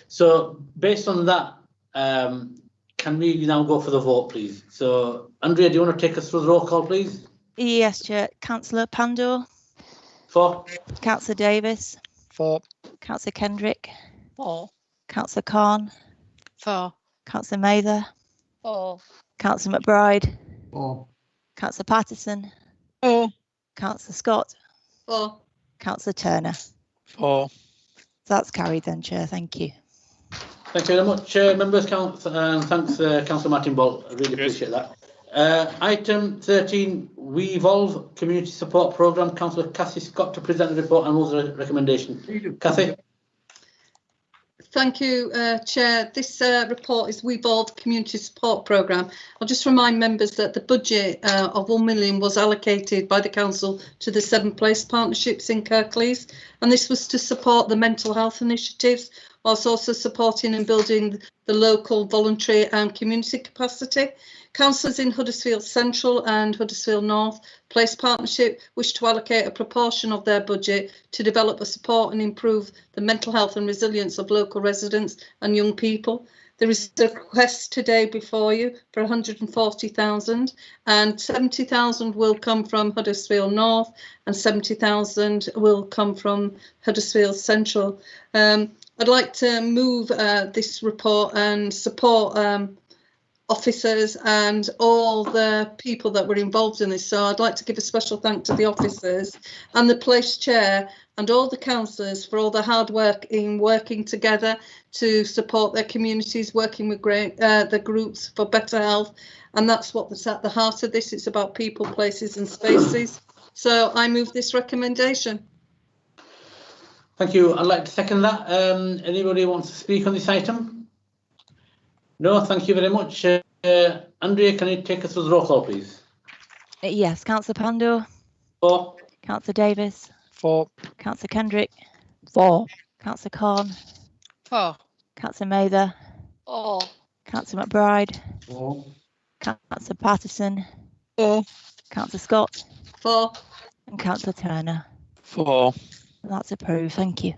So, based on that, can we now go for the vote, please? So, Andrea, do you want to take us through the roll call, please? Yes, Chair. Councillor Pandor. For. Councillor Davis. For. Councillor Kendrick. For. Councillor Khan. For. Councillor Mather. For. Councillor McBride. For. Councillor Patterson. For. Councillor Scott. For. Councillor Turner. For. That's carried then, Chair. Thank you. Thank you very much, members. Thanks, Councillor Martin Ball. I really appreciate that. Item 13, WeEvolve Community Support Programme. Councillor Cathy Scott to present the report and also the recommendation. Cathy. Thank you, Chair. This report is WeEvolve Community Support Programme. I'll just remind members that the budget of £1 million was allocated by the Council to the 7 place partnerships in Kirklees, and this was to support the mental health initiatives, whilst also supporting and building the local voluntary and community capacity. Councillors in Huddersfield Central and Huddersfield North Place Partnership wish to allocate a proportion of their budget to develop a support and improve the mental health and resilience of local residents and young people. There is a request today before you for 140,000, and 70,000 will come from Huddersfield North and 70,000 will come from Huddersfield Central. I'd like to move this report and support officers and all the people that were involved in this. So I'd like to give a special thank to the officers and the place chair and all the councillors for all the hard work in working together to support their communities, working with the groups for better health. And that's what's at the heart of this. It's about people, places and spaces. So I move this recommendation. Thank you. I'd like to second that. Anybody wants to speak on this item? No, thank you very much. Andrea, can you take us through the roll call, please? Yes, Councillor Pandor. 4. Councillor Davis. 4. Councillor Kendrick. 4. Councillor Corn. 4. Councillor Mather. 4. Councillor McBride. 4. Councillor Patterson. 4. Councillor Scott. 4. And Councillor Turner. 4. That's approved. Thank you.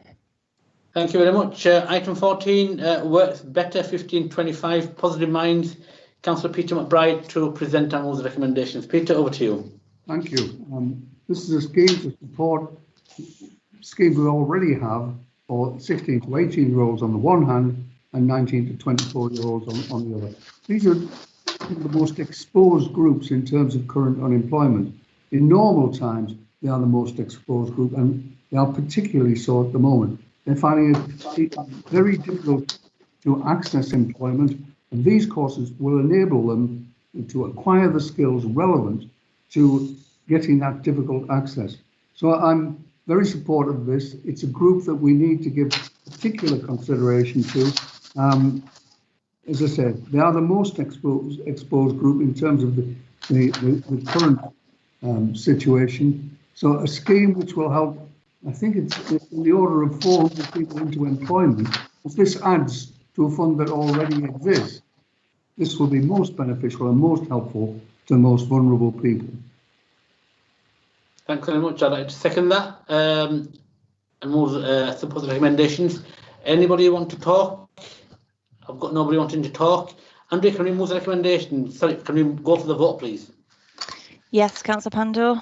Thank you very much. Item 14, Works Better 1525, Positive Minds. Councillor Peter McBride to present and move the recommendations. Peter, over to you. Thank you. This is a scheme to support schemes we already have for 16 to 18-year-olds on the one hand and 19 to 24-year-olds on the other. These are the most exposed groups in terms of current unemployment. In normal times, they are the most exposed group, and they are particularly so at the moment. They're finding it very difficult to access employment, and these courses will enable them to acquire the skills relevant to getting that difficult access. So I'm very supportive of this. It's a group that we need to give particular consideration to. As I said, they are the most exposed group in terms of the current situation. So a scheme which will help, I think it's in the order of 400 people into employment. If this adds to a fund that already exists, this will be most beneficial and most helpful to the most vulnerable people. Thanks very much. I'd like to second that and move support the recommendations. Anybody want to talk? I've got nobody wanting to talk. Andrea, can we move the recommendation? Sorry, can we go for the vote, please? Yes, Councillor Pandor.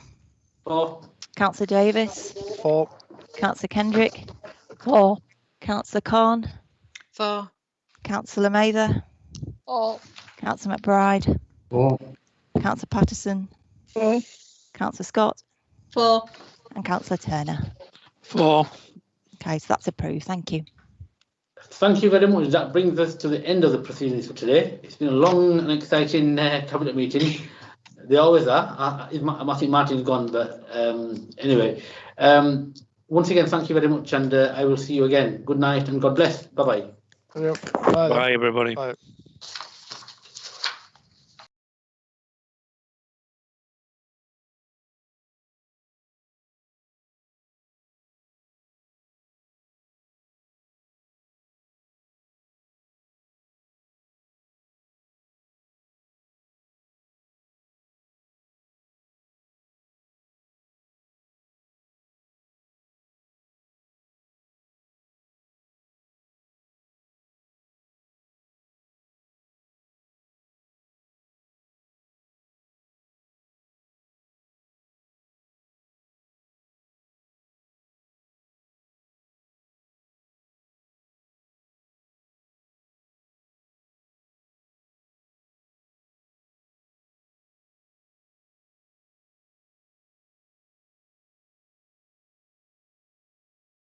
4. Councillor Davis. 4. Councillor Kendrick. 4. Councillor Corn. 4. Councillor Mather. 4. Councillor McBride. 4. Councillor Patterson. 4. Councillor Scott. 4. And Councillor Turner. 4. Okay, so that's approved. Thank you. Thank you very much. That brings us to the end of the proceedings for today. It's been a long and exciting cabinet meeting. They always are. I think Martin's gone, but anyway. Once again, thank you very much, and I will see you again. Good night and God bless. Bye-bye. Bye, everybody. Bye.